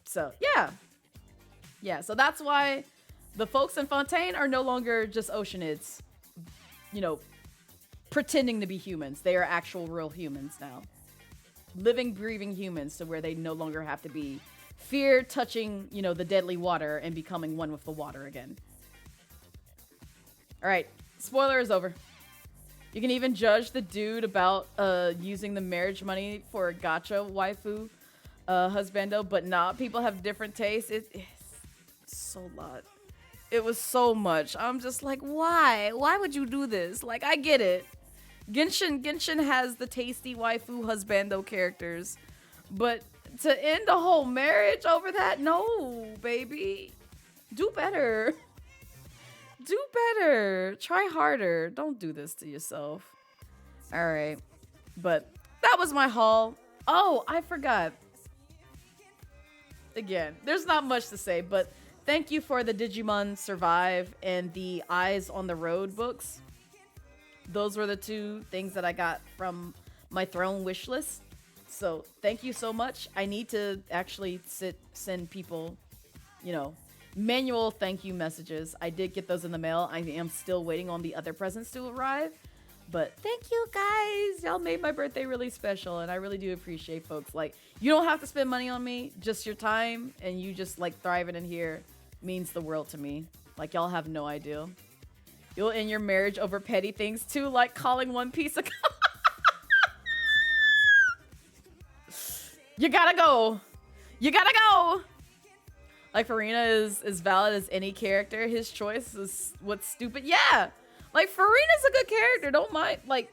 So, yeah. Yeah, so that's why the folks in Fontaine are no longer just Oceanids, you know, pretending to be humans. They are actual real humans now. Living, breathing humans to where they no longer have to be fear touching, you know, the deadly water and becoming one with the water again. All right, spoiler is over. You can even judge the dude about using the marriage money for a gacha waifu husbando, but nah, people have different tastes. It's so lot. It was so much. I'm just like, why? Why would you do this? Like, I get it. Genshin has the tasty waifu husbando characters, but to end a whole marriage over that? No, baby. Do better. Do better. Try harder. Don't do this to yourself. All right. But that was my haul Oh, I forgot. Again, there's not much to say, but thank you for the Digimon Survive and the Eyes on the Road books. Those were the two things that I got from my throne wish list. So thank you so much. I need to actually send people, you know, manual thank you messages. I did get those in the mail. I am still waiting on the other presents to arrive. But thank you guys. Y'all made my birthday really special, and I really do appreciate folks. Like, you don't have to spend money on me, just your time, and you just like thriving in here means the world to me. Like, y'all have no idea. You'll end your marriage over petty things too, like calling One Piece a You gotta go. You gotta go. Like, Farina is as valid as any character. His choice is what's stupid. Yeah. Like, Farina's a good character. Don't mind. Like,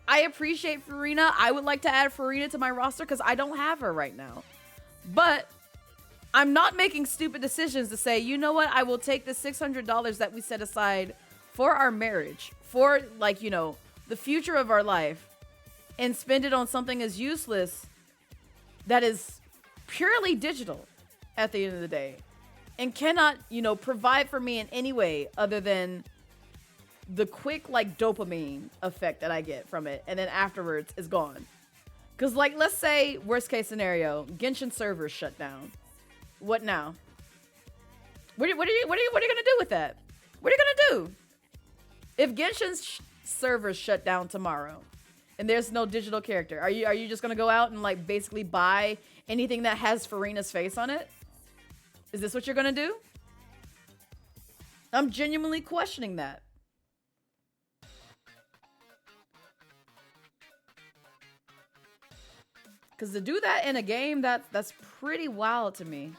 I appreciate Farina. I would like to add Farina to my roster because I don't have her right now. But I'm not making stupid decisions to say, you know what? I will take the $600 that we set aside for our marriage, for, like, you know, the future of our life, and spend it on something as useless that is purely digital at the end of the day and cannot, you know, provide for me in any way other than the quick, like, dopamine effect that I get from it, and then afterwards is gone. Because, like, let's say, worst case scenario, Genshin servers shut down. What now? What are you gonna do with that? What are you gonna do? If Genshin's servers shut down tomorrow, and there's no digital character, are you just gonna go out and, like, basically buy anything that has Farina's face on it? Is this what you're gonna do? I'm genuinely questioning that. Because to do that in a game, that's pretty wild to me.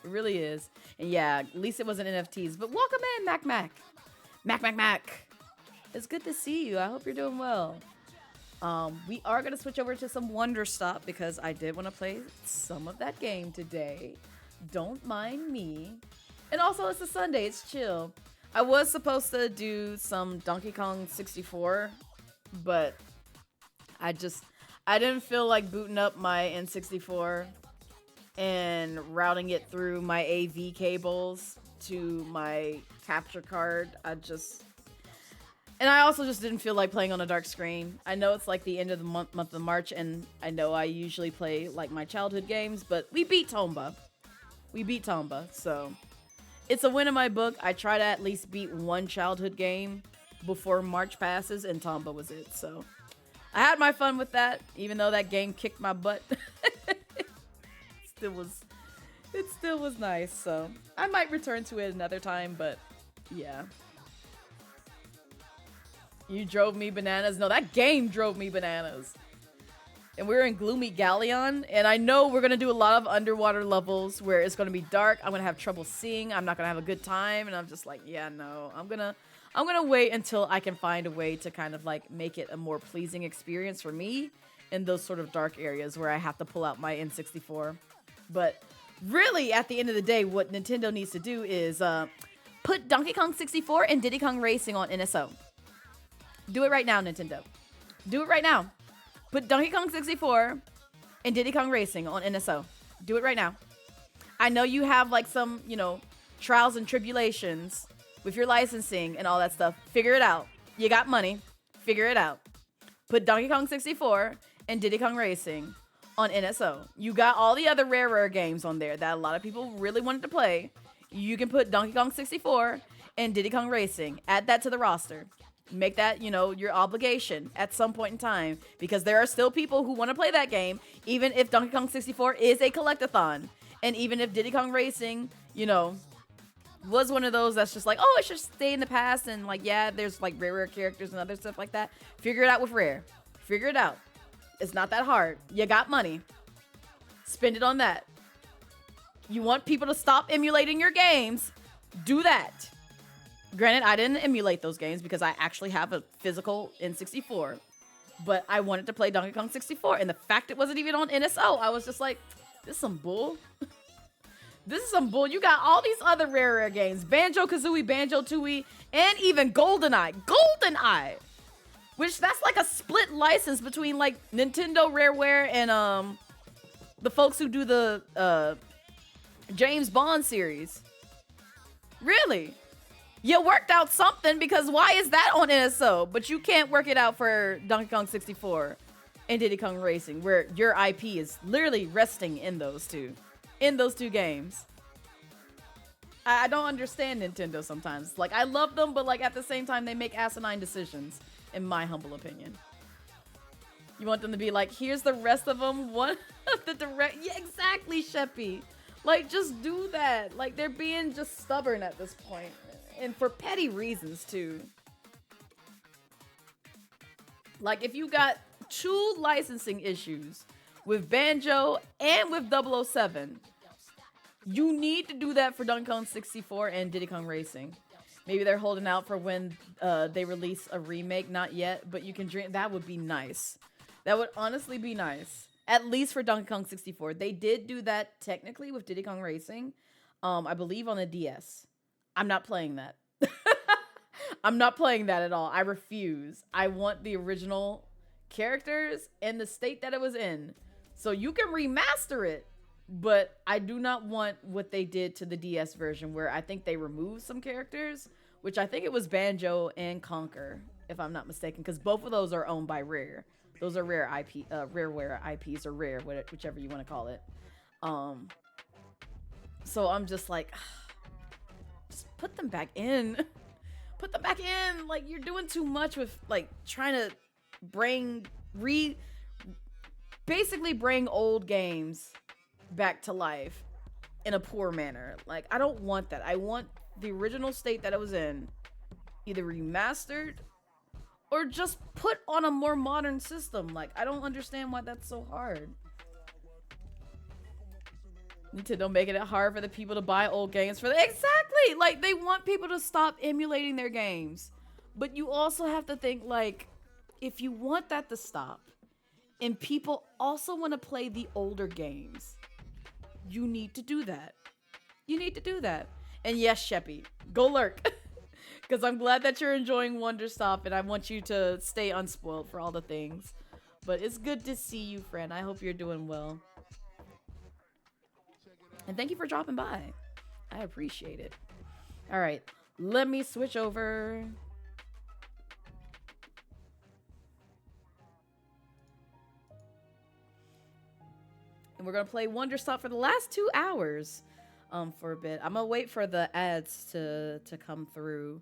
It really is. And yeah, at least it wasn't NFTs. But welcome in, Mac. It's good to see you. I hope you're doing well. We are going to switch over to some Wanderstop because I did want to play some of that game today. Don't mind me. And also, it's a Sunday. It's chill. I was supposed to do some Donkey Kong 64, but I didn't feel like booting up my N64 and routing it through my AV cables to my capture card. And I also just didn't feel like playing on a dark screen. I know it's like the end of the month of March, and I know I usually play like my childhood games, but we beat Tomba. So it's a win in my book. I try to at least beat one childhood game before March passes, and Tomba was it, so I had my fun with that, even though that game kicked my butt. It still was nice, so I might return to it another time, but yeah. You drove me bananas. No, that game drove me bananas. And we're in Gloomy Galleon, and I know we're going to do a lot of underwater levels where it's going to be dark. I'm going to have trouble seeing. I'm not going to have a good time, and I'm just like, yeah, no. I'm gonna wait until I can find a way to kind of like make it a more pleasing experience for me in those sort of dark areas where I have to pull out my N64. But really, at the end of the day, what Nintendo needs to do is put Donkey Kong 64 and Diddy Kong Racing on NSO. Do it right now, Nintendo. Do it right now. Put Donkey Kong 64 and Diddy Kong Racing on NSO. Do it right now. I know you have like some, you know, trials and tribulations with your licensing and all that stuff. Figure it out. You got money. Figure it out. Put Donkey Kong 64 and Diddy Kong Racing on NSO. You got all the other rare games on there that a lot of people really wanted to play. You can put Donkey Kong 64 and Diddy Kong Racing. Add that to the roster. Make that, you know, your obligation at some point in time, because there are still people who want to play that game, even if Donkey Kong 64 is a collectathon. And even if Diddy Kong Racing, you know, was one of those that's just like, oh, it should stay in the past, and like, yeah, there's like rare characters and other stuff like that. Figure it out with Rare. Figure it out. It's not that hard. You got money. Spend it on that. You want people to stop emulating your games? Do that. Granted, I didn't emulate those games because I actually have a physical N64, but I wanted to play Donkey Kong 64, and the fact it wasn't even on NSO, I was just like, this is some bull. This is some bull. You got all these other rare games, Banjo-Kazooie, Banjo-Tooie, and even GoldenEye. GoldenEye! Which that's like a split license between like Nintendo, Rareware, and the folks who do the James Bond series. Really? You worked out something, because why is that on NSO? But you can't work it out for Donkey Kong 64 and Diddy Kong Racing, where your IP is literally resting in those two games. I don't understand Nintendo sometimes. Like, I love them, but like at the same time, they make asinine decisions, in my humble opinion. You want them to be like, here's the rest of them. One of the direct. Yeah, exactly, Sheppy. Like, just do that. Like, they're being just stubborn at this point. And for petty reasons, too. Like, if you got 2 licensing issues with Banjo and with 007, you need to do that for Donkey Kong 64 and Diddy Kong Racing. Maybe they're holding out for when they release a remake. Not yet, but you can dream. That would be nice. That would honestly be nice. At least for Donkey Kong 64. They did do that technically with Diddy Kong Racing. I believe on the DS. I'm not playing that. I'm not playing that at all. I refuse. I want the original characters in the state that it was in. So you can remaster it, but I do not want what they did to the DS version, where I think they removed some characters, which I think it was Banjo and Conker, if I'm not mistaken, because both of those are owned by Rare. Those are Rare IP, Rareware IPs, or Rare, whichever you want to call it. So I'm just like, just put them back in. Put them back in. Like, you're doing too much with like trying to basically bring old games back to life in a poor manner. Like, I don't want that. I want the original state that it was in, either remastered or just put on a more modern system. Like, I don't understand why that's so hard. Nintendo making it hard for the people to buy old games for exactly. Like, they want people to stop emulating their games. But you also have to think, like, if you want that to stop and people also want to play the older games, you need to do that. You need to do that. And yes, Sheppy, go lurk. Because I'm glad that you're enjoying Wanderstop, and I want you to stay unspoiled for all the things. But it's good to see you, friend. I hope you're doing well. And thank you for dropping by. I appreciate it. All right, let me switch over. And we're going to play Wanderstop for the last 2 hours for a bit. I'm going to wait for the ads to come through.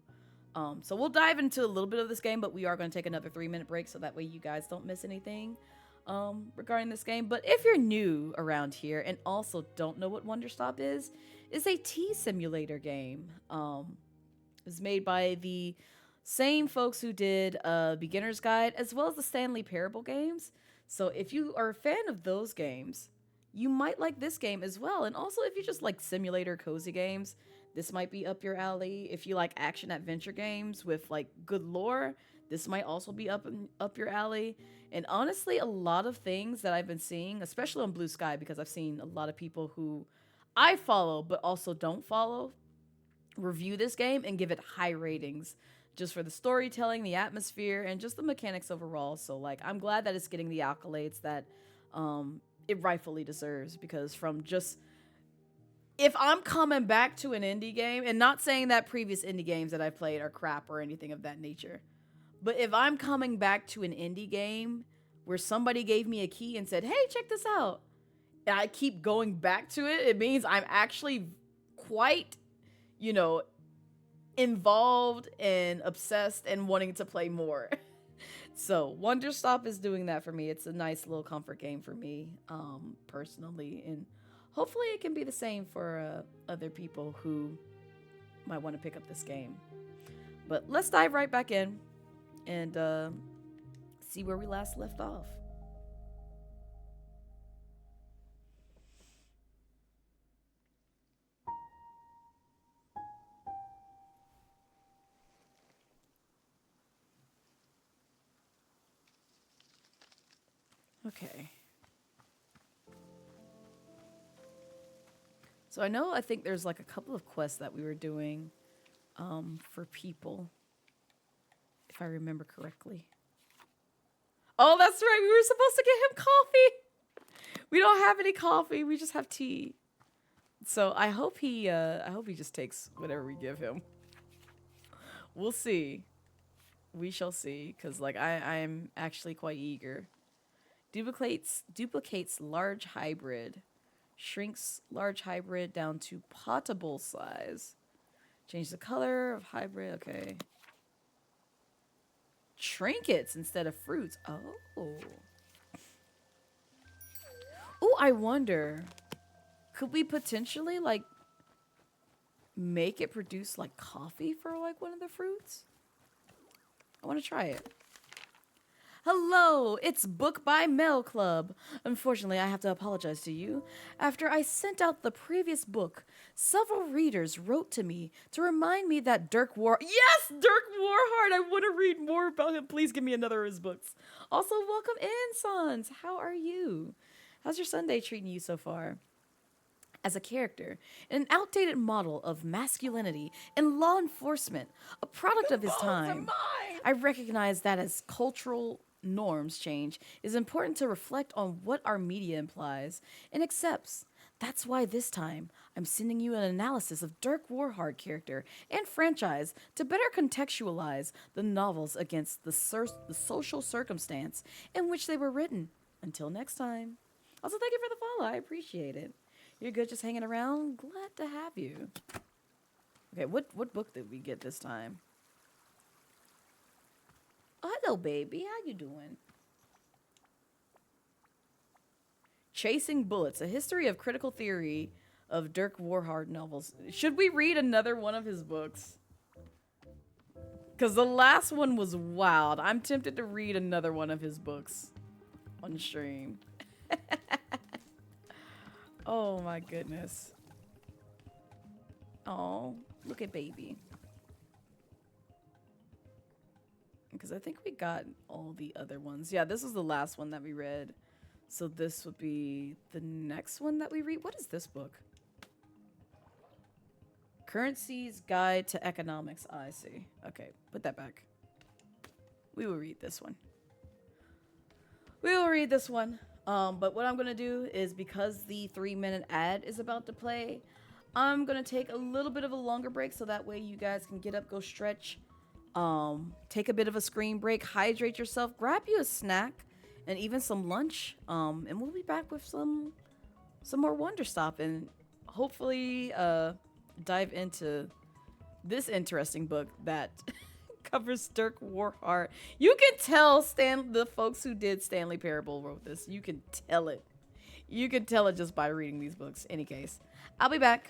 So we'll dive into a little bit of this game, but we are going to take another 3-minute break so that way you guys don't miss anything regarding this game. But if you're new around here and also don't know what Wanderstop is a tea simulator game. It's made by the same folks who did Beginner's Guide as well as the Stanley Parable games. So if you are a fan of those games, you might like this game as well. And also, if you just like simulator cozy games, this might be up your alley. If you like action adventure games with like good lore, this might also be up your alley. And honestly, a lot of things that I've been seeing, especially on Blue Sky, because I've seen a lot of people who I follow but also don't follow review this game and give it high ratings just for the storytelling, the atmosphere, and just the mechanics overall. So like, I'm glad that it's getting the accolades that it rightfully deserves, because from just, if I'm coming back to an indie game, and not saying that previous indie games that I've played are crap or anything of that nature, but if I'm coming back to an indie game where somebody gave me a key and said, hey, check this out, and I keep going back to it, it means I'm actually quite, involved and obsessed and wanting to play more. So Wanderstop is doing that for me. It's a nice little comfort game for me, personally, and hopefully it can be the same for other people who might want to pick up this game. But let's dive right back in and see where we last left off. Okay. So I think there's like a couple of quests that we were doing for people, if I remember correctly. Oh, that's right. We were supposed to get him coffee. We don't have any coffee. We just have tea. So I hope he just takes whatever we give him. We'll see. We shall see. Cause like I'm actually quite eager. Duplicates large hybrid. Shrinks large hybrid down to potable size. Change the color of hybrid. Okay. Trinkets instead of fruits. Oh. Oh, I wonder. Could we potentially like make it produce like coffee for like one of the fruits? I want to try it. Hello, it's Book by Mail Club. Unfortunately, I have to apologize to you. After I sent out the previous book, several readers wrote to me to remind me that Dirk Warhard! I want to read more about him. Please give me another of his books. Also, welcome in, Sons. How are you? How's your Sunday treating you so far? As a character, an outdated model of masculinity in law enforcement, a product of his time, I recognize that as cultural norms change, it is important to reflect on what our media implies and accepts. That's why this time, I'm sending you an analysis of Dirk Warhard character and franchise to better contextualize the novels against the social circumstance in which they were written. Until next time. Also, thank you for the follow. I appreciate it. You're good just hanging around? Glad to have you. Okay, what book did we get this time? Oh, hello, baby. How you doing? Chasing Bullets, a history of critical theory of Dirk Warhard novels. Should we read another one of his books? Because the last one was wild. I'm tempted to read another one of his books on stream. Oh my goodness. Oh, look at baby. Because I think we got all the other ones. Yeah, this is the last one that we read. So this would be the next one that we read. What is this book? Currency's Guide to Economics. Oh, I see. Okay, put that back. We will read this one. We will read this one. But what I'm going to do is, because the 3-minute ad is about to play, I'm going to take a little bit of a longer break so that way you guys can get up, go stretch, take a bit of a screen break, hydrate yourself, grab you a snack, and even some lunch. And we'll be back with some more Wanderstop and hopefully dive into this interesting book that covers Dirk Warhard. You can tell the folks who did Stanley Parable wrote this. You can tell it. You can tell it just by reading these books. Any case, I'll be back.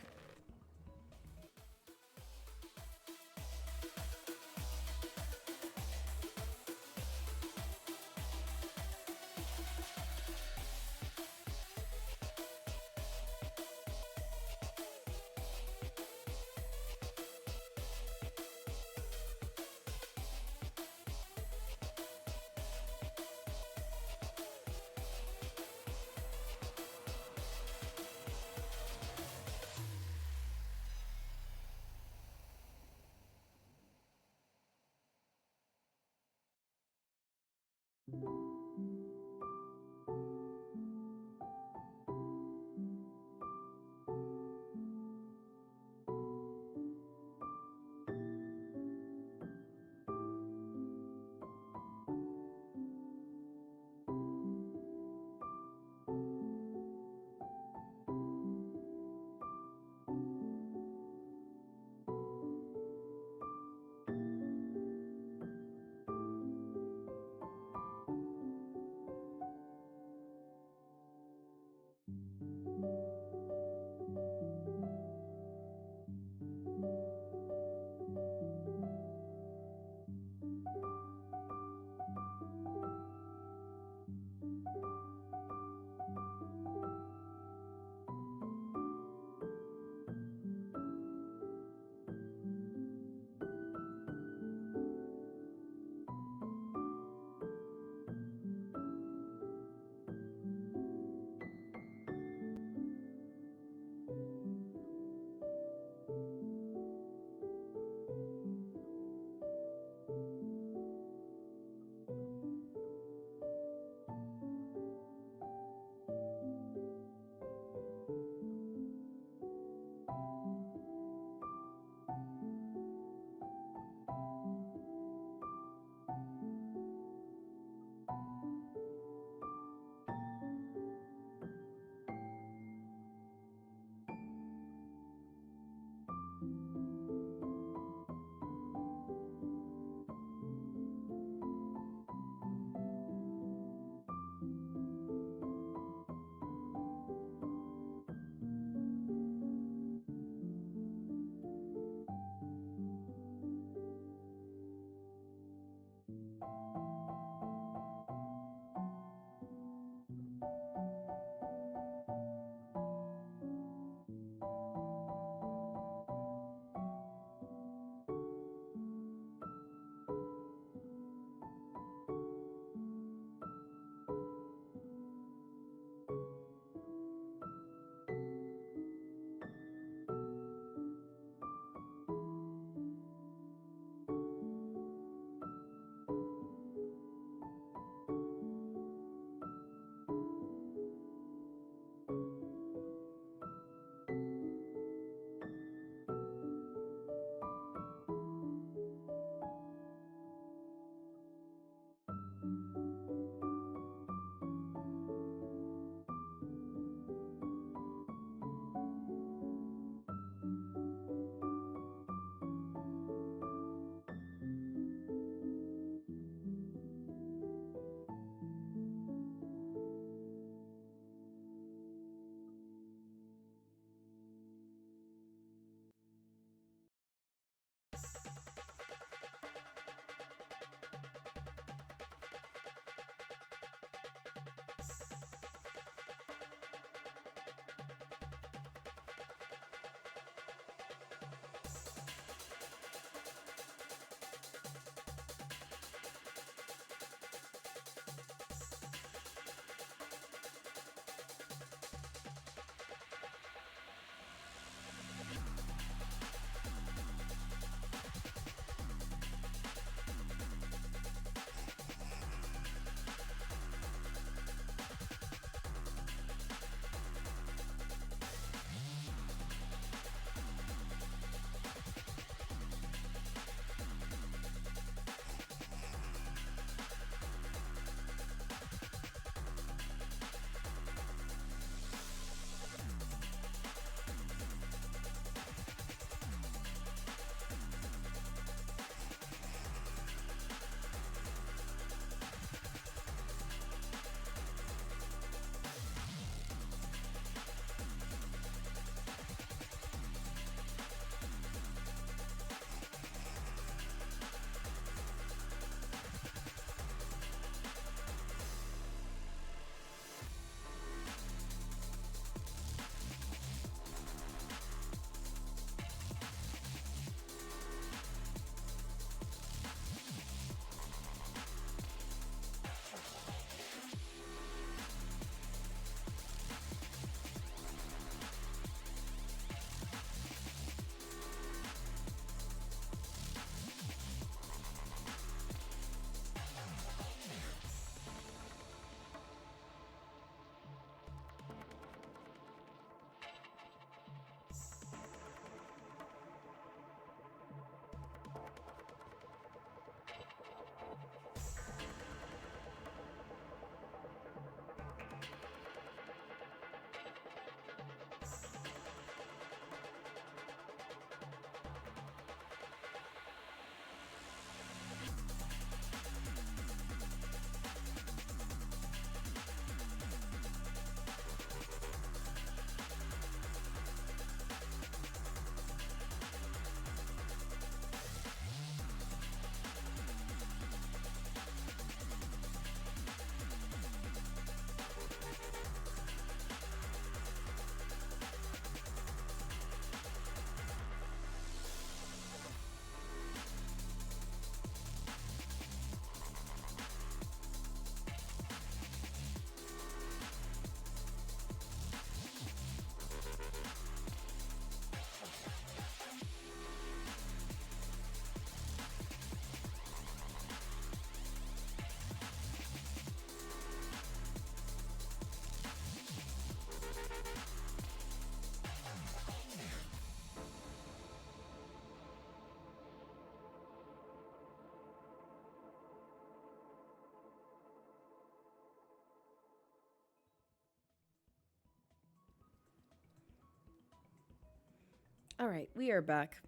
All right, we are back.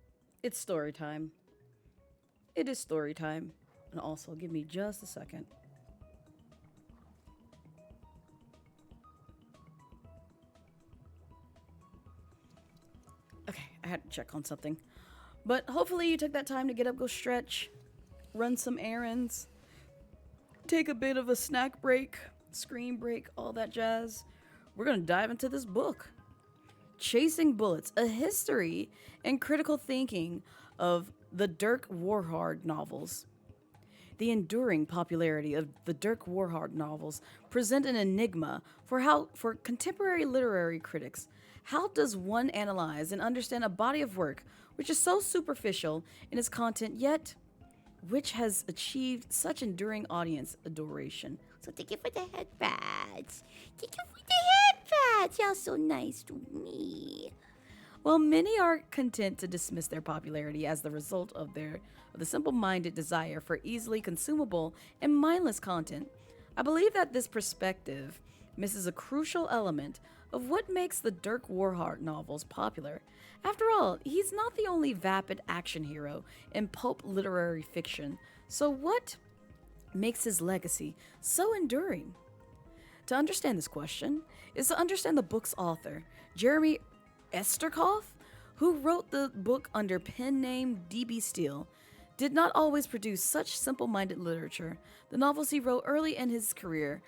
It's story time. It is story time. And also, give me just a second. Okay, I had to check on something. But hopefully you took that time to get up, go stretch, run some errands, take a bit of a snack break, screen break, all that jazz, we're going to dive into this book. Chasing Bullets, a history and critical thinking of the Dirk Warhard novels. The enduring popularity of the Dirk Warhard novels present an enigma for contemporary literary critics. How does one analyze and understand a body of work which is so superficial in its content, yet which has achieved such enduring audience adoration? So thank you for the headbands. Thank you for the headbands. Y'all so nice to me. While many are content to dismiss their popularity as the result of the simple-minded desire for easily consumable and mindless content, I believe that this perspective misses a crucial element of what makes the Dirk Warhard novels popular. After all, he's not the only vapid action hero in pulp literary fiction. So what makes his legacy so enduring? To understand this question is to understand the book's author, Jeremy Esterkoff, who wrote the book under pen name D.B. Steele, did not always produce such simple-minded literature. The novels he wrote early in his career,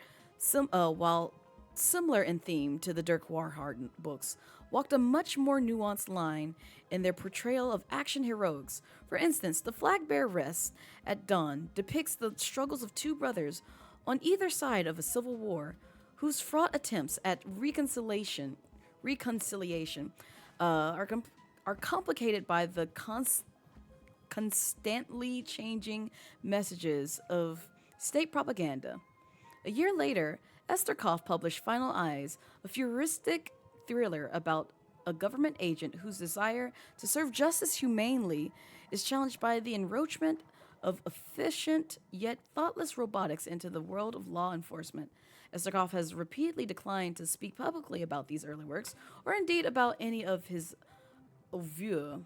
while similar in theme to the Dirk Warhard books, walked a much more nuanced line in their portrayal of action heroics. For instance, The Flag Bear Rests at Dawn depicts the struggles of two brothers on either side of a civil war, whose fraught attempts at reconciliation are complicated by the constantly changing messages of state propaganda. A year later, Esterkoff published Final Eyes, a futuristic thriller about a government agent whose desire to serve justice humanely is challenged by the encroachment of efficient yet thoughtless robotics into the world of law enforcement. Esterkoff has repeatedly declined to speak publicly about these early works, or indeed about any of his oeuvre.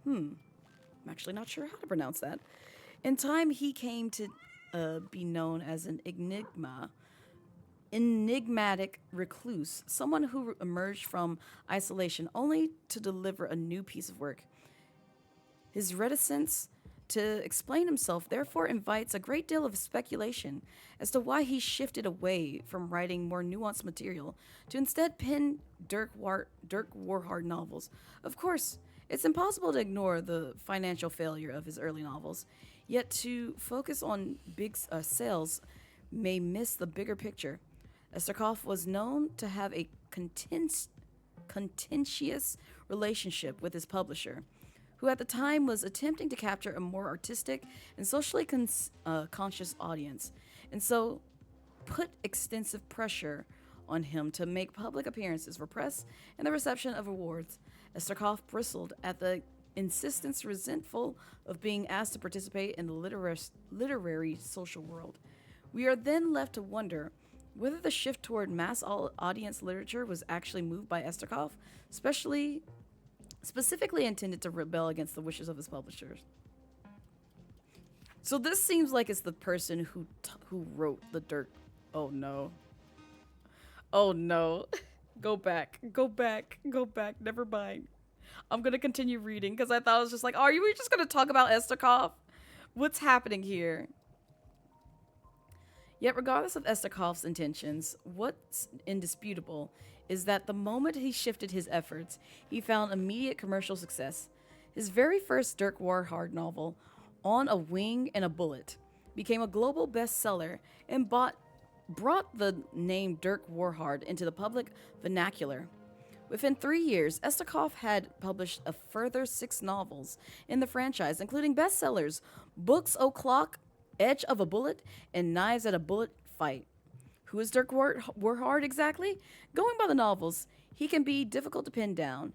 I'm actually not sure how to pronounce that. In time, he came to be known as an enigmatic recluse, someone who emerged from isolation only to deliver a new piece of work. His reticence to explain himself therefore invites a great deal of speculation as to why he shifted away from writing more nuanced material to instead pen Dirk Warhard novels. Of course, it's impossible to ignore the financial failure of his early novels, yet to focus on big sales may miss the bigger picture. Esterkoff was known to have a contentious relationship with his publisher, who at the time was attempting to capture a more artistic and socially conscious audience, and so put extensive pressure on him to make public appearances for press and the reception of awards. Esterkoff bristled at the insistence, resentful of being asked to participate in the literary social world. We are then left to wonder whether the shift toward mass audience literature was actually moved by Esterkoff, specifically intended to rebel against the wishes of his publishers. So this seems like it's the person who wrote the Dirk. Oh no. Oh no. Go back. Never mind. I'm gonna continue reading because I thought it was just like, are you just gonna talk about Esterkoff? What's happening here? Yet regardless of Esterkoff's intentions, what's indisputable is that the moment he shifted his efforts, he found immediate commercial success. His very first Dirk Warhard novel, On a Wing and a Bullet, became a global bestseller and brought the name Dirk Warhard into the public vernacular. Within 3 years, Esterkoff had published a further 6 novels in the franchise, including bestsellers Books O'Clock, Edge of a Bullet, and Knives at a Bullet Fight. Who is Dirk Warhard exactly? Going by the novels, he can be difficult to pin down.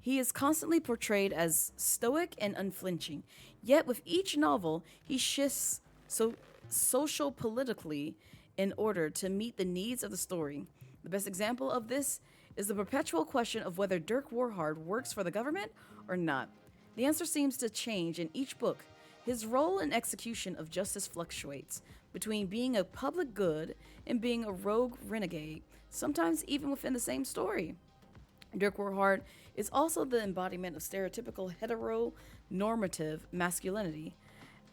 He is constantly portrayed as stoic and unflinching, yet with each novel, he shifts social politically in order to meet the needs of the story. The best example of this is the perpetual question of whether Dirk Warhard works for the government or not. The answer seems to change in each book. His role in execution of justice fluctuates between being a public good and being a rogue renegade, sometimes even within the same story. Dirk Warhard is also the embodiment of stereotypical heteronormative masculinity.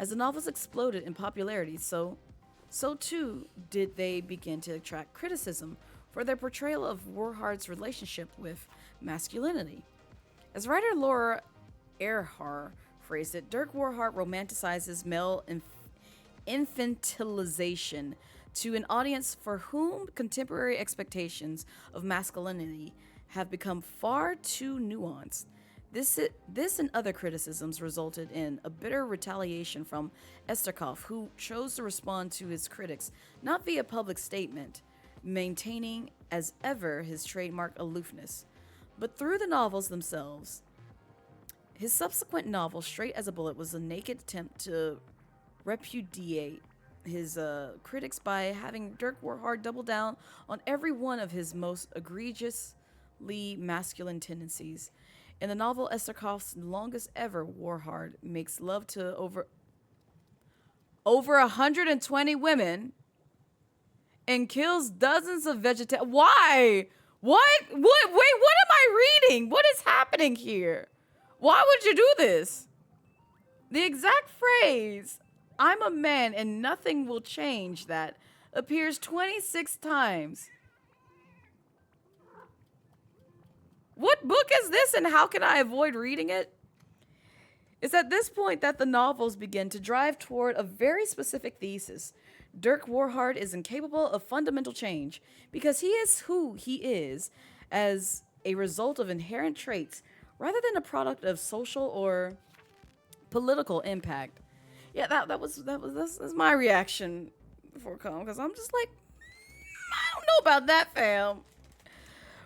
As the novels exploded in popularity, so too did they begin to attract criticism for their portrayal of Warhard's relationship with masculinity. As writer Laura Earhart phrased it, Dirk Warhart romanticizes male infantilization to an audience for whom contemporary expectations of masculinity have become far too nuanced. This and other criticisms resulted in a bitter retaliation from Esterkov, who chose to respond to his critics not via public statement, maintaining as ever his trademark aloofness, but through the novels themselves. His subsequent novel, Straight as a Bullet, was a naked attempt to repudiate his critics by having Dirk Warhart double down on every one of his most egregiously masculine tendencies. In the novel, Esterkov's longest ever, Warhart makes love to over 120 women and kills dozens of vegetarians. Why? What? Wait, what am I reading? What is happening here? Why would you do this? The exact phrase, "I'm a man and nothing will change that," appears 26 times. What book is this and how can I avoid reading it? It's at this point that the novels begin to drive toward a very specific thesis. Dirk Warhart is incapable of fundamental change because he is who he is as a result of inherent traits rather than a product of social or political impact. Yeah, that's my reaction before come, because I'm just like, I don't know about that, fam.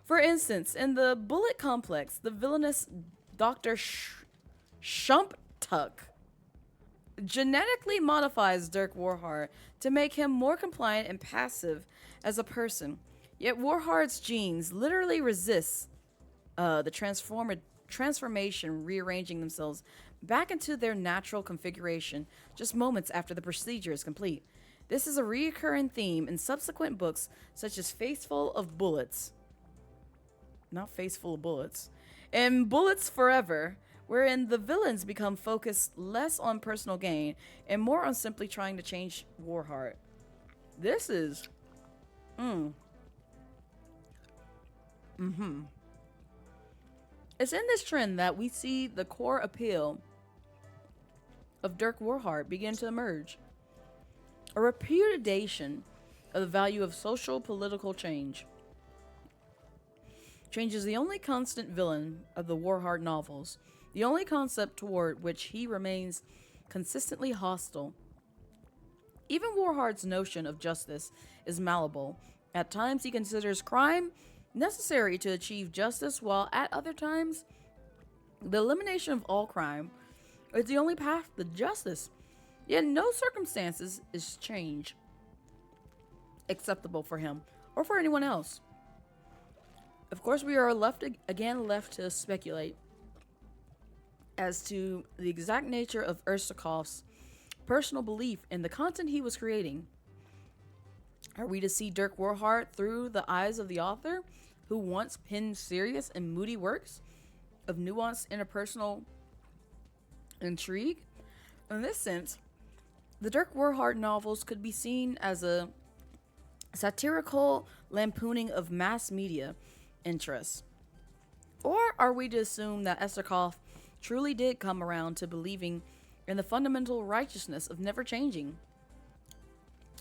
For instance, in the Bullet Complex, the villainous Dr. Shumptuck genetically modifies Dirk Warhart to make him more compliant and passive as a person. Yet Warhart's genes literally resist the transformation, rearranging themselves back into their natural configuration just moments after the procedure is complete. This is a recurring theme in subsequent books such as Faceful of Bullets. Not Faceful of Bullets. And Bullets Forever, wherein the villains become focused less on personal gain and more on simply trying to change Warhart. This is... It's in this trend that we see the core appeal of Dirk Warhart begin to emerge. A repudiation of the value of social political change. Change is the only constant villain of the Warhart novels, the only concept toward which he remains consistently hostile. Even Warhart's notion of justice is malleable. At times he considers crime necessary to achieve justice, while at other times the elimination of all crime is the only path to justice. Yet no circumstances is change acceptable for him or for anyone else. Of course, we are left to speculate as to the exact nature of Erstakov's personal belief in the content he was creating. Are we to see Dirk Warhart through the eyes of the author, who once penned serious and moody works of nuanced interpersonal intrigue? In this sense, the Dirk Warhart novels could be seen as a satirical lampooning of mass media interests. Or are we to assume that Esterkov truly did come around to believing in the fundamental righteousness of never changing?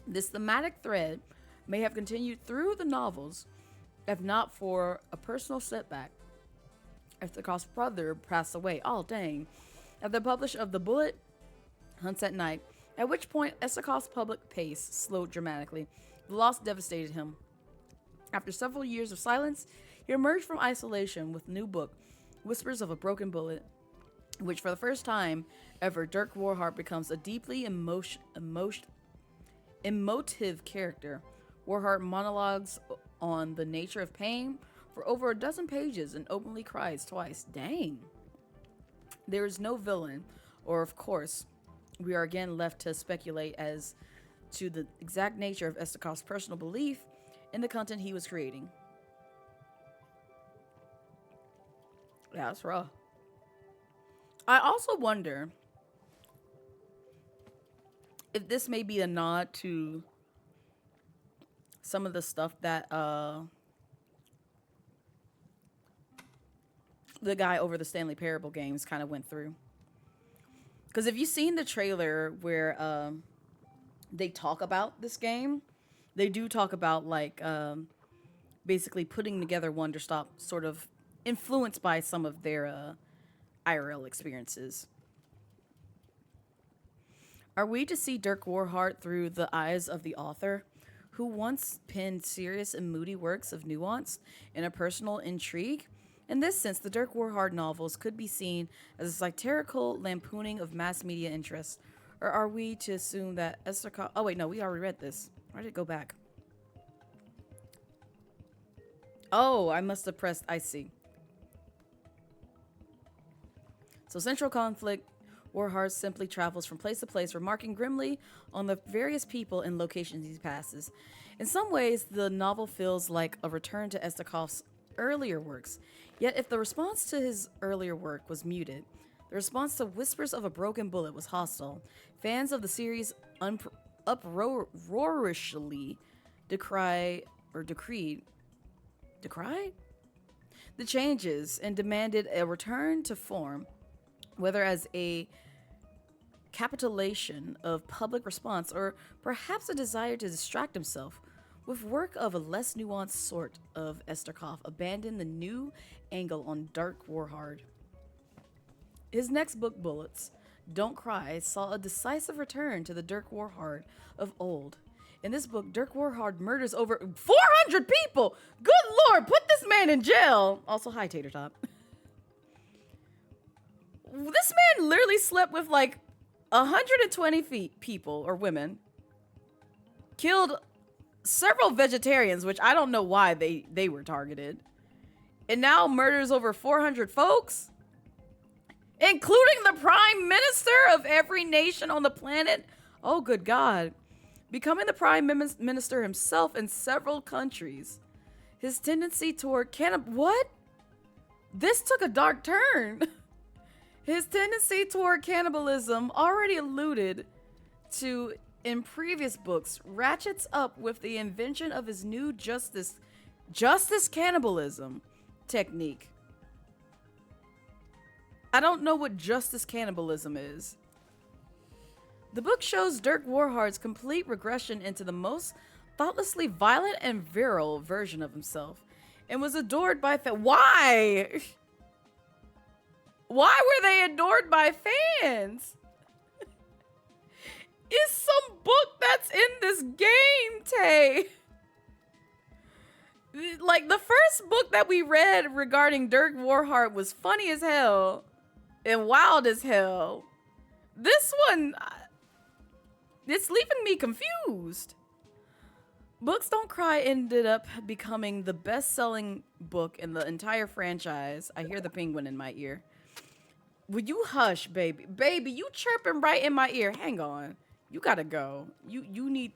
This thematic thread may have continued through the novels, if not for a personal setback. Esterkov's brother passed away, at the publish of The Bullet Hunts at Night, at which point Esterkov's public pace slowed dramatically. The loss devastated him. After several years of silence, he emerged from isolation with a new book, Whispers of a Broken Bullet, in which for the first time ever Dirk Warhart becomes a deeply emotive character. Warhart monologues on the nature of pain for over a dozen pages and openly cries twice. Dang. There is no villain, or of course, we are again left to speculate as to the exact nature of Esterkov's personal belief in the content he was creating. Yeah, that's raw. I also wonder if this may be a nod to some of the stuff that the guy over the Stanley Parable games kind of went through. Because if you've seen the trailer where they talk about this game, they do talk about like basically putting together Wanderstop, sort of influenced by some of their IRL experiences. Are we to see Dirk Warhart through the eyes of the author, who once penned serious and moody works of nuance and a personal intrigue? In this sense, the Dirk Warhart novels could be seen as a satirical lampooning of mass media interests. Or are we to assume that Esther oh wait, no, we already read this. Why did it go back? Oh, I must have pressed, I see. So central conflict, Warhart simply travels from place to place, remarking grimly on the various people and locations he passes. In some ways, the novel feels like a return to Estekoff's earlier works. Yet if the response to his earlier work was muted, the response to Whispers of a Broken Bullet was hostile. Fans of the series uproariously decried the changes and demanded a return to form, whether as a capitulation of public response or perhaps a desire to distract himself with work of a less nuanced sort. Of Esterkoff abandoned the new angle on Dirk Warhart. His next book, Bullets, Don't Cry, saw a decisive return to the Dirk Warhart of old. In this book, Dirk Warhart murders over 400 people! Good lord, put this man in jail! Also, hi, Tater Top. This man literally slept with like 120 people or women, killed several vegetarians, which I don't know why they were targeted, and now murders over 400 folks, including the prime minister of every nation on the planet. Oh, good God. Becoming the prime minister himself in several countries. His tendency toward what? This took a dark turn. His tendency toward cannibalism, already alluded to in previous books, ratchets up with the invention of his new justice cannibalism technique. I don't know what justice cannibalism is. The book shows Dirk Warhart's complete regression into the most thoughtlessly violent and virile version of himself, and was adored by why? Why were they adored by fans? Is some book that's in this game, Tay? Like, the first book that we read regarding Dirk Warhart was funny as hell and wild as hell. This one, it's leaving me confused. Books Don't Cry ended up becoming the best-selling book in the entire franchise. I hear the penguin in my ear. Would you hush, baby? Baby, you chirping right in my ear. Hang on. You gotta go. You need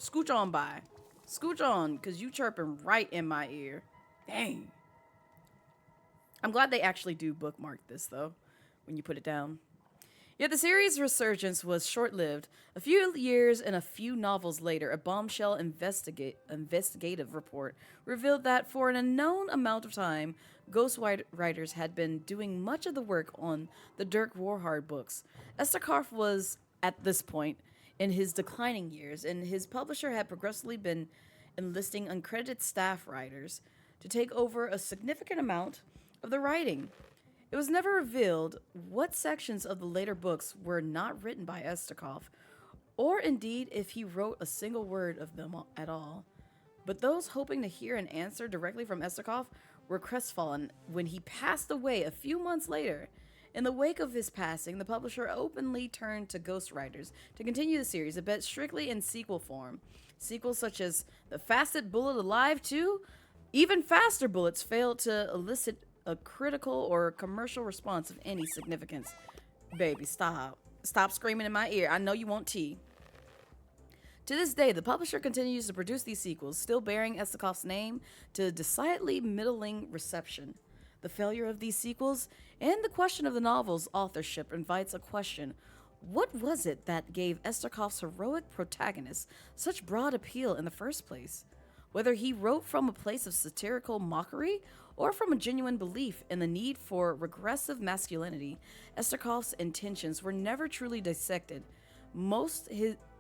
scooch on by. Scooch on, because you chirping right in my ear. Dang. I'm glad they actually do bookmark this, though, when you put it down. Yet the series' resurgence was short-lived. A few years and a few novels later, a bombshell investigative report revealed that for an unknown amount of time, ghostwriters had been doing much of the work on the Dirk Warhart books. Esterkoff was, at this point, in his declining years, and his publisher had progressively been enlisting uncredited staff writers to take over a significant amount of the writing. It was never revealed what sections of the later books were not written by Esterkoff, or indeed if he wrote a single word of them at all. But those hoping to hear an answer directly from Esterkoff were crestfallen when he passed away a few months later. In the wake of his passing, the publisher openly turned to ghostwriters to continue the series, but strictly in sequel form. Sequels such as The Fastest Bullet Alive 2, even Faster Bullets failed to elicit a critical or commercial response of any significance. Baby, stop. Stop screaming in my ear. I know you want tea. To this day, the publisher continues to produce these sequels, still bearing Esterkoff's name to decidedly middling reception. The failure of these sequels and the question of the novel's authorship invites a question. What was it that gave Esterkoff's heroic protagonist such broad appeal in the first place? Whether he wrote from a place of satirical mockery or from a genuine belief in the need for regressive masculinity, Esterkoff's intentions were never truly dissected.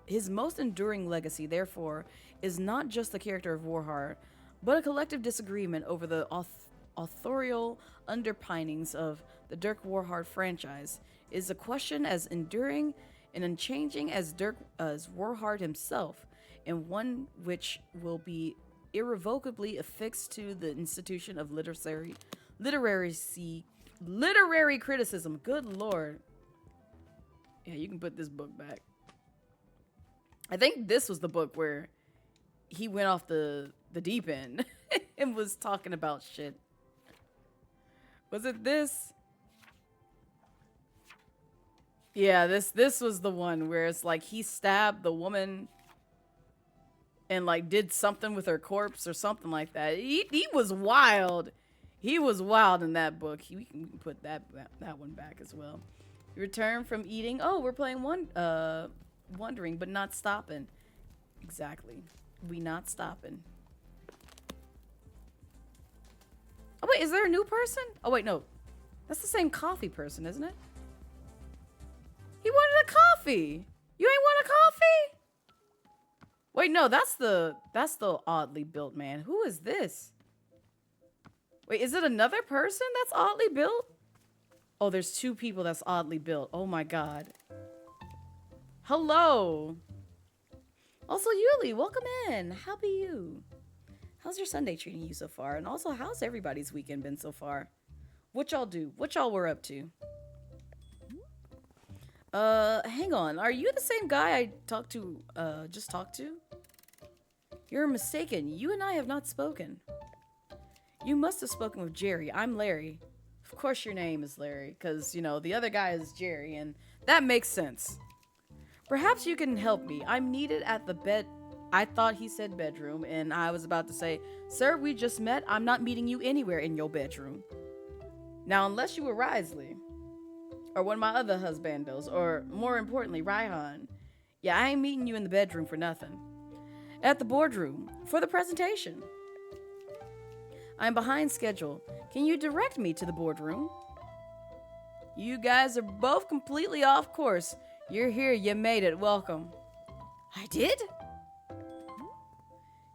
His most enduring legacy, therefore, is not just the character of Warhard, but a collective disagreement over the authorial underpinnings of the Dirk Warhard franchise. Is a question as enduring and unchanging as Warhard himself, and one which will be irrevocably affixed to the institution of literary criticism. Good lord. Yeah, you can put this book back. I think this was the book where he went off the deep end and was talking about shit. Was it this? Yeah, this was the one where it's like he stabbed the woman and like did something with her corpse or something like that. He was wild. He was wild in that book. We can put that one back as well. Return from eating. Oh, we're playing wandering but not stopping. Exactly. We not stopping. Oh wait, is there a new person? Oh wait, no. That's the same coffee person, isn't it? He wanted a coffee. You ain't want a coffee? Wait, no, that's the oddly built man. Who is this? Wait, is it another person that's oddly built? Oh, there's two people that's oddly built. Oh my god. Hello. Also, Yuli, welcome in. How be you? How's your Sunday treating you so far? And also, how's everybody's weekend been so far? What y'all do? What y'all were up to? Hang on. Are you the same guy I just talked to? You're mistaken. You and I have not spoken. You must have spoken with Jerry. I'm Larry. Of course your name is Larry, because, you know, the other guy is Jerry, and that makes sense. Perhaps you can help me. I'm needed at the bed. I thought he said bedroom, and I was about to say, sir, we just met. I'm not meeting you anywhere in your bedroom. Now, unless you were Risley, or one of my other husbandos, or more importantly, Raihan. Yeah, I ain't meeting you in the bedroom for nothing. At the boardroom, for the presentation. I'm behind schedule. Can you direct me to the boardroom? You guys are both completely off course. You're here, you made it, welcome. I did?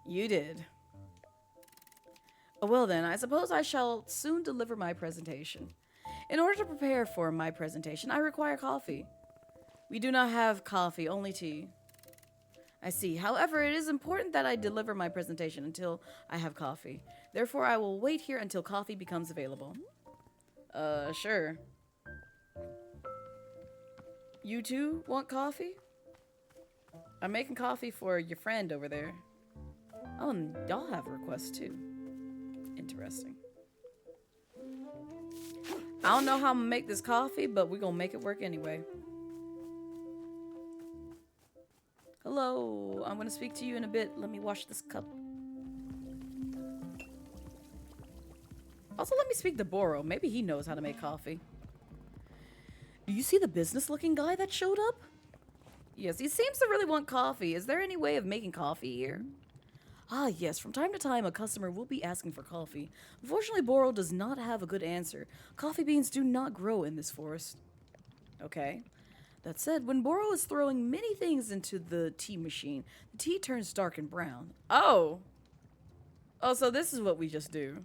You did. Oh, well then, I suppose I shall soon deliver my presentation. In order to prepare for my presentation, I require coffee. We do not have coffee, only tea. I see. However, it is important that I deliver my presentation until I have coffee. Therefore, I will wait here until coffee becomes available. Sure. You too want coffee? I'm making coffee for your friend over there. Oh, and y'all have requests too. Interesting. I don't know how I'm gonna make this coffee, but we're gonna make it work anyway. Hello, I'm gonna speak to you in a bit. Let me wash this cup. Also, let me speak to Boro. Maybe he knows how to make coffee. Do you see the business-looking guy that showed up? Yes, he seems to really want coffee. Is there any way of making coffee here? Ah, yes. From time to time, a customer will be asking for coffee. Unfortunately, Boro does not have a good answer. Coffee beans do not grow in this forest. Okay. That said, when Boro is throwing many things into the tea machine, the tea turns dark and brown. Oh! Oh, so this is what we just do.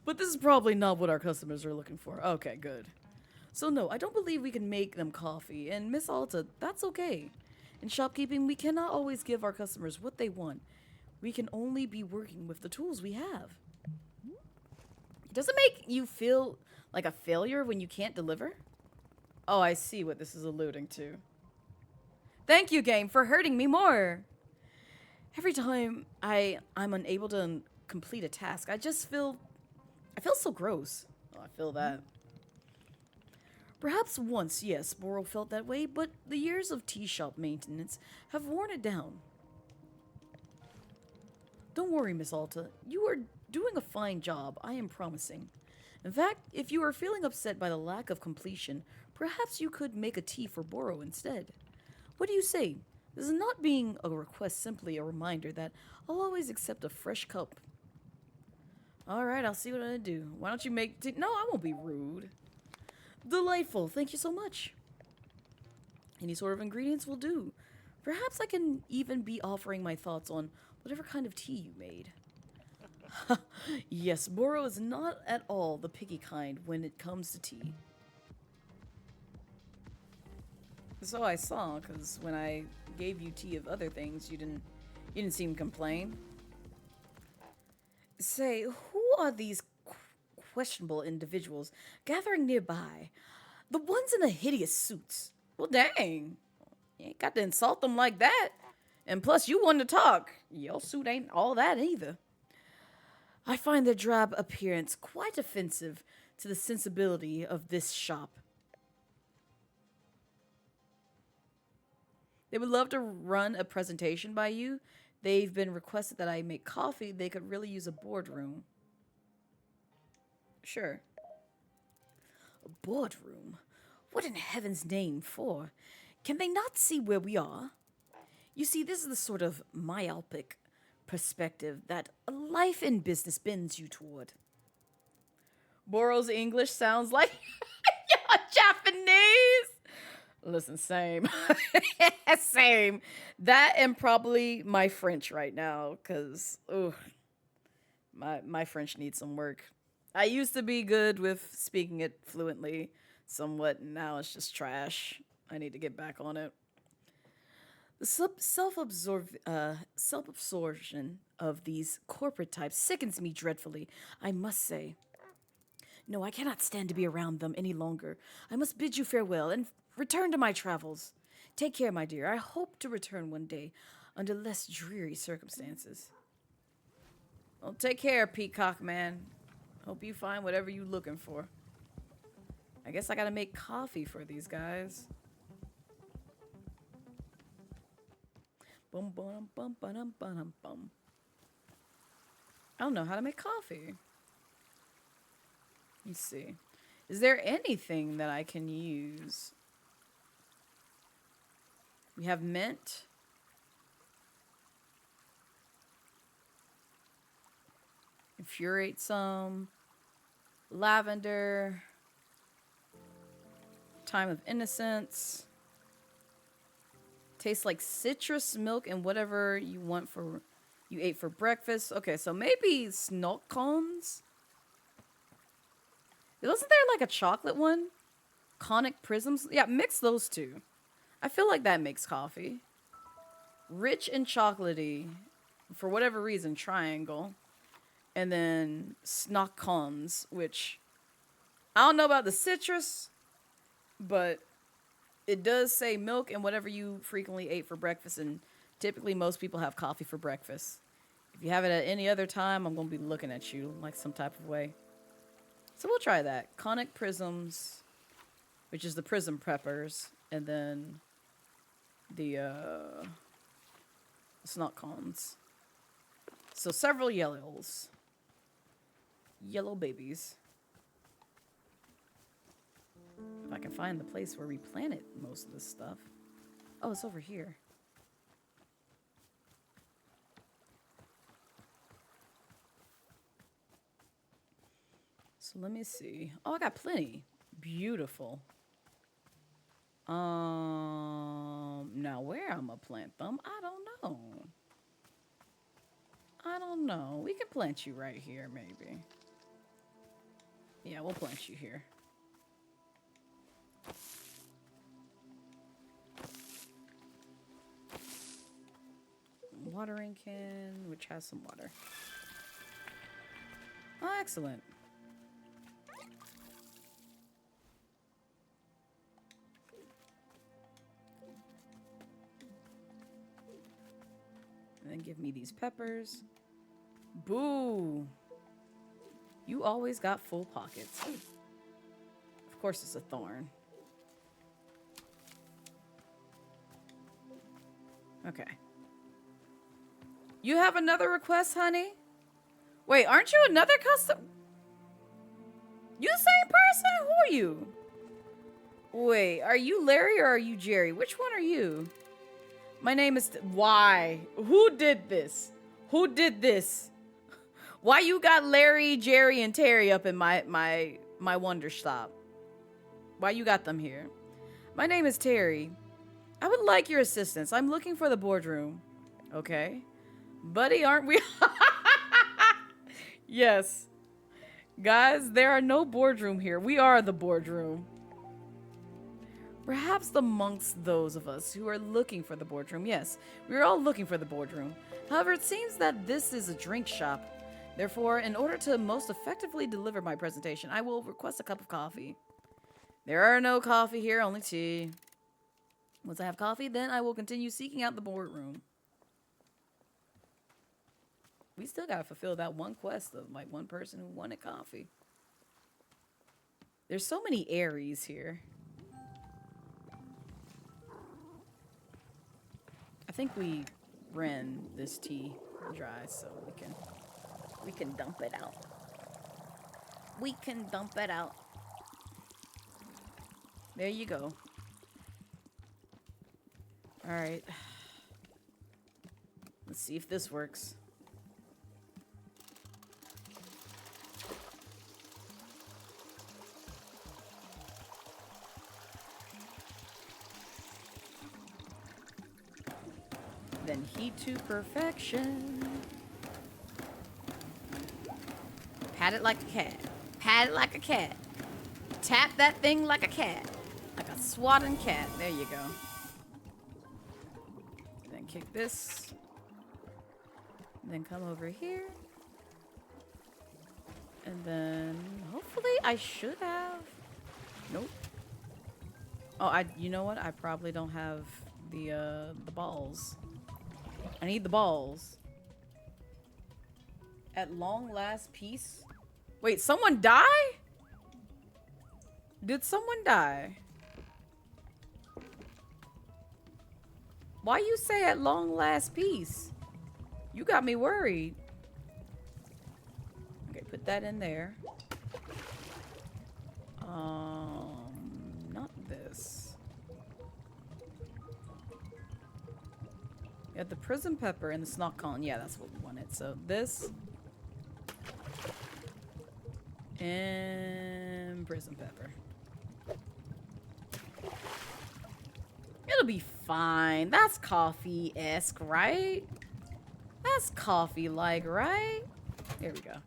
But this is probably not what our customers are looking for. Okay, good. So no, I don't believe we can make them coffee. And Miss Alta, that's okay. In shopkeeping, we cannot always give our customers what they want. We can only be working with the tools we have. Does it make you feel like a failure when you can't deliver? Oh, I see what this is alluding to. Thank you, game, for hurting me more. Every time I'm unable to complete a task, I feel so gross. Oh, I feel that. Perhaps once, yes, Boro felt that way, but the years of tea shop maintenance have worn it down. Don't worry, Miss Alta. You are doing a fine job, I am promising. In fact, if you are feeling upset by the lack of completion, Perhaps you could make a tea for Boro instead. What do you say? This is not being a request, simply a reminder that I'll always accept a fresh cup. Alright, I'll see what I do. Why don't you make tea? No, I won't be rude. Delightful, thank you so much. Any sort of ingredients will do. Perhaps I can even be offering my thoughts on whatever kind of tea you made. Yes, Boro is not at all the picky kind when it comes to tea. So I saw, because when I gave you tea of other things, you didn't seem to complain. Say, who are these questionable individuals gathering nearby? The ones in the hideous suits. Well, dang. You ain't got to insult them like that. And plus, you wanted to talk. Your suit ain't all that either. I find their drab appearance quite offensive to the sensibility of this shop. They would love to run a presentation by you. They've been requested that I make coffee. They could really use a boardroom. Sure. A boardroom? What in heaven's name for? Can they not see where we are? You see, this is the sort of myopic perspective that life in business bends you toward. Boro's English sounds like Japanese. Listen, same. Same. That and probably my French right now, because my French needs some work. I used to be good with speaking it fluently somewhat, and now it's just trash. I need to get back on it. The self-absorption of these corporate types sickens me dreadfully, I must say. No, I cannot stand to be around them any longer. I must bid you farewell and return to my travels. Take care, my dear. I hope to return one day under less dreary circumstances. Well, take care, Peacock Man. Hope you find whatever you're looking for. I guess I gotta make coffee for these guys. Bum bum bum bum bum bum. I don't know how to make coffee. Let's see. Is there anything that I can use? We have mint. Infuriate some. Lavender. Time of Innocence. Tastes like citrus milk and whatever you want for you ate for breakfast. Okay, so maybe snow cones. Wasn't there like a chocolate one? Conic prisms? Yeah, mix those two. I feel like that makes coffee. Rich and chocolatey. For whatever reason, triangle. And then snockons, which I don't know about the citrus, but it does say milk and whatever you frequently ate for breakfast, and typically most people have coffee for breakfast. If you have it at any other time, I'm going to be looking at you like some type of way. So we'll try that. Conic prisms, which is the prism preppers, and then the snockons. So several yellows. Yellow babies. If I can find the place where we planted most of this stuff. Oh, it's over here. So let me see. Oh, I got plenty. Beautiful. Now where I'm gonna plant them, I don't know. I don't know. We can plant you right here, maybe. Yeah, we'll plant you here. Watering can, which has some water. Oh, excellent. And then give me these peppers. Boo! You always got full pockets. Of course it's a thorn. Okay. You have another request, honey? Wait, aren't you another custom? You the same person? Who are you? Wait, are you Larry or are you Jerry? Which one are you? My name is... Why? Who did this? Who did this? Why you got Larry, Jerry, and Terry up in my Wanderstop? Why you got them here? My name is Terry. I would like your assistance. I'm looking for the boardroom. Okay. Buddy, aren't we? Yes. Guys, there are no boardroom here. We are the boardroom. Perhaps amongst those of us who are looking for the boardroom. Yes, we are all looking for the boardroom. However, it seems that this is a drink shop. Therefore, in order to most effectively deliver my presentation, I will request a cup of coffee. There are no coffee here, only tea. Once I have coffee, then I will continue seeking out the boardroom. We still gotta fulfill that one quest of like one person who wanted coffee. There's so many Aries here. I think we ran this tea dry, so we can dump it out. We can dump it out. There you go. All right. Let's see if this works. Then heat to perfection. Pat it like a cat. Pat it like a cat. Tap that thing like a cat. Like a swatting cat. There you go. Then kick this. Then come over here. And then hopefully I should have. Nope. Oh, you know what? I probably don't have the balls. I need the balls. At long last, peace. Wait, someone die? Did someone die? Why you say at long last, peace? You got me worried. Okay, put that in there. Not this. Yeah, the prison pepper and the snock con. Yeah, that's what we wanted. So this and prison pepper. It'll be fine. That's coffee-esque, right? That's coffee-like, right? There we go.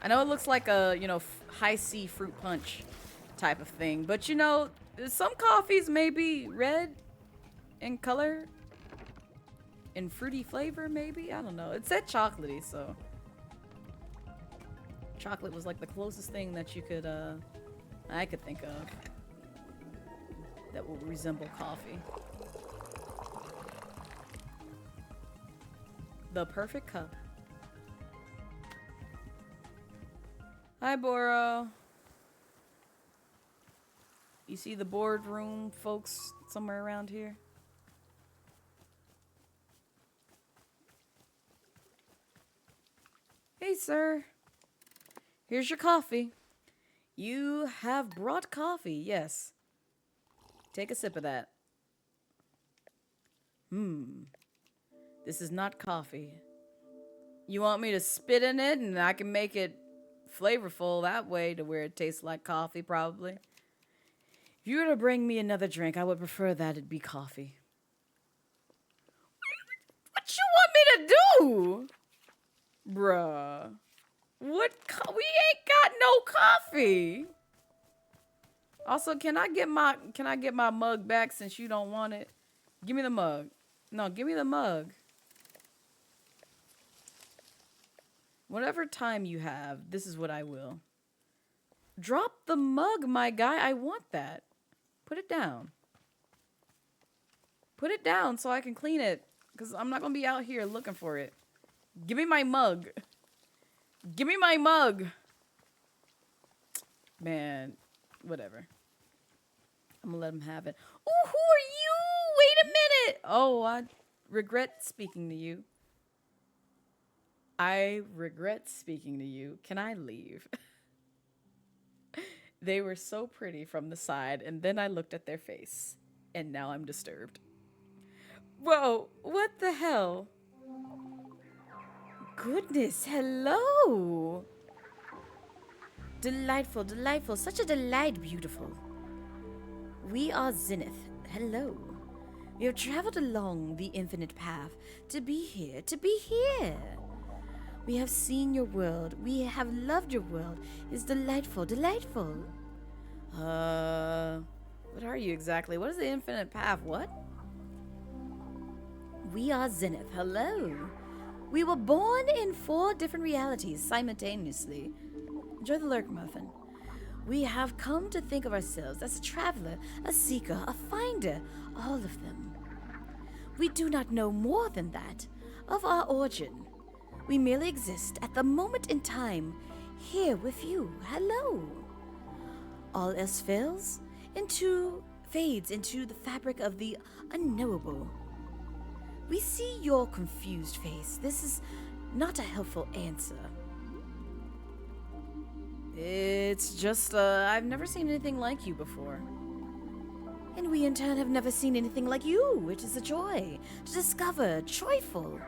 I know it looks like a, you know, high C fruit punch type of thing, but you know, some coffees may be red in color, in fruity flavor, maybe. I don't know. It said chocolatey, so chocolate was like the closest thing that you could, I could think of that will resemble coffee. The perfect cup. Hi, Boro. You see the boardroom folks somewhere around here? Hey, sir. Here's your coffee. You have brought coffee, yes. Take a sip of that. This is not coffee. You want me to spit in it and I can make it flavorful that way to where it tastes like coffee, probably. If you were to bring me another drink, I would prefer that it be coffee. What you want me to do? Bruh. What? We ain't got no coffee. Also, can I get my mug back since you don't want it? Give me the mug. No, give me the mug. Whatever time you have, this is what I will. Drop the mug, my guy. I want that. Put it down. Put it down so I can clean it. Because I'm not going to be out here looking for it. Give me my mug. Give me my mug. Man, whatever. I'm going to let him have it. Oh, who are you? Wait a minute. Oh, I regret speaking to you. I regret speaking to you. Can I leave? They were so pretty from the side, and then I looked at their face, and now I'm disturbed. Whoa, what the hell? Goodness, hello! Delightful, delightful, such a delight, beautiful. We are Zenith. Hello. We have traveled along the infinite path to be here, to be here. We have seen your world. We have loved your world. It's delightful, delightful. What are you exactly? What is the infinite path? What? We are Zenith. Hello. We were born in 4 different realities simultaneously. Enjoy the lurk, Muffin. We have come to think of ourselves as a traveler, a seeker, a finder, all of them. We do not know more than that of our origin. We merely exist at the moment in time, here with you. Hello. All else fades into the fabric of the unknowable. We see your confused face. This is not a helpful answer. It's just, I've never seen anything like you before. And we in turn have never seen anything like you. It is a joy to discover, joyful.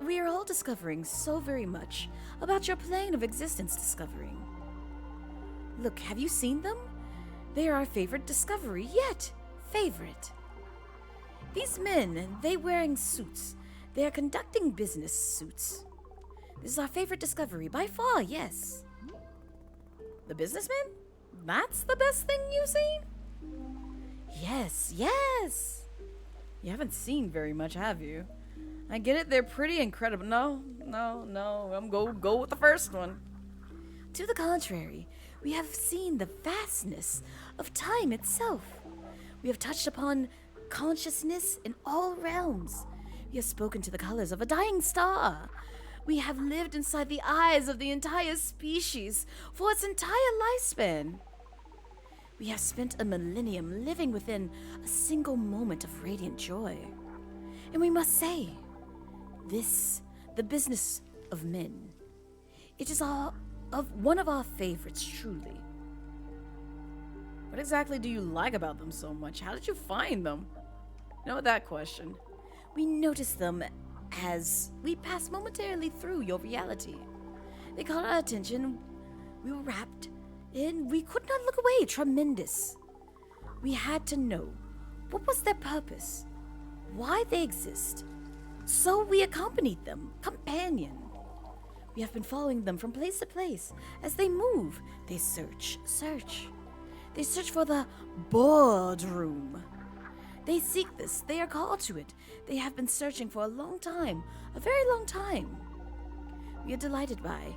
We are all discovering so very much about your plane of existence discovering. Look, have you seen them? They are our favorite discovery yet. Favorite. These men, they wearing suits. They are conducting business suits. This is our favorite discovery, by far, yes. The businessmen? That's the best thing you've seen? Yes, yes. You haven't seen very much, have you? I get it, they're pretty incredible. No, I'm go with the first one. To the contrary, we have seen the vastness of time itself. We have touched upon consciousness in all realms. We have spoken to the colors of a dying star. We have lived inside the eyes of the entire species for its entire lifespan. We have spent a millennium living within a single moment of radiant joy. And we must say, this, the business of men, it is one of our favorites, truly. What exactly do you like about them so much? How did you find them? You know that question. We noticed them as we passed momentarily through your reality. They caught our attention. We were wrapped in. We could not look away. Tremendous. We had to know what was their purpose, why they exist. So we accompanied them, companion. We have been following them from place to place. As they move, they search. They search for the boardroom. They seek this. They are called to it. They have been searching for a long time, a very long time. We are delighted by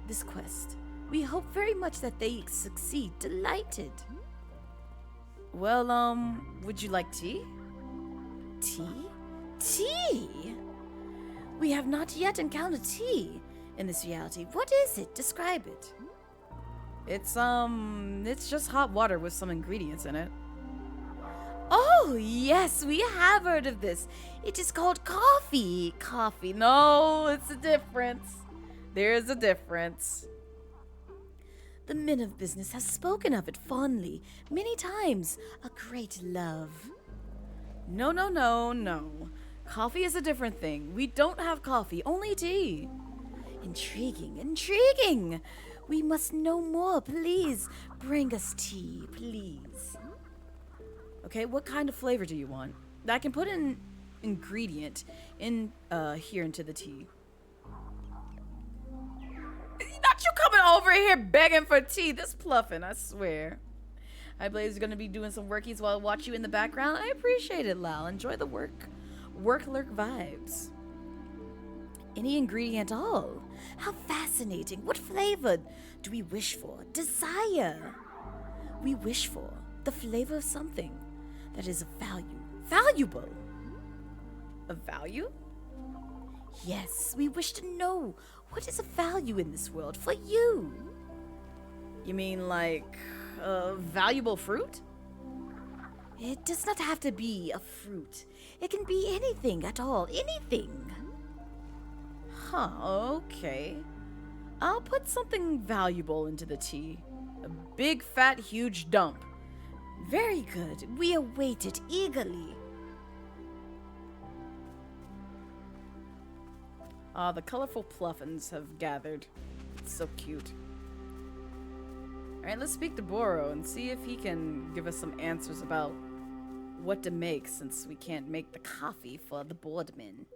this quest. We hope very much that they succeed. Delighted. Well, would you like tea? Tea? Tea? We have not yet encountered tea in this reality. What is it? Describe it. It's just hot water with some ingredients in it. Oh, yes, we have heard of this. It is called coffee. Coffee. No, it's a difference. There's a difference. The men of business have spoken of it fondly, many times. A great love. No. Coffee is a different thing. We don't have coffee, only tea. Intriguing. We must know more. Please bring us tea, please. Okay, what kind of flavor do you want? I can put an ingredient in here into the tea. Not you coming over here begging for tea. This pluffing, I swear. Hi, Blaze is going to be doing some workies while I watch you in the background. I appreciate it, Lal. Enjoy the work lurk vibes. Any ingredient at all? How fascinating. What flavor do we wish for? Desire. We wish for the flavor of something that is of value. Valuable. Of value? Yes, we wish to know what is of value in this world for you. You mean like valuable fruit? It does not have to be a fruit. It can be anything at all. Anything. Huh, okay. I'll put something valuable into the tea. big, fat, huge dump. Very good. We await it eagerly. The colorful pluffins have gathered. It's so cute. Alright, let's speak to Boro and see if he can give us some answers about what to make since we can't make the coffee for the boardman.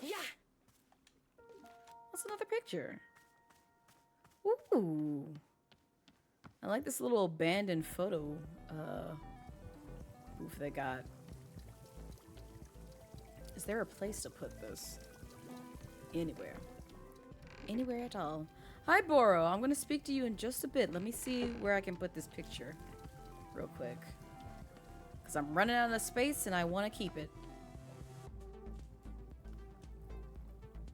Yeah. What's another picture? Ooh. I like this little abandoned photo booth they got. Is there a place to put this? Anywhere. Anywhere at all. Hi, Boro. I'm going to speak to you in just a bit. Let me see where I can put this picture real quick. Because I'm running out of space and I want to keep it.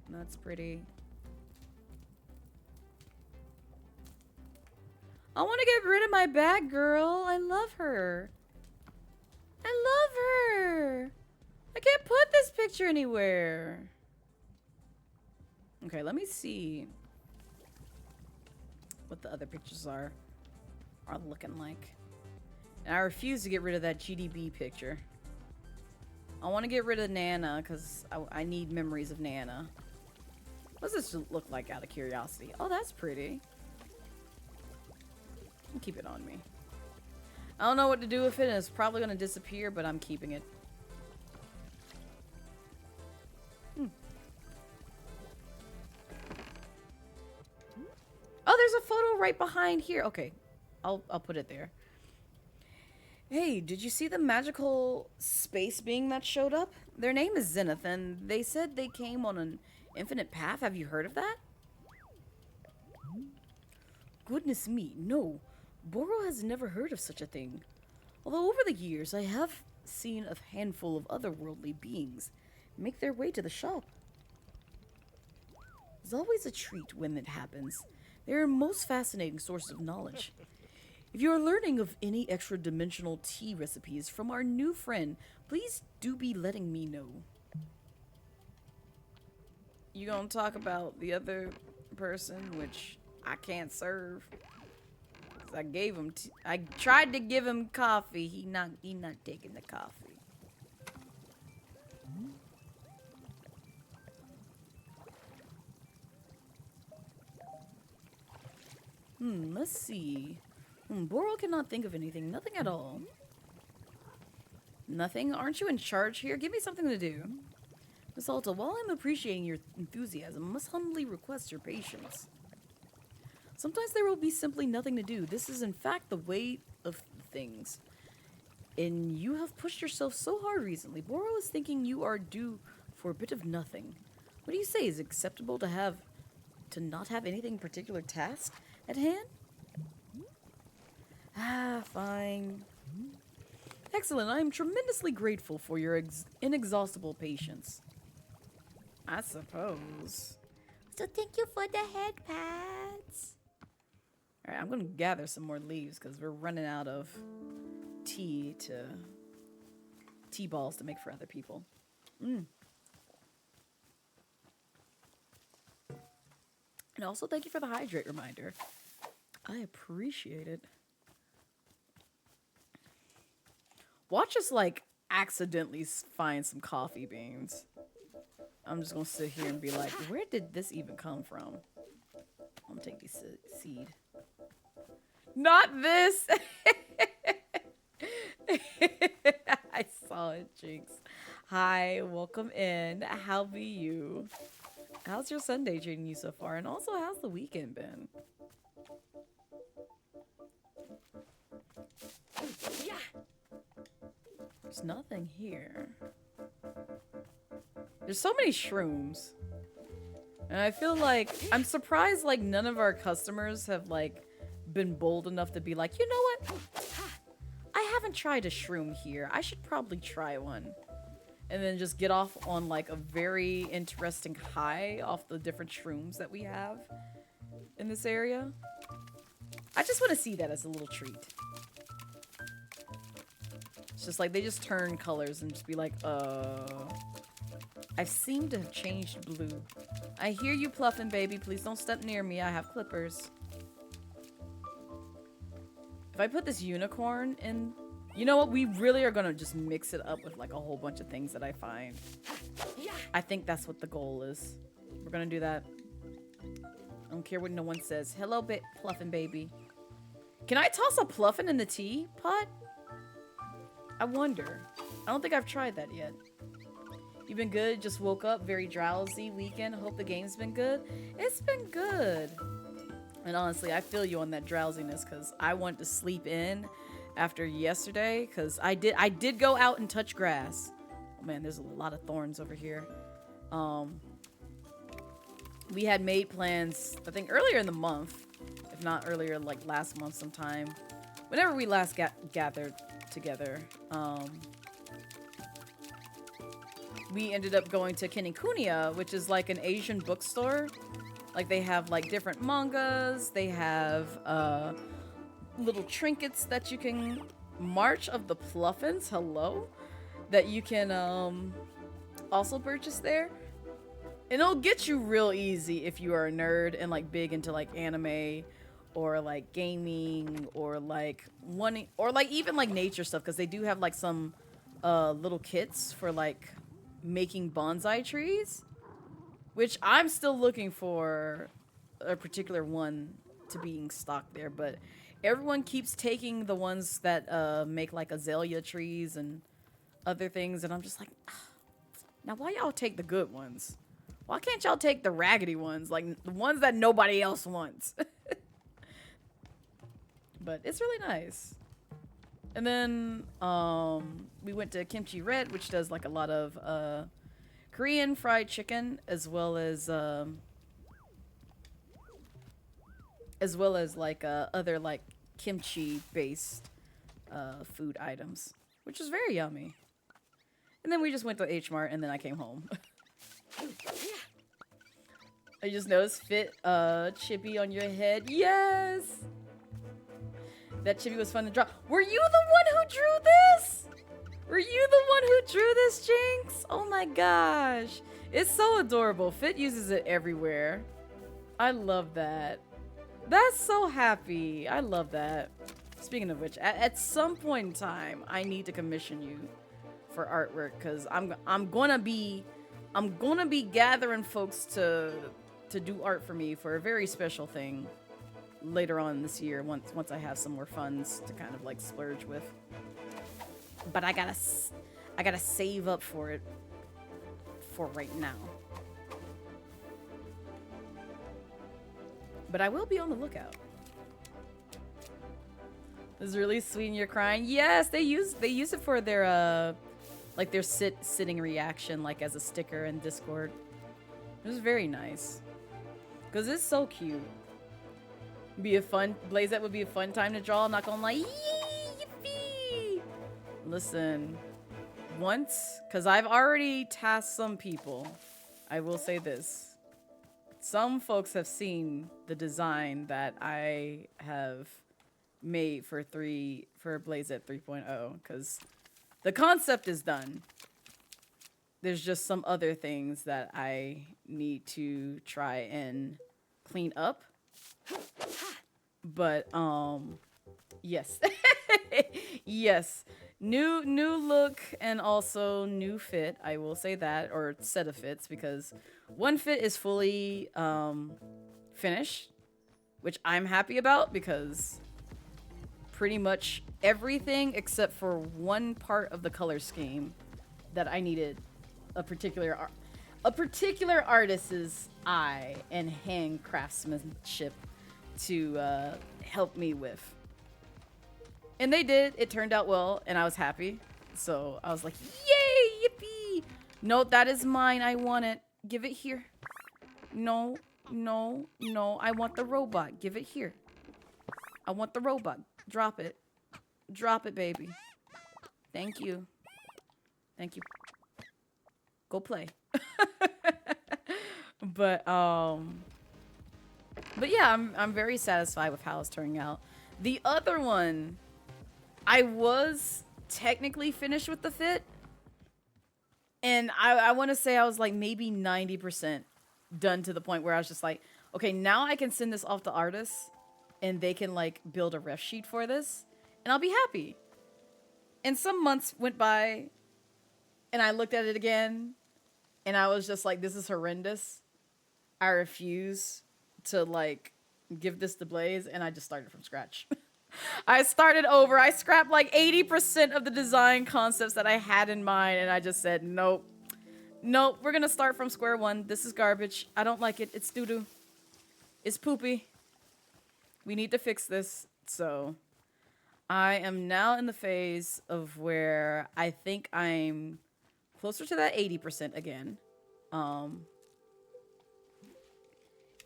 That's pretty. I want to get rid of my bad girl. I love her. I love her. I can't put this picture anywhere. Okay, let me see what the other pictures are looking like. And I refuse to get rid of that GDB picture. I want to get rid of Nana because I need memories of Nana. What does this look like out of curiosity? Oh, that's pretty. I'll keep it on me. I don't know what to do with it, and it's probably going to disappear, but I'm keeping it. Oh, there's a photo right behind here. Okay, I'll put it there. Hey, did you see the magical space being that showed up? Their name is Zenith, and they said they came on an infinite path. Have you heard of that? Goodness me, no. Boro has never heard of such a thing. Although over the years, I have seen a handful of otherworldly beings make their way to the shop. It's always a treat when it happens. They're a most fascinating source of knowledge. If you are learning of any extra-dimensional tea recipes from our new friend, please do be letting me know. You gonna talk about the other person, which I can't serve? I gave him. I tried to give him coffee. He not taking the coffee. Let's see. Boro cannot think of anything. Nothing at all. Nothing? Aren't you in charge here? Give me something to do. Miss Alta, while I'm appreciating your enthusiasm, I must humbly request your patience. Sometimes there will be simply nothing to do. This is in fact the way of things. And you have pushed yourself so hard recently. Boro is thinking you are due for a bit of nothing. What do you say? Is it acceptable to not have anything particular task at hand? Fine. Excellent. I am tremendously grateful for your inexhaustible patience. I suppose. So thank you for the head pads. Alright, I'm gonna gather some more leaves because we're running out of tea balls to make for other people. And also thank you for the hydrate reminder. I appreciate it. Watch us like accidentally find some coffee beans. I'm just gonna sit here and be like, where did this even come from? I'm gonna take this seed. Not this! I saw it, Jinx. Hi, welcome in. How be you? How's your Sunday treating you so far? And also, how's the weekend been? Yeah. There's nothing here. There's so many shrooms. And I feel like, I'm surprised like none of our customers have like been bold enough to be like, you know what? I haven't tried a shroom here. I should probably try one. And then just get off on like a very interesting high off the different shrooms that we have in this area. I just want to see that as a little treat. It's just like they just turn colors and just be like, I seem to have changed blue. I hear you pluffing, baby. Please don't step near me. I have clippers. If I put this unicorn in, you know what? We really are gonna just mix it up with like a whole bunch of things that I find. I think that's what the goal is. We're gonna do that. I don't care what no one says. Hello, Pluffin baby. Can I toss a Pluffin in the teapot? I wonder. I don't think I've tried that yet. You've been good? Just woke up, very drowsy weekend. Hope the game's been good. It's been good. And honestly, I feel you on that drowsiness because I want to sleep in after yesterday because I did go out and touch grass. Oh man, there's a lot of thorns over here. We had made plans, I think earlier in the month, if not earlier, like last month sometime. Whenever we last gathered together, we ended up going to Kinikuniya, which is like an Asian bookstore. Like they have like different mangas, they have little trinkets that you can, March of the Pluffins, hello, that you can also purchase there. And it'll get you real easy if you are a nerd and like big into like anime or like gaming or like wanting, or like even like nature stuff, because they do have like some little kits for like making bonsai trees, which I'm still looking for a particular one to being stocked there, but everyone keeps taking the ones that make like azalea trees and other things, and I'm just like, now why y'all take the good ones? Why can't y'all take the raggedy ones, like the ones that nobody else wants? But it's really nice. And then we went to Kimchi Red, which does like a lot of Korean fried chicken, as well as like other like kimchi based food items, which was very yummy. And then we just went to H Mart, and then I came home. I just noticed fit chippy on your head. Yes, that chippy was fun to draw. Were you the one who drew this? Were you the one who drew this, Jinx? Oh my gosh, it's so adorable. Fit uses it everywhere. I love that. That's so happy. I love that. Speaking of which, at some point in time, I need to commission you for artwork, because I'm gonna be gathering folks to do art for me for a very special thing later on this year, once I have some more funds to kind of like splurge with. But I gotta save up for it for right now. But I will be on the lookout. This is really sweet and you're crying. Yes, they use it for their like their sitting reaction, like as a sticker in Discord. It was very nice. Cause it's so cute. Blazette would be a fun time to draw, I'm not gonna lie. Yippee! Listen, once, cause I've already tasked some people. I will say this. Some folks have seen the design that I have made for Blazette 3.0, because the concept is done. There's just some other things that I need to try and clean up. But yes. Yes. New look and also new fit, I will say that, or set of fits, because one fit is fully finished, which I'm happy about, because pretty much everything except for one part of the color scheme that I needed a particular artist's eye and hand craftsmanship to help me with. And they did. It turned out well, and I was happy. So I was like, yay, yippee! No, that is mine. I want it. Give it here. No, no, no. I want the robot. Give it here. I want the robot. Drop it. Drop it, baby. Thank you. Thank you. Go play. But yeah, I'm very satisfied with how it's turning out. The other one, I was technically finished with the fit, and I want to say I was like maybe 90% done, to the point where I was just like, okay, now I can send this off to artists and they can like build a ref sheet for this, and I'll be happy. And some months went by, and I looked at it again, and I was just like, this is horrendous. I refuse to like give this to Blaze, and I just started from scratch. I started over. I scrapped like 80% of the design concepts that I had in mind, and I just said, nope. Nope, we're gonna start from square one. This is garbage. I don't like it. It's doo-doo. It's poopy. We need to fix this. So I am now in the phase of where I think I'm closer to that 80% again.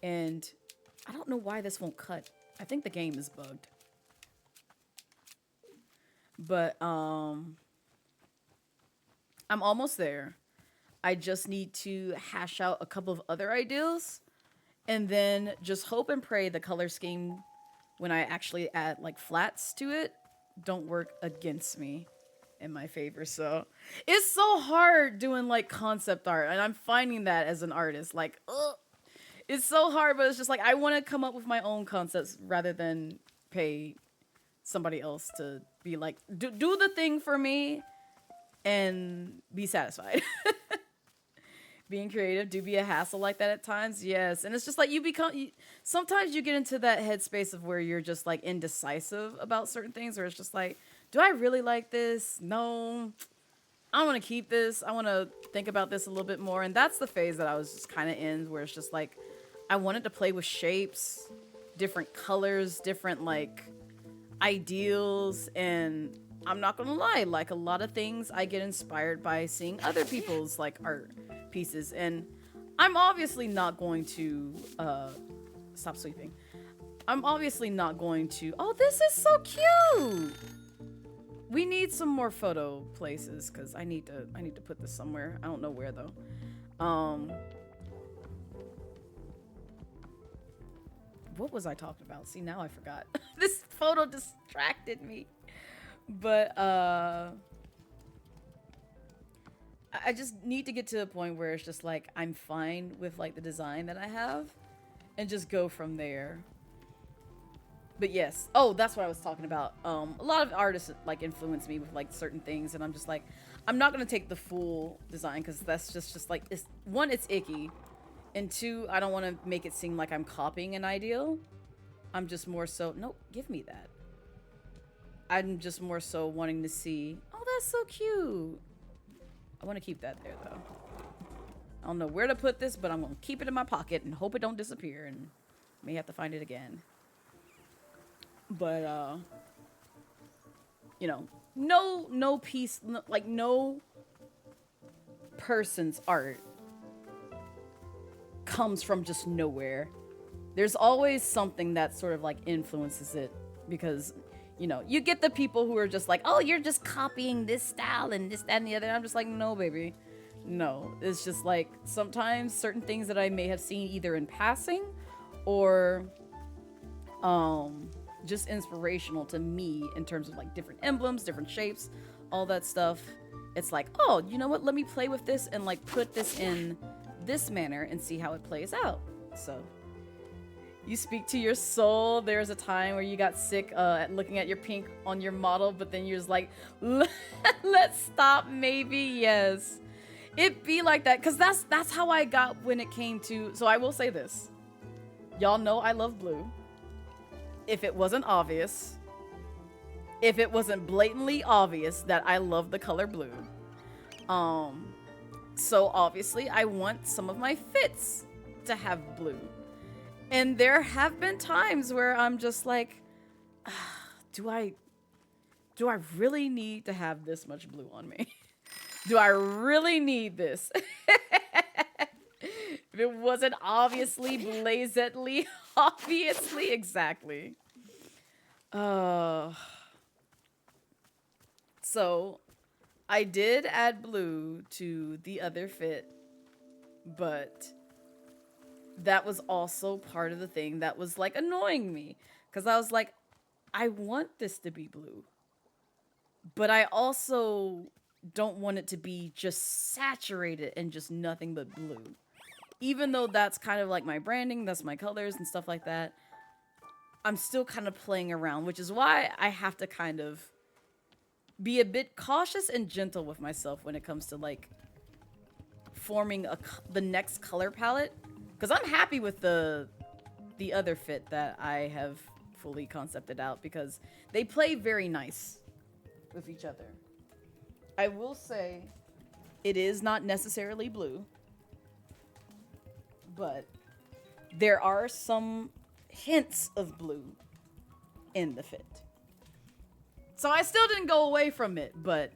And I don't know why this won't cut. I think the game is bugged. But I'm almost there. I just need to hash out a couple of other ideas and then just hope and pray the color scheme when I actually add like flats to it don't work against me in my favor. So it's so hard doing like concept art, and I'm finding that as an artist, like, ugh, it's so hard, but it's just like I want to come up with my own concepts rather than pay somebody else to be like, do the thing for me and be satisfied. Being creative do be a hassle like that at times, yes. And it's just like sometimes you get into that headspace of where you're just like indecisive about certain things, or it's just like, do I really like this? No, I want to keep this. I want to think about this a little bit more. And that's the phase that I was just kind of in, where it's just like, I wanted to play with shapes, different colors, different like ideals. And I'm not going to lie, like a lot of things I get inspired by seeing other people's like art pieces. And I'm obviously not going to stop sweeping. I'm obviously not going to, oh, this is so cute. We need some more photo places because I need to put this somewhere. I don't know where though. What was I talking about? See, now I forgot. This photo distracted me. But I just need to get to a point where it's just like I'm fine with like the design that I have and just go from there. But yes, oh, that's what I was talking about. A lot of artists like influence me with like certain things, and I'm just like, I'm not gonna take the full design because that's just like, it's one, it's icky, and two, I don't want to make it seem like I'm copying an ideal. I'm just more so, nope, give me that. I'm just more so wanting to see, oh, that's so cute. I want to keep that there though. I don't know where to put this, but I'm gonna keep it in my pocket and hope it don't disappear, and may have to find it again. But you know, no piece, like no person's art comes from just nowhere. There's always something that sort of like influences it, because you know, you get the people who are just like, oh, you're just copying this style and this, that, and the other. And I'm just like, no, baby. No. It's just like sometimes certain things that I may have seen either in passing or just inspirational to me in terms of like different emblems, different shapes, all that stuff. It's like, oh, you know what? Let me play with this and like put this in this manner and see how it plays out. So you speak to your soul. There's a time where you got sick at looking at your pink on your model, but then you're just like, let's stop, maybe. Yes, it be like that, because that's how I got when it came to. So I will say this, y'all know I love blue. If it wasn't obvious, if it wasn't blatantly obvious that I love the color blue, so obviously I want some of my fits to have blue. And there have been times where I'm just like, do I really need to have this much blue on me? Do I really need this? If it wasn't obviously, blatantly, obviously, exactly. So I did add blue to the other fit, but that was also part of the thing that was like annoying me, because I was like, I want this to be blue, but I also don't want it to be just saturated and just nothing but blue. Even though that's kind of like my branding, that's my colors and stuff like that, I'm still kind of playing around, which is why I have to kind of be a bit cautious and gentle with myself when it comes to like forming the next color palette, because I'm happy with the other fit that I have fully concepted out because they play very nice with each other. I will say it is not necessarily blue, but there are some hints of blue in the fit. So I still didn't go away from it, but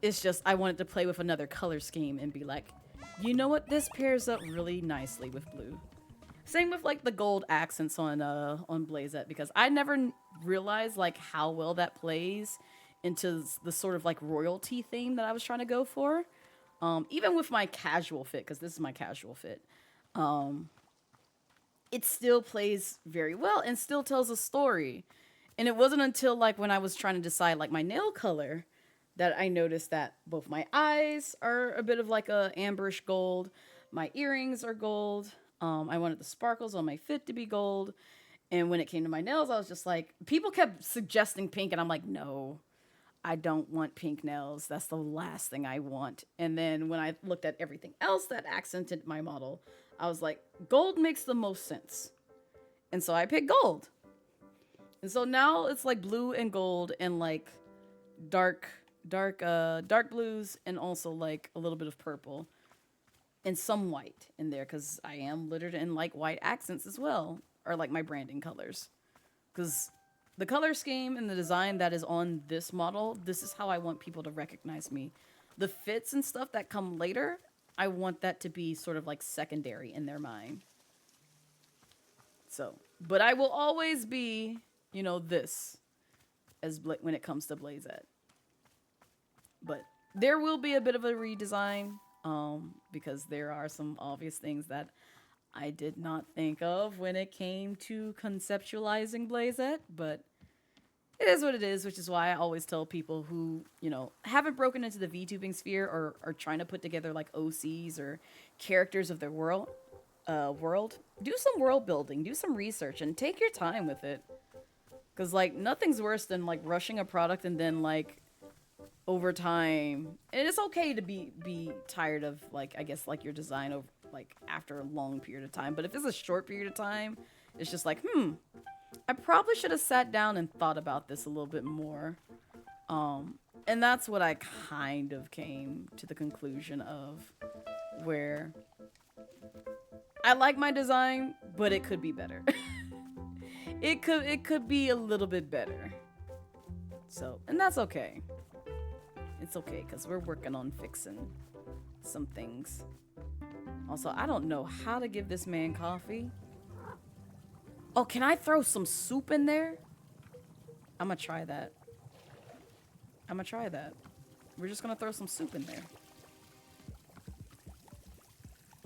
it's just I wanted to play with another color scheme and be like, you know what? This pairs up really nicely with blue. Same with like the gold accents on Blazette, because I never realized like how well that plays into the sort of like royalty theme that I was trying to go for. Even with my casual fit, because this is my casual fit, it still plays very well and still tells a story. And it wasn't until like when I was trying to decide like my nail color that I noticed that both my eyes are a bit of like a amberish gold, my earrings are gold. I wanted the sparkles on my fit to be gold. And when it came to my nails, I was just like, people kept suggesting pink, and I'm like, no, I don't want pink nails. That's the last thing I want. And then when I looked at everything else that accented my model, I was like, gold makes the most sense. And so I picked gold. And so now it's like blue and gold and like dark blues and also like a little bit of purple. And some white in there, because I am littered in like white accents as well, or like my branding colors. Because the color scheme and the design that is on this model, this is how I want people to recognize me. The fits and stuff that come later, I want that to be sort of like secondary in their mind. So, but I will always be, you know, this as when it comes to Blazette. But there will be a bit of a redesign. Because there are some obvious things that I did not think of when it came to conceptualizing Blazette, but it is what it is, which is why I always tell people who, you know, haven't broken into the VTubing sphere or are trying to put together like OCs or characters of their world, do some world building, do some research, and take your time with it. Because, like, nothing's worse than, like, rushing a product and then, like, over time, and it's okay to be tired of like I guess like your design over like after a long period of time, but if it's a short period of time, it's just like I probably should have sat down and thought about this a little bit more, and that's what I kind of came to the conclusion of, where I like my design, but it could be better. it could be a little bit better, so, and that's okay. It's okay, because we're working on fixing some things. Also, I don't know how to give this man coffee. Oh, can I throw some soup in there? I'm going to try that. We're just going to throw some soup in there.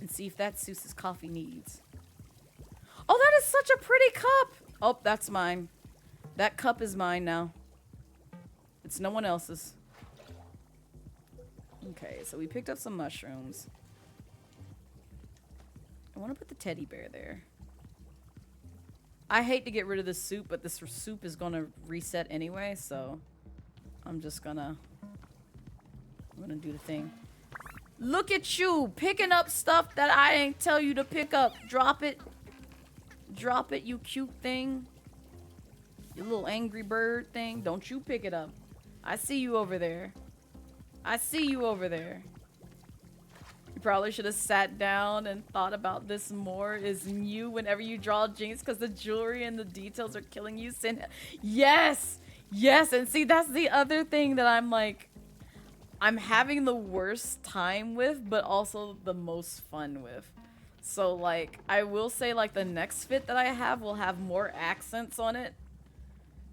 And see if that suits his coffee needs. Oh, that is such a pretty cup. Oh, that's mine. That cup is mine now. It's no one else's. Okay, so we picked up some mushrooms. I want to put the teddy bear there. I hate to get rid of this soup, but this soup is going to reset anyway, so I'm gonna do the thing. Look at you, picking up stuff that I ain't tell you to pick up. Drop it. Drop it, you cute thing. You little angry bird thing. Don't you pick it up. I see you over there. You probably should have sat down and thought about this more. Is you whenever you draw Jinx, because the jewelry and the details are killing you. Yes, and see, that's the other thing that I'm like, I'm having the worst time with, but also the most fun with. So like, I will say like the next fit that I have will have more accents on it,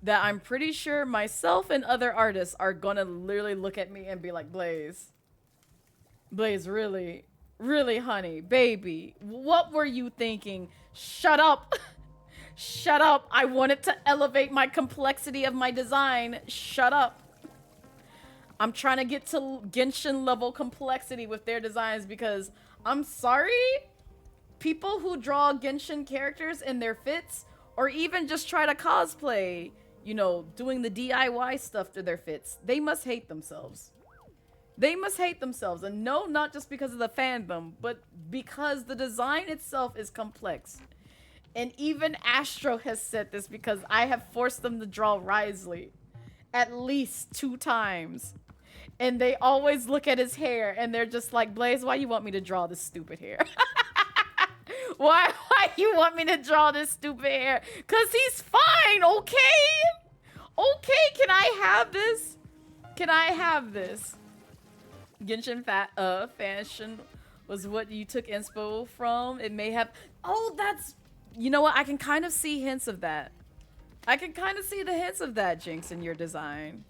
that I'm pretty sure myself and other artists are gonna literally look at me and be like, Blaze, really, honey, baby, what were you thinking? Shut up. Shut up. I wanted to elevate my complexity of my design. Shut up. I'm trying to get to Genshin level complexity with their designs, because I'm sorry, people who draw Genshin characters in their fits or even just try to cosplay, you know, doing the DIY stuff to their fits, they must hate themselves. They must hate themselves. And no, not just because of the fandom, but because the design itself is complex. And even Astro has said this because I have forced them to draw Risley at least 2 times. And they always look at his hair and they're just like, Blaze, why you want me to draw this stupid hair? Why you want me to draw this stupid hair? Cause he's fine, okay? Okay, can I have this? Can I have this? Genshin fashion was what you took inspo from. It may have... Oh, that's... You know what? I can kind of see hints of that. I can kind of see the hints of that, Jinx, in your design.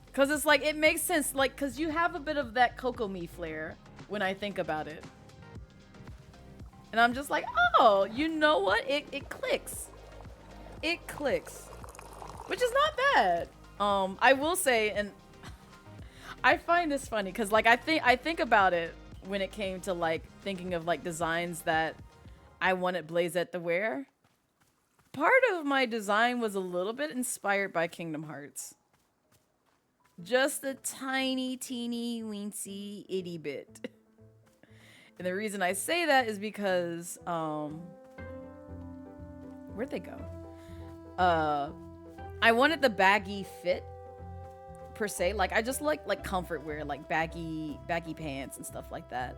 Because it's like, it makes sense. Like, because you have a bit of that Kokomi flair when I think about it. And I'm just like, oh, you know what? It clicks. It clicks. Which is not bad. I will say, and I find this funny because like I think about it when it came to like thinking of like designs that I wanted Blazette to wear. Part of my design was a little bit inspired by Kingdom Hearts. Just a tiny, teeny, weensy, itty bit. And the reason I say that is because, where'd they go? I wanted the baggy fit, per se. Like, I just like comfort wear, like baggy pants and stuff like that.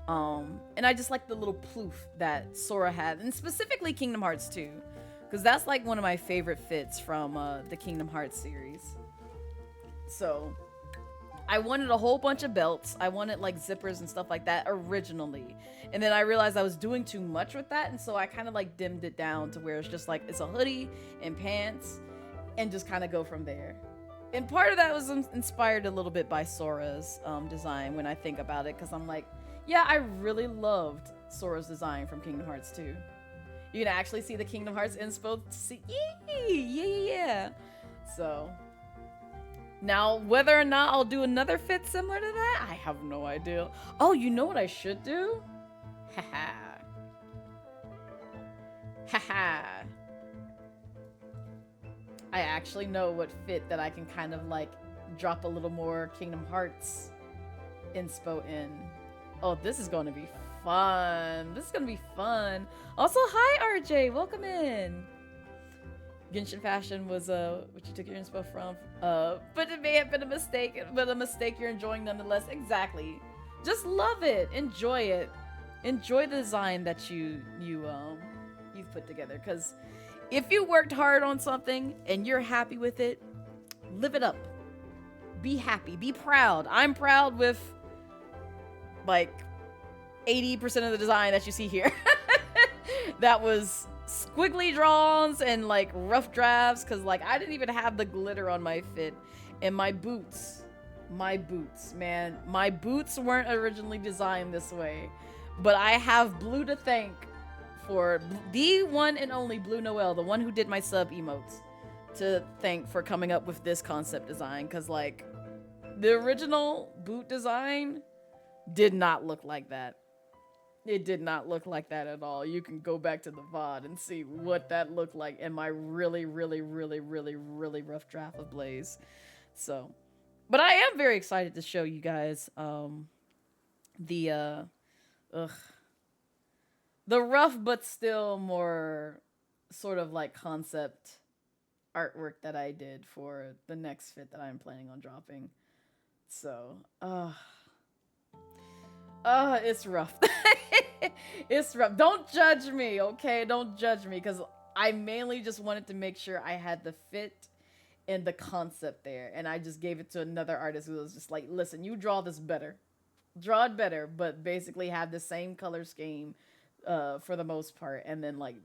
And I just like the little ploof that Sora had, and specifically Kingdom Hearts 2. Because that's like one of my favorite fits from the Kingdom Hearts series. So, I wanted a whole bunch of belts. I wanted like zippers and stuff like that originally. And then I realized I was doing too much with that. And so I kind of like dimmed it down to where it's just like, it's a hoodie and pants and just kind of go from there. And part of that was inspired a little bit by Sora's design when I think about it. Because I'm like, yeah, I really loved Sora's design from Kingdom Hearts 2. You can actually see the Kingdom Hearts inspo. Yeah. So... Now, whether or not I'll do another fit similar to that, I have no idea. Oh, you know what I should do? Haha. Haha. I actually know what fit that I can kind of like drop a little more Kingdom Hearts inspo in. Oh, this is going to be fun. This is going to be fun. Also, hi RJ, welcome in. Genshin fashion was what you took your inspo from, but it may have been a mistake, but a mistake you're enjoying nonetheless. Exactly. Just love it, enjoy it, enjoy the design that you've put together. Because if you worked hard on something and you're happy with it, live it up. Be happy, be proud. I'm proud with like 80% of the design that you see here. That was squiggly drawings and like rough drafts, because like I didn't even have the glitter on my fit. And my boots, man, my boots weren't originally designed this way, but I have Blue to thank for the one and only Blue Noel, the one who did my sub emotes, to thank for coming up with this concept design. Because like the original boot design did not look like that. It did not look like that at all. You can go back to the VOD and see what that looked like in my really rough draft of Blaze. So, but I am very excited to show you guys the rough but still more sort of like concept artwork that I did for the next fit that I'm planning on dropping. So, it's rough. It's rough. Don't judge me, okay? Don't judge me, because I mainly just wanted to make sure I had the fit and the concept there. And I just gave it to another artist who was just like, listen, you draw this better. Draw it better, but basically have the same color scheme for the most part. And then like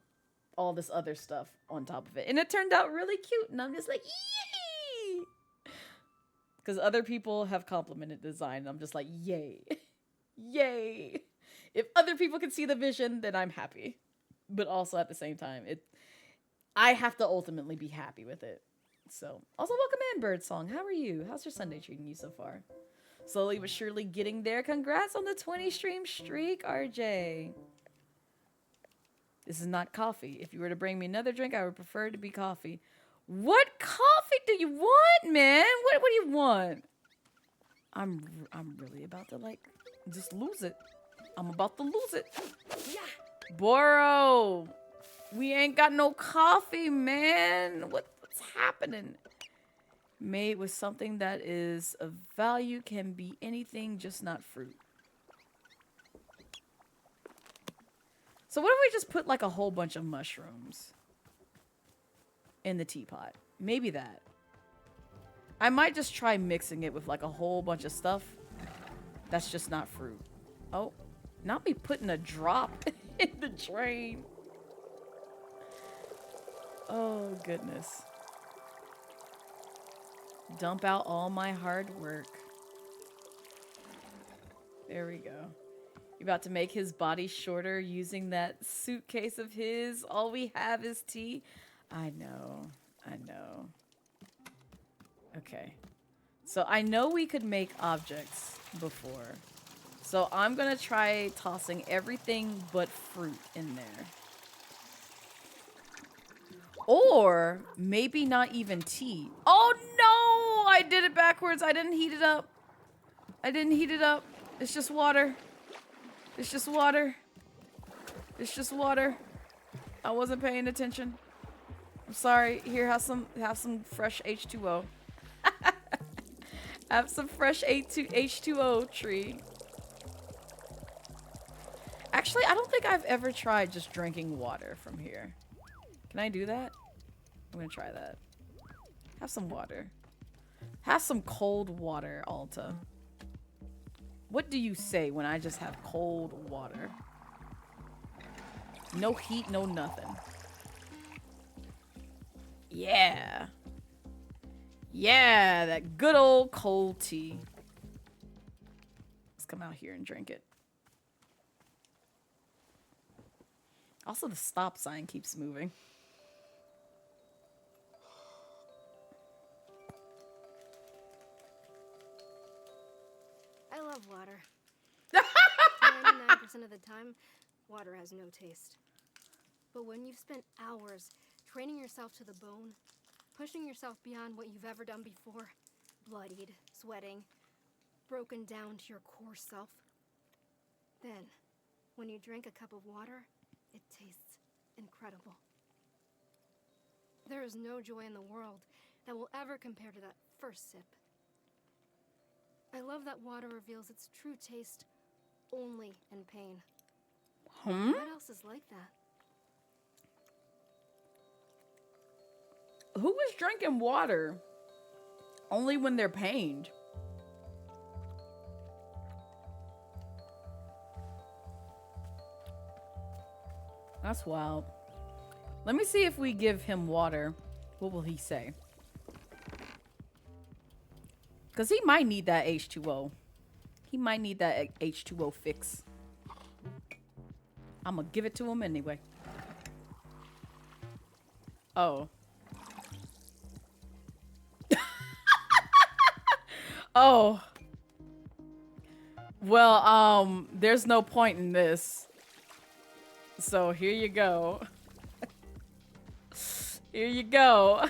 all this other stuff on top of it. And it turned out really cute. And I'm just like, yay! Because other people have complimented design. And I'm just like, yay. Yay. If other people can see the vision, then I'm happy. But also at the same time, I have to ultimately be happy with it. So, also welcome in, Birdsong. How are you? How's your Sunday treating you so far? Slowly but surely getting there. Congrats on the 20 stream streak, RJ. This is not coffee. If you were to bring me another drink, I would prefer it to be coffee. What coffee do you want, man? What do you want? I'm really about to like just lose it. I'm about to lose it. Yeah. Boro, we ain't got no coffee, man. What's happening? Made with something that is of value, can be anything, just not fruit. So what if we just put like a whole bunch of mushrooms in the teapot? Maybe that. I might just try mixing it with like a whole bunch of stuff that's just not fruit. Oh, not me putting a drop in the drain. Oh, goodness. Dump out all my hard work. There we go. You're about to make his body shorter using that suitcase of his. All we have is tea. I know. I know. Okay. So I know we could make objects before. So I'm going to try tossing everything but fruit in there. Or maybe not even tea. Oh no! I did it backwards. I didn't heat it up. I didn't heat it up. It's just water. It's just water. It's just water. I wasn't paying attention. I'm sorry. Here, have some fresh H2O. Have some fresh H2O tree. Actually, I don't think I've ever tried just drinking water from here. Can I do that? I'm gonna try that. Have some water. Have some cold water, Alta. What do you say when I just have cold water? No heat, no nothing. Yeah. Yeah, that good old cold tea. Let's come out here and drink it. Also, the stop sign keeps moving. I love water. 99% of the time, water has no taste. But when you've spent hours training yourself to the bone, pushing yourself beyond what you've ever done before, bloodied, sweating, broken down to your core self, then, when you drink a cup of water, it tastes incredible. There is no joy in the world that will ever compare to that first sip. I love that water reveals its true taste only in pain. What else is like that? Who is drinking water only when they're pained? That's wild. Let me see if we give him water. What will he say? Because he might need that H2O. He might need that H2O fix. I'm going to give it to him anyway. Oh. Oh. Well, there's no point in this. So here you go. Here you go.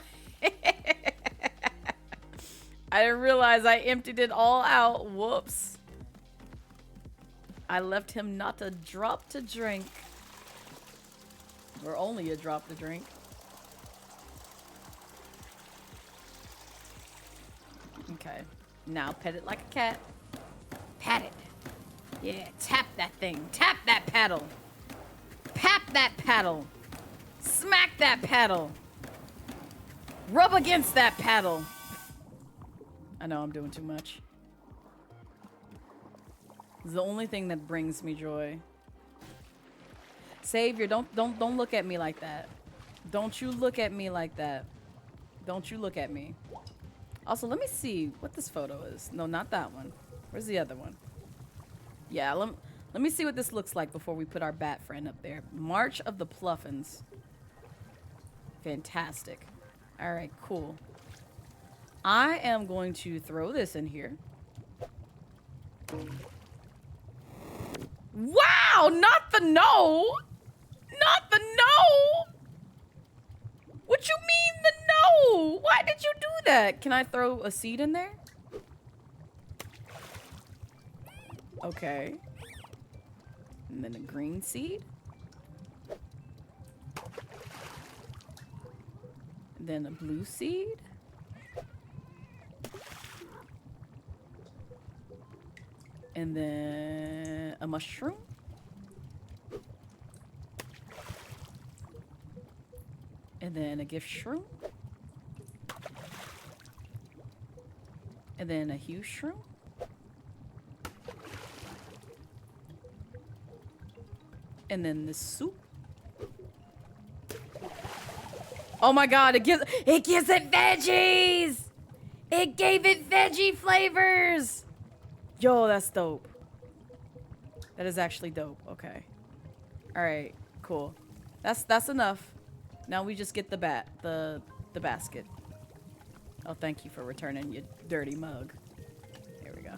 I didn't realize I emptied it all out. Whoops. I left him not a drop to drink. Or only a drop to drink. Okay. Now pet it like a cat. Pat it. Yeah, tap that thing. Tap that paddle. Pap that paddle. Smack that paddle. Rub against that paddle. I know I'm doing too much. It's the only thing that brings me joy. Savior, don't look at me like that. Don't you look at me like that. Don't you look at me. Also, let me see what this photo is. No, not that one. Where's the other one? Yeah, let me see what this looks like before we put our bat friend up there. March of the Pluffins. Fantastic. All right, cool. I am going to throw this in here. Wow, not the no. Not the no! What you mean the no? Why did you do that? Can I throw a seed in there? Okay. And then a green seed. And then a blue seed. And then a mushroom. And then a gift shroom. And then a huge shroom. And then this soup. Oh my god, it gives it veggies! It gave it veggie flavors! Yo, that's dope. That is actually dope. Okay. Alright, cool. That's enough. Now we just get the basket. Oh, thank you for returning your dirty mug. There we go.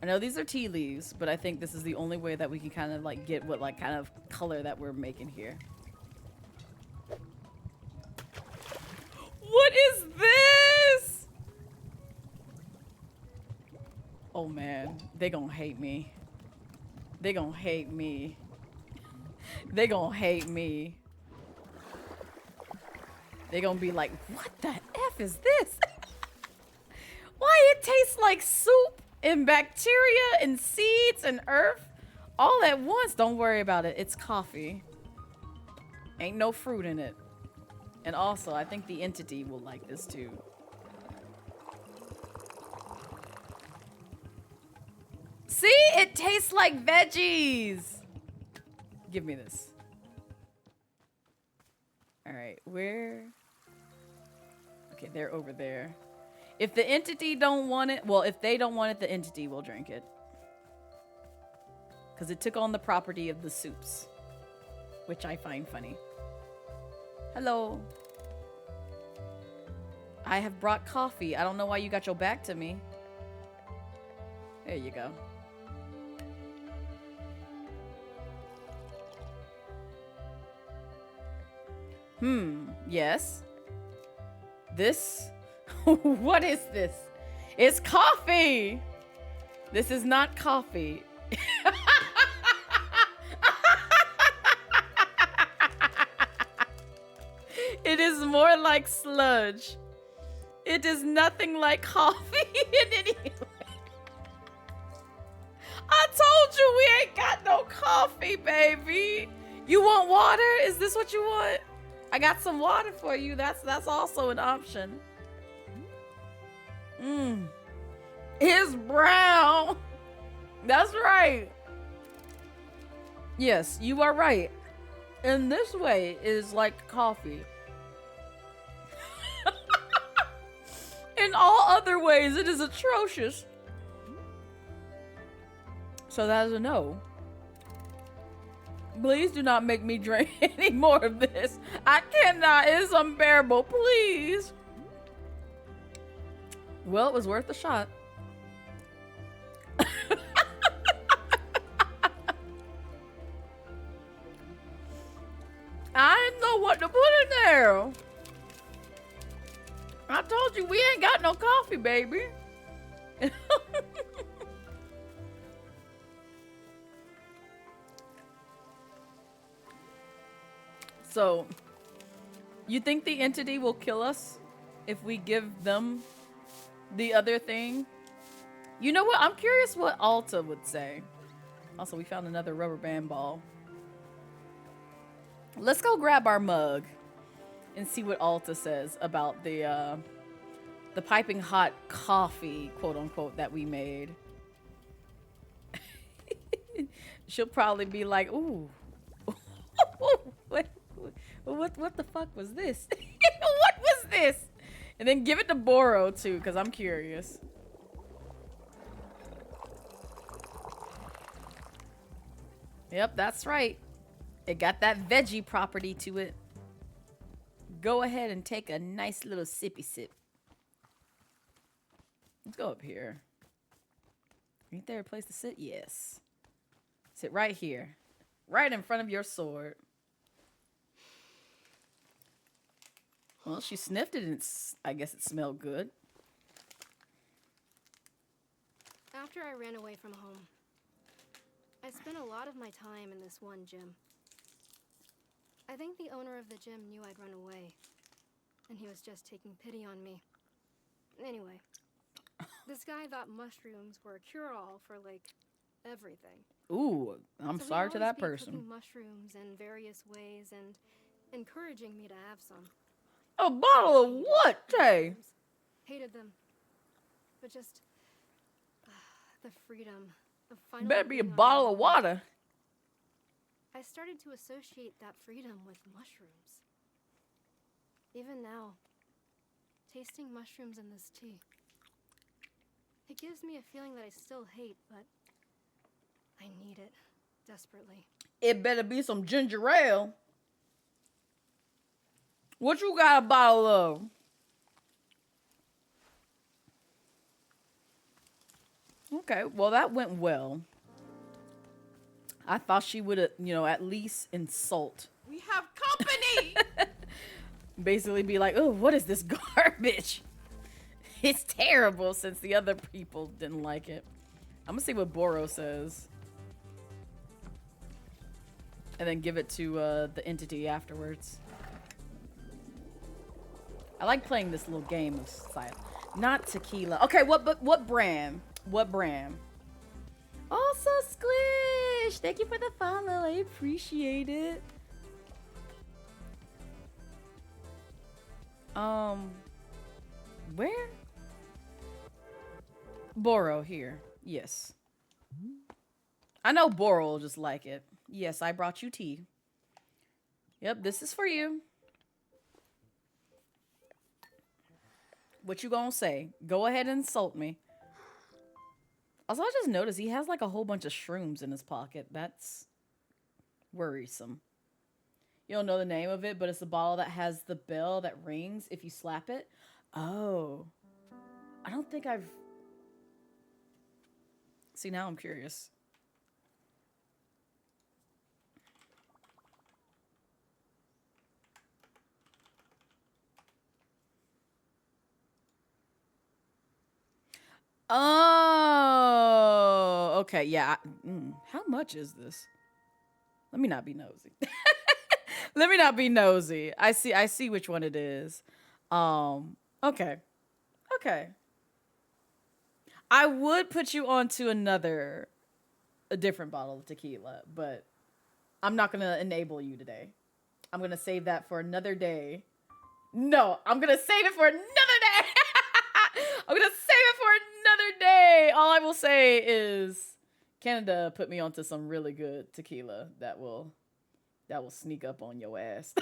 I know these are tea leaves, but I think this is the only way that we can kind of like get what like kind of color that we're making here. What is this? Oh man, they gonna hate me. They gonna hate me. They gonna hate me. They gonna be like, what the F is this? Why it tastes like soup and bacteria and seeds and earth all at once? Don't worry about it. It's coffee. Ain't no fruit in it. And also, I think the entity will like this too. See? It tastes like veggies. Give me this. All right, where? Okay, they're over there. If the entity don't want it, well, if they don't want it, the entity will drink it. Because it took on the property of the soups, which I find funny. Hello. I have brought coffee. I don't know why you got your back to me. There you go. Yes. This? What is this? It's coffee! This is not coffee. It is more like sludge. It is nothing like coffee in any way. I told you we ain't got no coffee, baby. You want water? Is this what you want? I got some water for you. That's also an option. It's brown. That's right. Yes, you are right. In this way, it is like coffee. In all other ways, it is atrocious. So that is a no. Please do not make me drink any more of this. I cannot. It is unbearable. Please. Well, it was worth a shot. I didn't know what to put in there. I told you we ain't got no coffee, baby. So, you think the entity will kill us if we give them the other thing? You know what? I'm curious what Alta would say. Also, we found another rubber band ball. Let's go grab our mug and see what Alta says about the piping hot coffee, quote unquote, that we made. She'll probably be like, ooh. What the fuck was this? What was this? And then give it to Boro too, because I'm curious. Yep, that's right. It got that veggie property to it. Go ahead and take a nice little sippy sip. Let's go up here. Ain't there a place to sit? Yes. Sit right here. Right in front of your sword. Well, she sniffed it and I guess it smelled good. After I ran away from home, I spent a lot of my time in this one gym. I think the owner of the gym knew I'd run away, and he was just taking pity on me. Anyway, this guy thought mushrooms were a cure-all for, like, everything. Ooh, I'm So he'd sorry to always that be person. cooking mushrooms in various ways and encouraging me to have some. A bottle of what, Tay? Hated them. But just the freedom of finally Better be a being on bottle my of own. water. I started to associate that freedom with mushrooms. Even now, tasting mushrooms in this tea, it gives me a feeling that I still hate, but I need it desperately. It better be some ginger ale. What you got a bottle of? Okay, well that went well. I thought she would have, at least insult. We have company. Basically be like, oh, what is this garbage? It's terrible since the other people didn't like it. I'm gonna see what Boro says. And then give it to the entity afterwards. I like playing this little game of silence. Not tequila. Okay, what brand? What brand? Also, Squish! Thank you for the follow. I appreciate it. Where? Boro here. Yes. I know Boro will just like it. Yes, I brought you tea. Yep, this is for you. What you gonna say? Go ahead and insult me. Also, I just noticed he has like a whole bunch of shrooms in his pocket. That's worrisome. You don't know the name of it, but it's a bottle that has the bell that rings if you slap it. Oh. I don't think I've... See, now I'm curious. Oh, okay, yeah. How much is this? Let me not be nosy. Let me not be nosy. I see which one it is. Okay. Okay. I would put you onto a different bottle of tequila, but I'm not going to enable you today. I'm going to save that for another day. No, I'm going to save it for another day. I'm going to save it for another day. All I will say is Canada put me onto some really good tequila that will sneak up on your ass.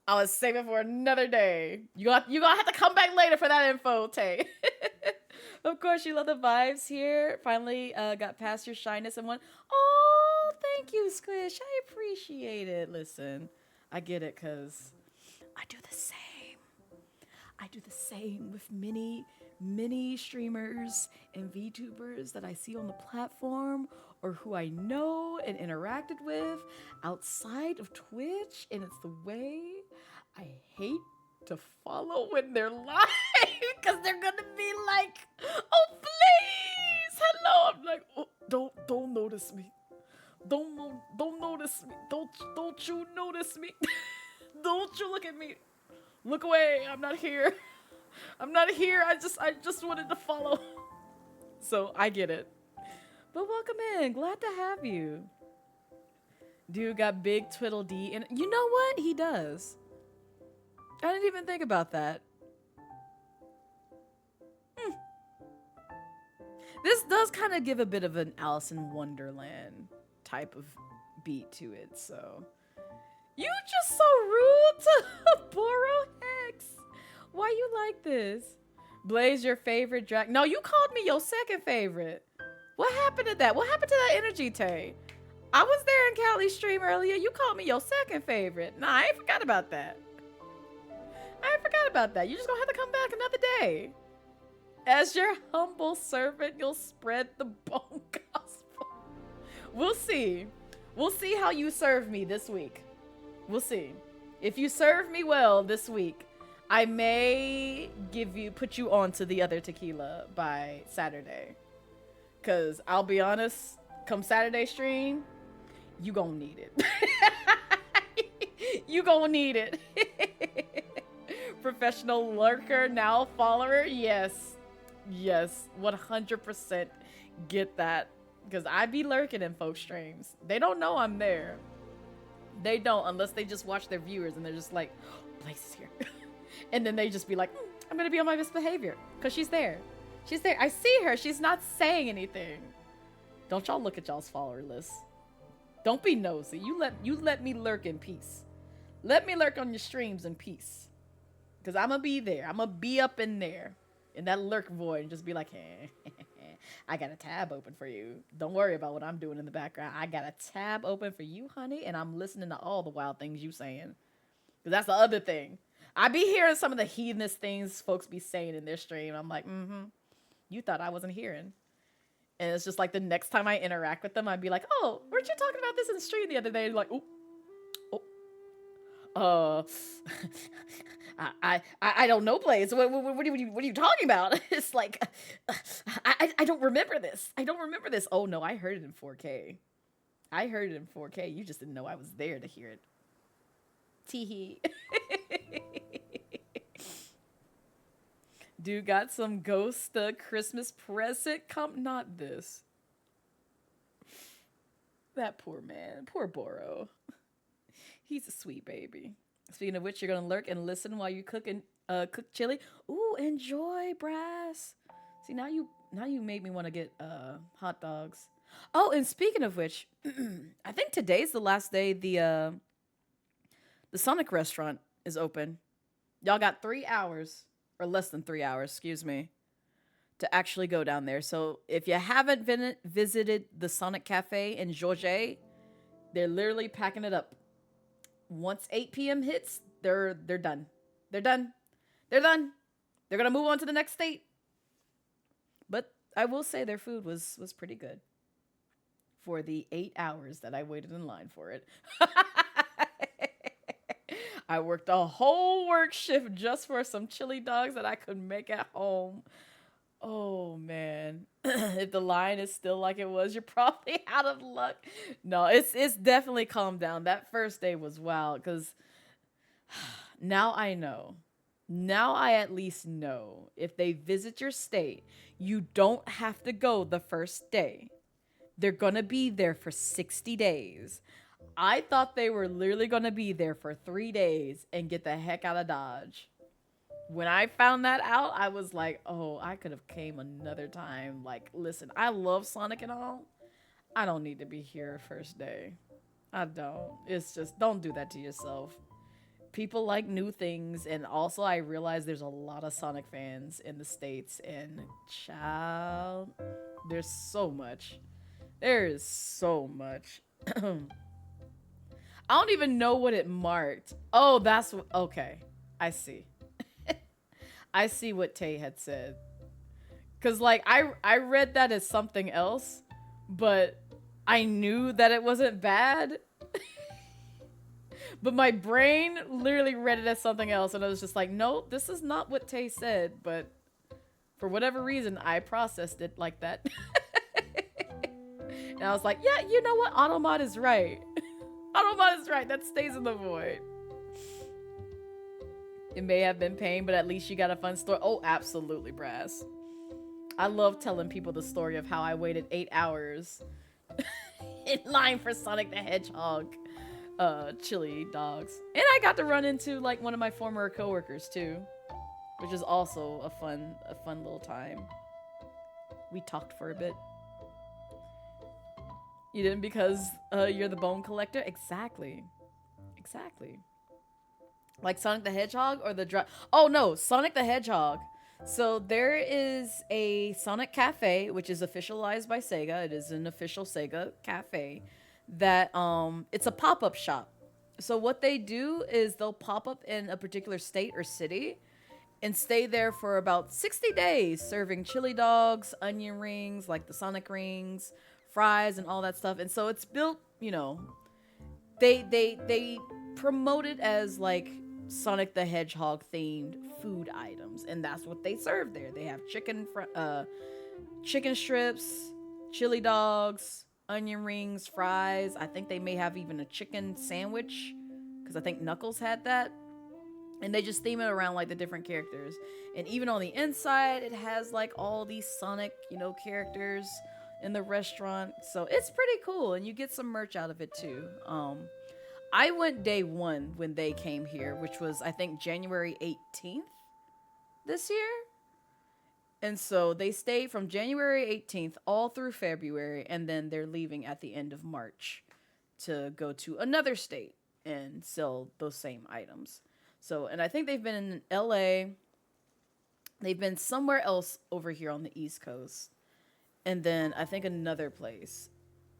I was saving for another day. You gonna have to come back later for that info, Tay. Of course, you love the vibes here. Finally got past your shyness and went, oh, thank you, Squish. I appreciate it. Listen, I get it because I do the same. I do the same with many streamers and VTubers that I see on the platform or who I know and interacted with outside of Twitch. And it's the way I hate to follow when they're live because they're going to be like, oh, please, hello. I'm like, oh, don't notice me. Don't notice me. Don't you notice me. Don't you look at me. Look away. I'm not here. I'm not here. I just wanted to follow. So I get it. But welcome in. Glad to have you. Dude got big twiddle D. And you know what? He does. I didn't even think about that. This does kind of give a bit of an Alice in Wonderland type of beat to it, so. You just so rude to Boro Hex. Why you like this? Blaze your favorite drag. No, you called me your second favorite. What happened to that? What happened to that energy, Tay? I was there in Cali's stream earlier. You called me your second favorite. Nah, I ain't forgot about that. I ain't forgot about that. You just gonna have to come back another day. As your humble servant, you'll spread the bone gospel. We'll see. We'll see how you serve me this week. We'll see. If you serve me well this week, I may put you on to the other tequila by Saturday. Cause I'll be honest, come Saturday stream, you gonna need it. You gonna need it. Professional lurker, now follower, yes. Yes, 100% get that. Because I be lurking in folks' streams. They don't know I'm there. They don't, unless they just watch their viewers and they're just like, oh, Blaze is here. And then they just be like, I'm gonna be on my best behavior. Because she's there. She's there. I see her. She's not saying anything. Don't y'all look at y'all's follower list. Don't be nosy. You let me lurk in peace. Let me lurk on your streams in peace. Because I'm gonna be there. I'm gonna be up in there. In that lurk void and just be like, hey, I got a tab open for you. Don't worry about what I'm doing in the background. I got a tab open for you, honey, and I'm listening to all the wild things you saying. Because that's the other thing. I be hearing some of the heathenous things folks be saying in their stream. I'm like, you thought I wasn't hearing. And it's just like the next time I interact with them, I'd be like, oh, weren't you talking about this in the stream the other day? And like, I don't know, Blaze. What are you talking about? It's like, I don't remember this. I don't remember this. Oh no, I heard it in 4K. I heard it in 4K. You just didn't know I was there to hear it. Teehee. Dude got some ghost Christmas present. Come, not this. That poor man. Poor Boro. He's a sweet baby. Speaking of which, you're gonna lurk and listen while you cook chili. Ooh, enjoy, Brass. See, now you made me want to get hot dogs. Oh, and speaking of which, I think today's the last day the Sonic restaurant is open. Y'all got 3 hours, or less than 3 hours, excuse me, to actually go down there. So if you haven't visited the Sonic Cafe in Georges, they're literally packing it up. Once 8 p.m. hits, they're done. They're done. They're done. They're gonna move on to the next state. But I will say their food was pretty good for the 8 hours that I waited in line for it. I worked a whole work shift just for some chili dogs that I could make at home. Oh man, if the line is still like it was, you're probably out of luck. No, it's definitely calmed down. That first day was wild because now I know. Now I at least know if they visit your state, you don't have to go the first day. They're gonna be there for 60 days. I thought they were literally gonna be there for 3 days and get the heck out of Dodge. When I found that out, I was like, oh, I could have came another time. Like, listen, I love Sonic and all. I don't need to be here first day. I don't. It's just, don't do that to yourself. People like new things. And also, I realize there's a lot of Sonic fans in the States. And, child, there's so much. There is so much. I don't even know what it marked. Oh, that's what, okay. I see. I see what Tay had said. Cause like I read that as something else, but I knew that it wasn't bad. But my brain literally read it as something else, and I was just like, no, this is not what Tay said, but for whatever reason I processed it like that. And I was like, yeah, you know what? Automod is right. Automod is right. That stays in the void. It may have been pain, but at least you got a fun story. Oh, absolutely, Brass. I love telling people the story of how I waited 8 hours in line for Sonic the Hedgehog chili dogs. And I got to run into like one of my former coworkers too, which is also a fun little time. We talked for a bit. You didn't because you're the bone collector? Exactly. Like Sonic the Hedgehog or the oh no, Sonic the Hedgehog. So there is a Sonic Cafe, which is officialized by Sega. It is an official Sega cafe that it's a pop-up shop. So what they do is they'll pop up in a particular state or city and stay there for about 60 days serving chili dogs, onion rings, like the Sonic rings, fries and all that stuff. And so it's built, you know, they promote it as like Sonic the Hedgehog themed food items, and that's what they serve there. They have chicken strips, chili dogs, onion rings, fries. I think they may have even a chicken sandwich, because I think Knuckles had that. And they just theme it around like the different characters. And even on the inside, it has like all these Sonic, you know, characters in the restaurant. So it's pretty cool, and you get some merch out of it too. I went day one when they came here, which was I think January 18th this year. And so they stayed from January 18th all through February, and then they're leaving at the end of March to go to another state and sell those same items. So, and I think they've been in LA. They've been somewhere else over here on the East Coast. And then I think another place.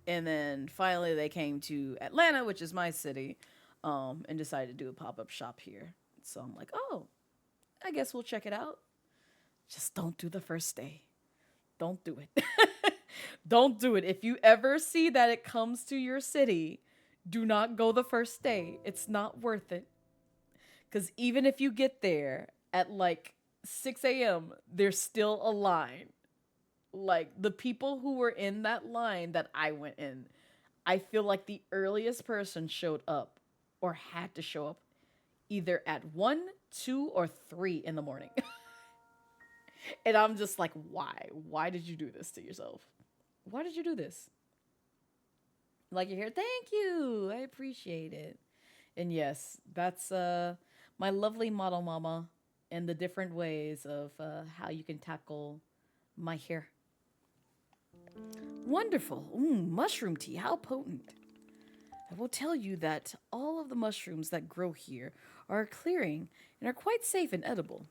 And then finally they came to Atlanta, which is my city, and decided to do a pop-up shop here. So I'm like, oh, I guess we'll check it out. Just don't do the first day. Don't do it. Don't do it. If you ever see that it comes to your city, do not go the first day. It's not worth it. Because even if you get there at like 6 a.m., there's still a line. Like, the people who were in that line that I went in, I feel like the earliest person showed up or had to show up either at 1, 2, or 3 in the morning. And I'm just like, why? Why did you do this to yourself? Why did you do this? Like, you're here, thank you. I appreciate it. And yes, that's my lovely model mama and the different ways of how you can tackle my hair. Wonderful. Mushroom tea. How potent. I will tell you that all of the mushrooms that grow here are clearing and are quite safe and edible.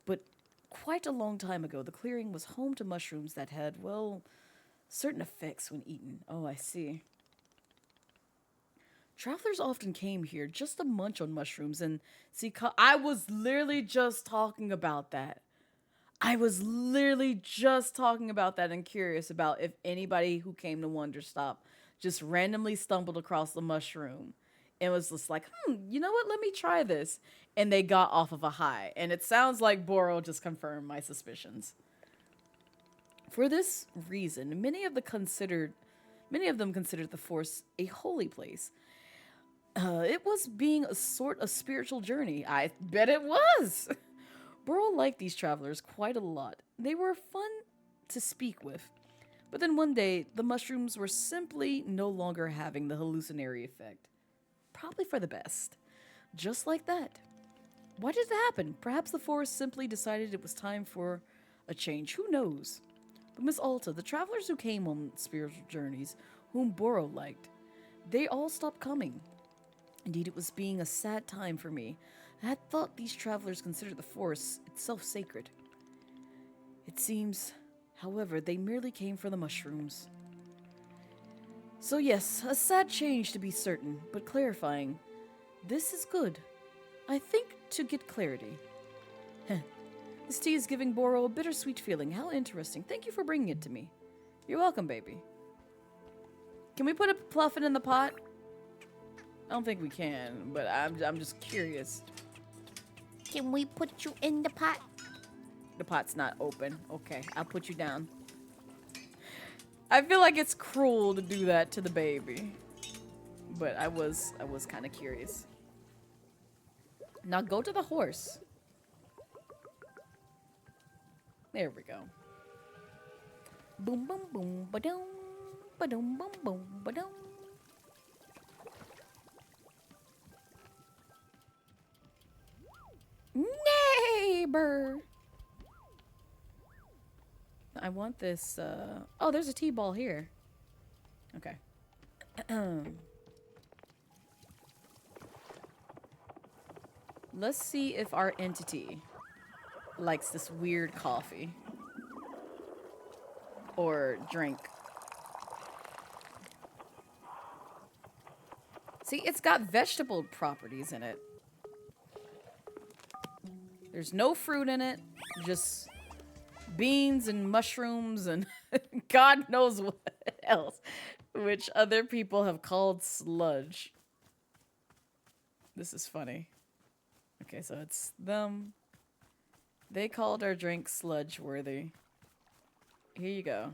But quite a long time ago, the clearing was home to mushrooms that had, well, certain effects when eaten. Oh, I see. Travelers often came here just to munch on mushrooms and see. I was literally just talking about that. And curious about if anybody who came to Wanderstop just randomly stumbled across the mushroom and was just like, you know what? Let me try this. And they got off of a high. And it sounds like Boro just confirmed my suspicions. For this reason, many of them considered the Force a holy place. It was being a sort of spiritual journey. I bet it was. Burl liked these travelers quite a lot. They were fun to speak with. But then one day, the mushrooms were simply no longer having the hallucinatory effect. Probably for the best. Just like that. Why did it happen? Perhaps the forest simply decided it was time for a change. Who knows? But Miss Alta, the travelers who came on spiritual journeys, whom Boro liked, they all stopped coming. Indeed, it was being a sad time for me. I had thought these travelers considered the forest itself sacred. It seems, however, they merely came for the mushrooms. So yes, a sad change to be certain, but clarifying. This is good. I think to get clarity. This tea is giving Boro a bittersweet feeling. How interesting. Thank you for bringing it to me. You're welcome, baby. Can we put a Pluffin in the pot? I don't think we can, but I'm just curious. Can we put you in the pot? The pot's not open. Okay, I'll put you down. I feel like it's cruel to do that to the baby. But I was kind of curious. Now go to the horse. There we go. Boom boom boom ba-dum. Ba-dum boom boom ba-dum. Neighbor. I want this, oh, there's a T-ball here. Okay. Let's see if our entity likes this weird coffee. Or drink. See, it's got vegetable properties in it. There's no fruit in it, just beans and mushrooms and God knows what else, which other people have called sludge. This is funny. Okay, so it's them. They called our drink sludge worthy. Here you go.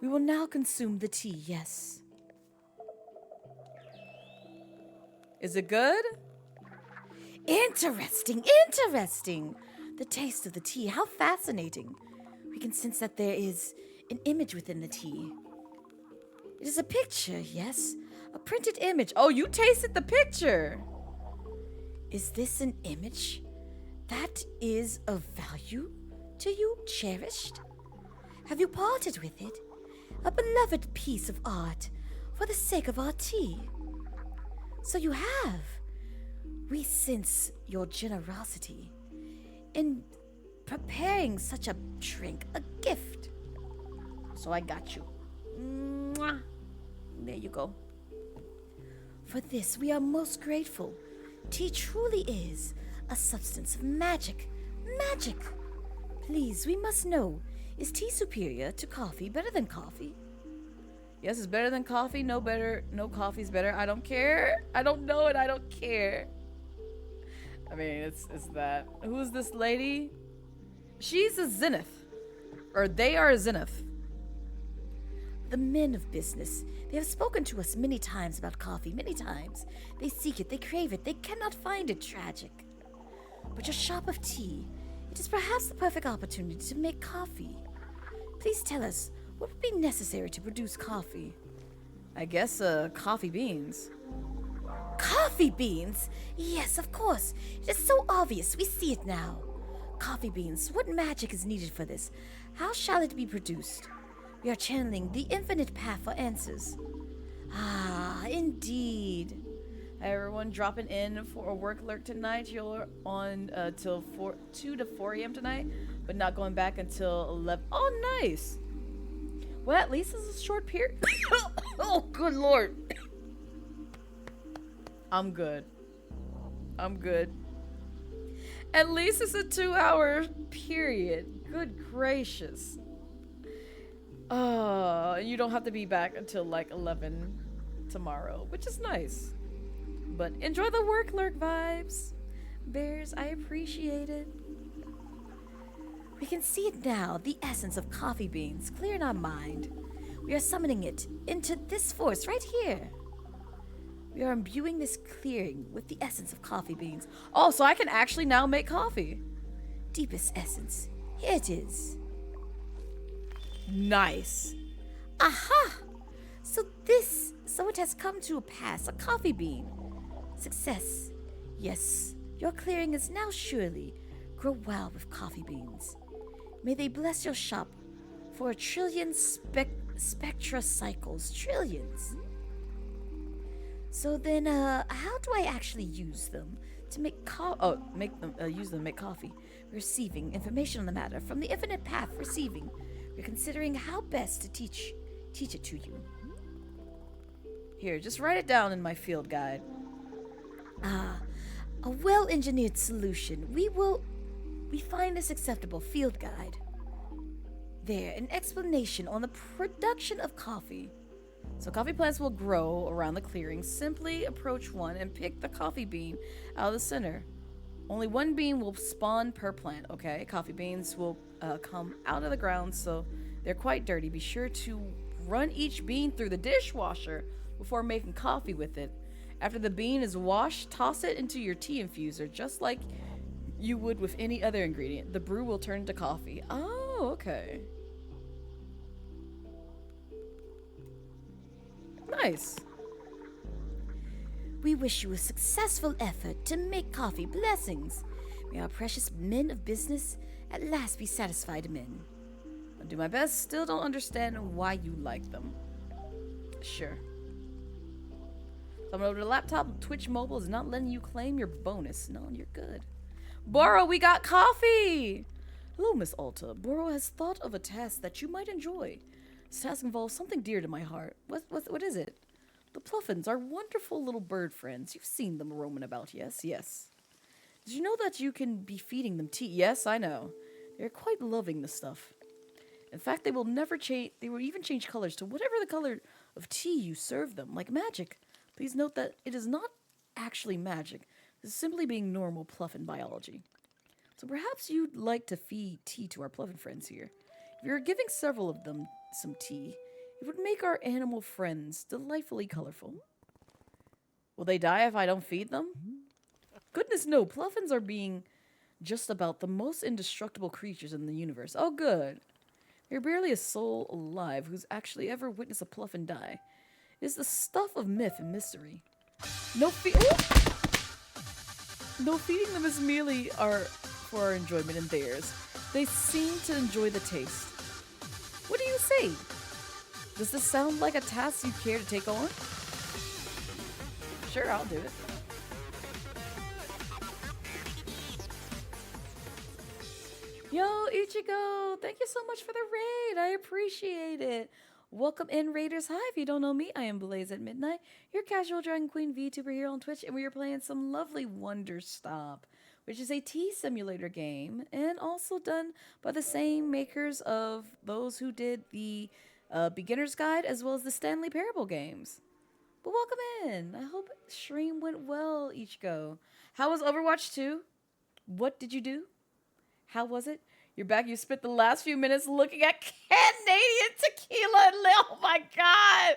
We will now consume the tea, yes. Is it good? Interesting, interesting. The taste of the tea, how fascinating. We can sense that there is an image within the tea. It is a picture, yes. A printed image. Oh, you tasted the picture. Is this an image that is of value to you, cherished? Have you parted with it? A beloved piece of art for the sake of our tea? So you have. We sense your generosity in preparing such a drink, a gift. So I got you. Mwah. There you go. For this, we are most grateful. Tea truly is a substance of magic. Magic! Please, we must know, is tea superior to coffee, better than coffee? Yes, it's better than coffee. No better. No coffee's better. I don't care. I don't know it. I don't care. I mean, it's that. Who's this lady? She's a zenith. Or they are a zenith. The men of business, they have spoken to us many times about coffee, many times. They seek it, they crave it, they cannot find it. Tragic. But your shop of tea, it is perhaps the perfect opportunity to make coffee. Please tell us, what would be necessary to produce coffee? I guess, coffee beans. Coffee beans? Yes, of course. It is so obvious. We see it now. Coffee beans. What magic is needed for this? How shall it be produced? We are channeling the infinite path for answers. Ah, indeed. Hi, everyone. Dropping in for a work lurk tonight. You're on till 2 to 4 a.m. tonight, but not going back until 11. Oh, nice. Well, at least this is a short period. Oh, good lord. I'm good. I'm good. At least it's a 2-hour period. Good gracious. You don't have to be back until like 11 tomorrow, which is nice. But enjoy the work lurk vibes. Bears, I appreciate it. We can see it now, the essence of coffee beans, clear in our mind. We are summoning it into this force right here. We are imbuing this clearing with the essence of coffee beans. Oh, so I can actually now make coffee. Deepest essence. Here it is. Nice. Aha! So it has come to pass, a coffee bean. Success. Yes, your clearing is now surely grow wild with coffee beans. May they bless your shop for 1,000,000,000 spectra cycles. Trillions. So then, how do I actually use them to make use them to make coffee? Receiving information on the matter from the infinite path. Receiving. We're considering how best to teach it to you. Here, just write it down in my field guide. A well-engineered solution. We find this acceptable field guide. There, an explanation on the production of coffee. So coffee plants will grow around the clearing. Simply approach one and pick the coffee bean out of the center. Only one bean will spawn per plant, okay? Coffee beans will come out of the ground, so they're quite dirty. Be sure to run each bean through the dishwasher before making coffee with it. After the bean is washed, toss it into your tea infuser, just like you would with any other ingredient. The brew will turn to coffee. Oh, okay. Nice. We wish you a successful effort to make coffee. Blessings. May our precious men of business at last be satisfied men. I'll do my best. Still don't understand why you like them. Sure. Coming over to the laptop. Twitch Mobile is not letting you claim your bonus. No, you're good. Boro, we got coffee! Hello, Miss Alta. Boro has thought of a task that you might enjoy. This task involves something dear to my heart. What is it? The Pluffins are wonderful little bird friends. You've seen them roaming about, yes? Yes. Did you know that you can be feeding them tea? Yes, I know. They're quite loving the stuff. In fact, they will never change. They will even change colors to whatever the color of tea you serve them, like magic. Please note that it is not actually magic. This is simply being normal Pluffin biology. So perhaps you'd like to feed tea to our Pluffin friends here. If you're giving several of them some tea, it would make our animal friends delightfully colorful. Will they die if I don't feed them? Goodness no, Pluffins are being just about the most indestructible creatures in the universe. Oh good. There's barely a soul alive who's actually ever witnessed a Pluffin die. It is the stuff of myth and mystery. No feeding them is merely for our enjoyment and theirs. They seem to enjoy the taste. What do you say? Does this sound like a task you care to take on? Sure, I'll do it. Yo, Ichigo, thank you so much for the raid. I appreciate it. Welcome in, Raiders. Hi, if you don't know me, I am Blazette Midnight, your casual Dragon Queen VTuber here on Twitch, and we are playing some lovely Wanderstop, which is a tea simulator game, and also done by the same makers of those who did the Beginner's Guide, as well as the Stanley Parable games. But welcome in. I hope stream went well, Ichigo. How was Overwatch 2? What did you do? How was it? You're back. You spent the last few minutes looking at Canadian tequila and oh my god!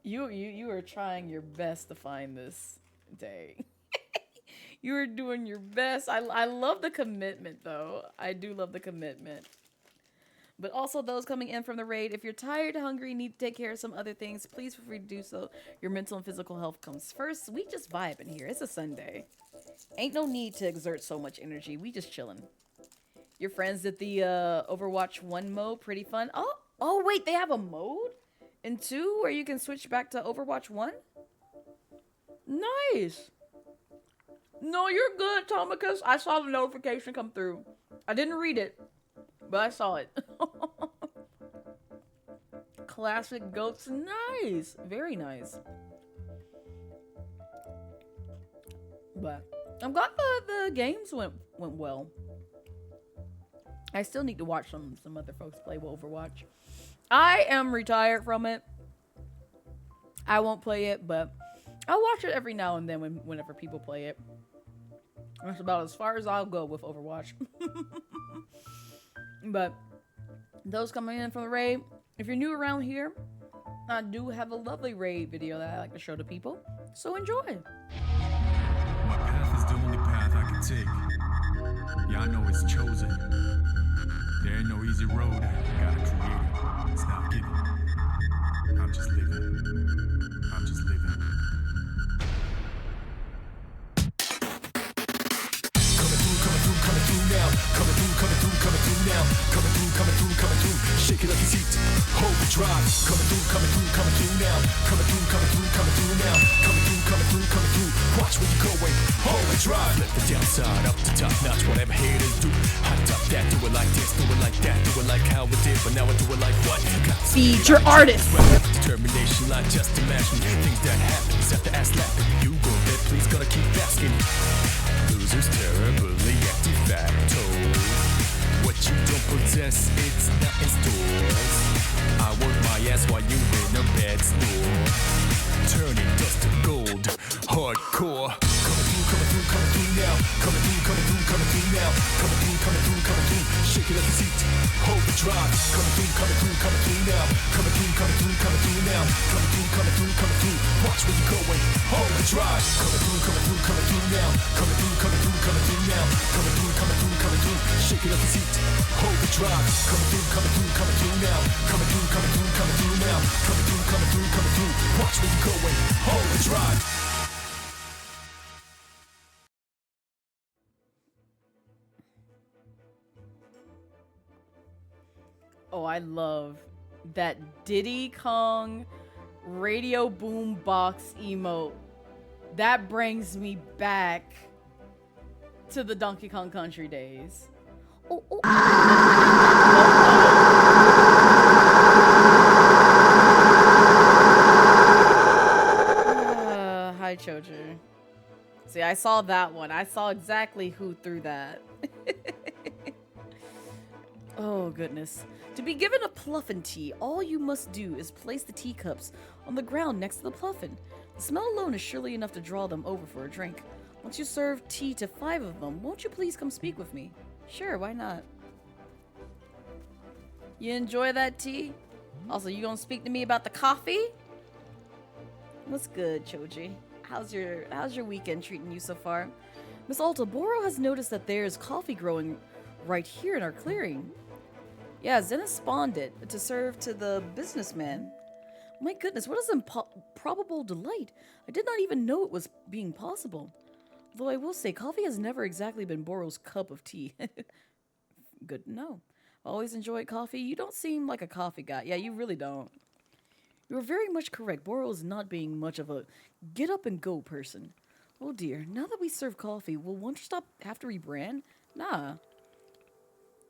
You are trying your best to find this day. You are doing your best. I love the commitment though. I do love the commitment. But also those coming in from the raid, if you're tired, hungry, need to take care of some other things, please feel free to do so. Your mental and physical health comes first. We just vibing here. It's a Sunday. Ain't no need to exert so much energy. We just chilling. Your friends did the Overwatch 1 mode. Pretty fun. Oh wait, they have a mode in 2 where you can switch back to Overwatch 1? Nice. No, you're good, Tomicus. I saw the notification come through. I didn't read it, but I saw it. Classic goats. Nice. Very nice. But I'm glad the games went well. I still need to watch some other folks play Overwatch. I am retired from it. I won't play it, but I'll watch it every now and then whenever people play it. That's about as far as I'll go with Overwatch. But those coming in from the raid, if you're new around here, I do have a lovely raid video that I like to show to people. So enjoy. My path is the only path I can take. Yeah, I know it's chosen. There ain't no easy road. Gotta create it. It's not given. I'm just living. I'm just living. Coming through now, coming through now, coming through, shake it like it's heat, hold the drive, coming through now, coming through now, coming through, watch where you're going, hold the drive, let the downside up to top notch, whatever haters do, hot top that, do it like this, do it like that, do it like how we did, but now I do it like what? Feed your artist. Determination, like just imagine, things that happen, set the ass laughing, you go there, please gotta keep asking, losers terribly active facto. What you don't possess, it's not in stores. I work my ass while you in a bad store. Turning dust to gold, hardcore. Coming through now. Coming through now. Coming through. Shake it like it's heat. Hold the drive. Coming through now. Coming through now. Coming through. Watch where you're going. Hold the drive. Coming through now. Coming through now. Coming through. Shake it like it's heat. Hold the drive. Coming through now. Coming through now. Coming through. Watch where you're going. Hold the drive. Oh, I love that Diddy Kong radio boom box emote. That brings me back to the Donkey Kong Country days. Oh, oh. Hi, Choger. See, I saw that one. I saw exactly who threw that. Oh, goodness. To be given a Pluffin tea, all you must do is place the teacups on the ground next to the Pluffin. The smell alone is surely enough to draw them over for a drink. Once you serve tea to 5 of them, won't you please come speak with me? Sure, why not? You enjoy that tea? Also, you gonna speak to me about the coffee? What's good, Choji? How's your weekend treating you so far? Miss Alta, Boro has noticed that there's coffee growing right here in our clearing. Yeah, Zena spawned it to serve to the businessman. My goodness, what an improbable delight. I did not even know it was being possible. Though I will say, coffee has never exactly been Boro's cup of tea. Good to know. Always enjoyed coffee. You don't seem like a coffee guy. Yeah, you really don't. You are very much correct. Boro is not being much of a get up and go person. Oh dear, now that we serve coffee, will Wanderstop have to rebrand? Nah.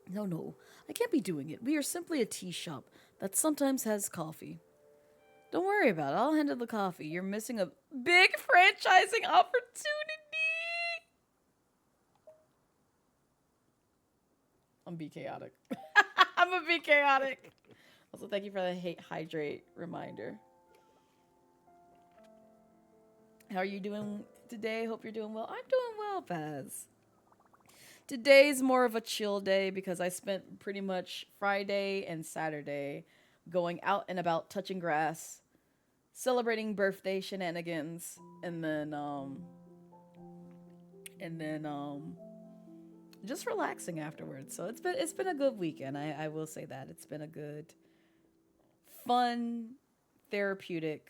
No, I can't be doing it. We are simply a tea shop that sometimes has coffee. Don't worry about it. I'll handle the coffee. You're missing a big franchising opportunity. I'm be chaotic. I'm gonna be chaotic. Also, thank you for the hydrate reminder. How are you doing today? Hope you're doing well. I'm doing well, Paz. Today's more of a chill day because I spent pretty much Friday and Saturday going out and about, touching grass, celebrating birthday shenanigans, and then just relaxing afterwards. So it's been a good weekend. I will say that. It's been a good, fun, therapeutic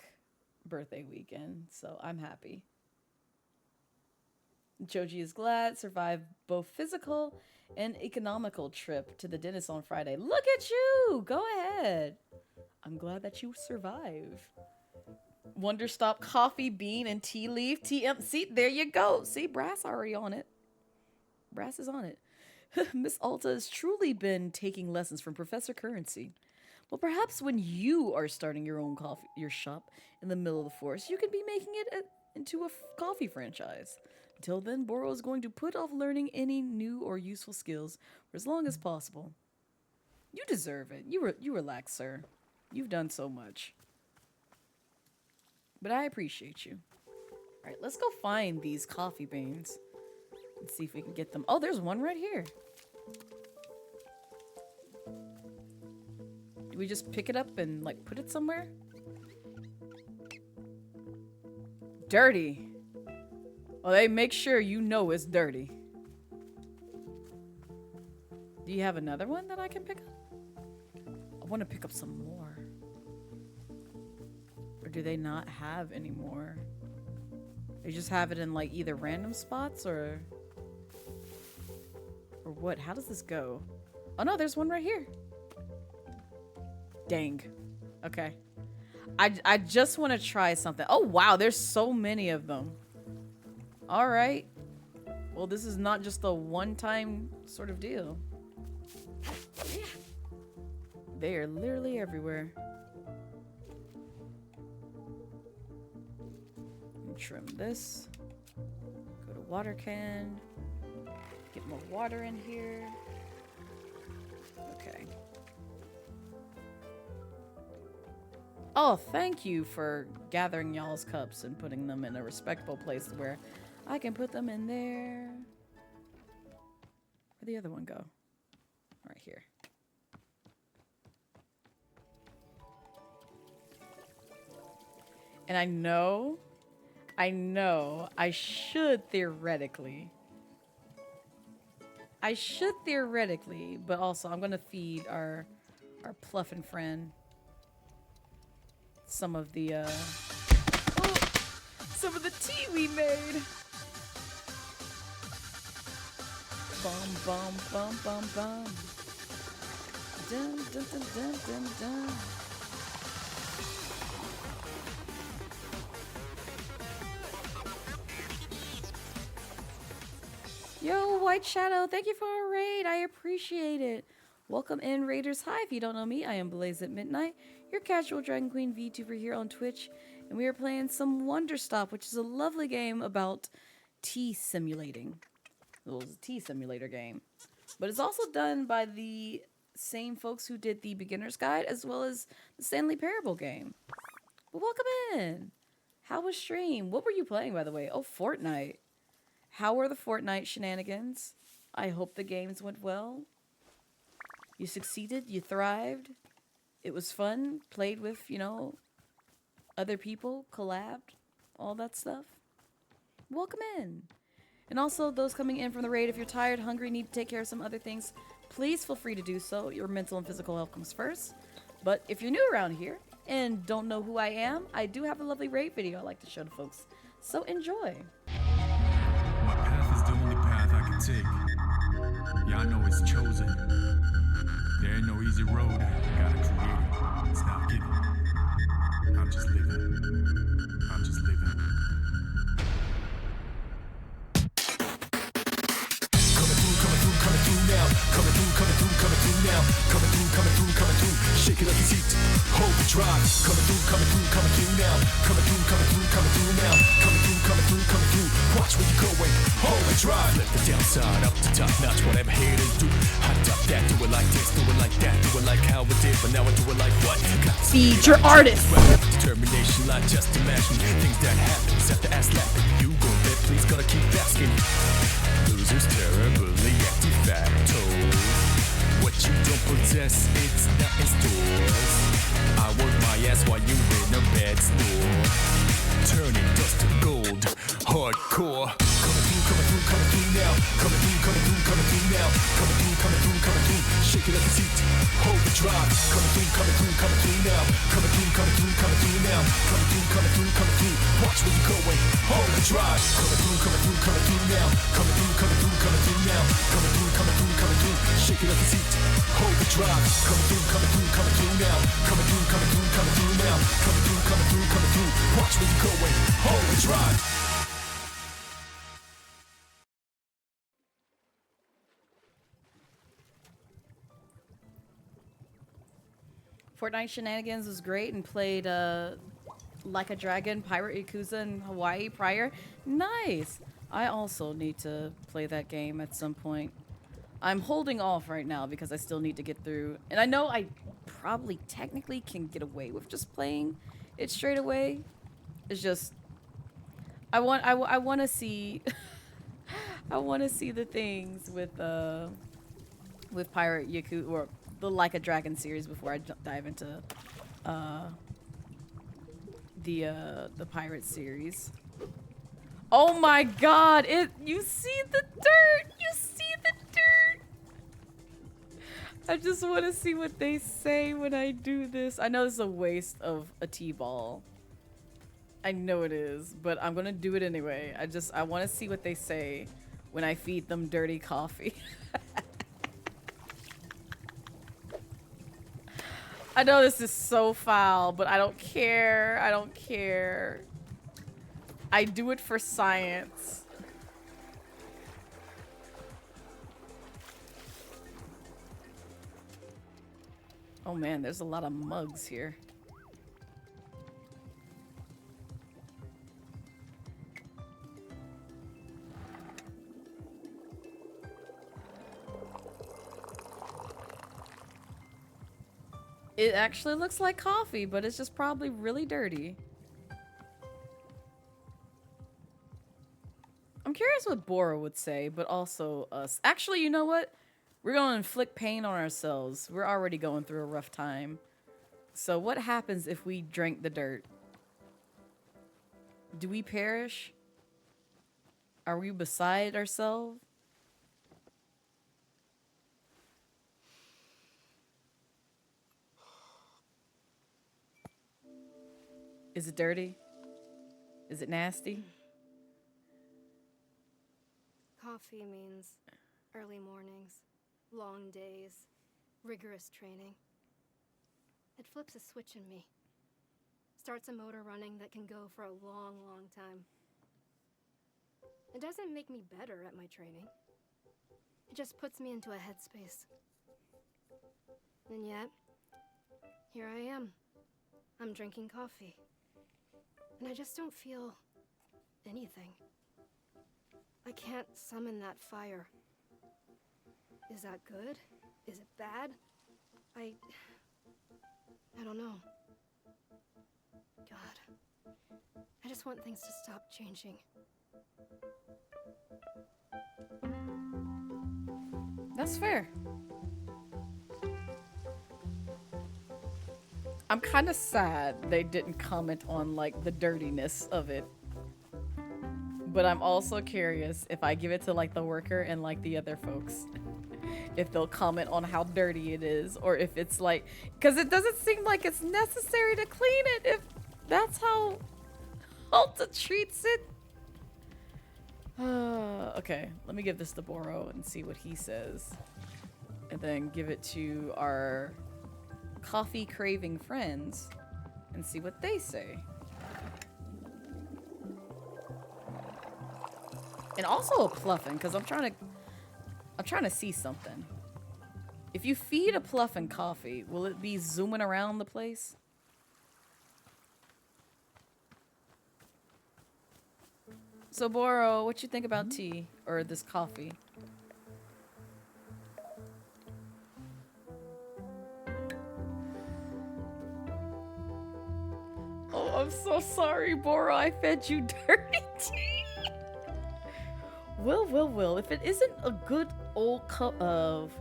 birthday weekend. So I'm happy. Choji is glad, survived both physical and economical trip to the dentist on Friday. Look at you! Go ahead. I'm glad that you survived. Wanderstop coffee bean and tea leaf. See, there you go. See, Brass already on it. Brass is on it. Miss Alta has truly been taking lessons from Professor Currency. Well, perhaps when you are starting your shop in the middle of the forest, you can be making it into a coffee franchise. Until then, Boro is going to put off learning any new or useful skills for as long as possible. You deserve it. You relax, sir. You've done so much. But I appreciate you. All right, let's go find these coffee beans and see if we can get them. Oh, there's one right here. Do we just pick it up and, like, put it somewhere? Dirty. Well, they make sure you know it's dirty. Do you have another one that I can pick up? I want to pick up some more. Or do they not have any more? They just have it in, like, either random spots or what? How does this go? Oh, no, there's one right here. Dang. Okay. I just want to try something. Oh, wow, there's so many of them. All right. Well, this is not just a one-time sort of deal. They are literally everywhere. Trim this. Go to water can. Get more water in here. Okay. Oh, thank you for gathering y'all's cups and putting them in a respectable place where I can put them in there. Where'd the other one go? Right here. And I know I should theoretically, but also I'm gonna feed our Pluffin friend some of the tea we made. Bum bum bum bum bum. Dun dun dun dun dun dun. Yo, White Shadow, thank you for a raid. I appreciate it. Welcome in, Raiders. Hi, if you don't know me, I am Blazette Midnight, your casual Dragon Queen VTuber here on Twitch, and we are playing some Wanderstop, which is a lovely game about tea simulating. It was a tea simulator game. But it's also done by the same folks who did the Beginner's Guide as well as the Stanley Parable game. Well, welcome in. How was stream? What were you playing, by the way? Oh, Fortnite. How were the Fortnite shenanigans? I hope the games went well. You succeeded. You thrived. It was fun. Played with, you know, other people. Collabed. All that stuff. Welcome in. And also, those coming in from the raid, if you're tired, hungry, need to take care of some other things, please feel free to do so. Your mental and physical health comes first. But if you're new around here and don't know who I am, I do have a lovely raid video I like to show to folks. So enjoy. My path is the only path I can take. Yeah, I know it's chosen. There ain't no easy road. Gotta create it. It's not given. I'm just living. I'm just living. Coming through now. Coming through now. Coming through. Shake it up your seat. Hold the drive. Coming through now. Coming through now. Coming through. Watch where you're going. Hold the drive. Let the downside up to top notch. Whatever haters do. Hot top that. Do it like this. Do it like that. Do it like how it did. But now I do it like what? Feed your artist. Determination, like just imagine things that happen. Set the ass laughing. You go there, please gotta keep asking. Losers terribly active facto. What you don't possess, it's not in stores. I work my ass while you in a bad store. Turning dust to gold, hardcore. Coming through now. Coming through now. Coming through. Shake it up your seat. Hold the drive. Coming through now. Coming through now. Coming through. Watch where you're going. Hold the drive. Coming through now. Coming through now. Coming through. Shake it up your seat. Hold the drive. Coming through now. Coming through now. Coming through. Watch where you're going. Hold the drive. Fortnite Shenanigans was great and played Like a Dragon, Pirate Yakuza in Hawaii prior. Nice! I also need to play that game at some point. I'm holding off right now because I still need to get through. And I know I probably technically can get away with just playing it straight away. It's just I want to see I want to see the things with Pirate Yakuza or the Like a Dragon series before I dive into the pirate series. Oh my god, you see the dirt! You see the dirt! I just want to see what they say when I do this. I know it's a waste of a T-ball. I know it is, but I'm gonna do it anyway. I want to see what they say when I feed them dirty coffee. I know this is so foul, but I don't care. I don't care. I do it for science. Oh man, there's a lot of mugs here. It actually looks like coffee, but it's just probably really dirty. I'm curious what Bora would say, but also us. Actually, you know what? We're going to inflict pain on ourselves. We're already going through a rough time. So what happens if we drink the dirt? Do we perish? Are we beside ourselves? Is it dirty? Is it nasty? Coffee means early mornings, long days, rigorous training. It flips a switch in me. Starts a motor running that can go for a long, long time. It doesn't make me better at my training. It just puts me into a headspace. And yet, here I am. I'm drinking coffee. And I just don't feel anything. I can't summon that fire. Is that good? Is it bad? I don't know. God. I just want things to stop changing. That's fair. I'm kind of sad they didn't comment on like the dirtiness of it. But I'm also curious if I give it to like the worker and like the other folks, if they'll comment on how dirty it is, or if it's like, because it doesn't seem like it's necessary to clean it if that's how Alta treats it. Okay, let me give this to Boro and see what he says, and then give it to our coffee craving friends and see what they say. And also a pluffin, because I'm trying to see something. If you feed a pluffin coffee, will it be zooming around the place? So Boro, what you think about tea or this coffee? Oh, I'm so sorry, Boro. I fed you dirty tea. Well, if it isn't a good old cup of...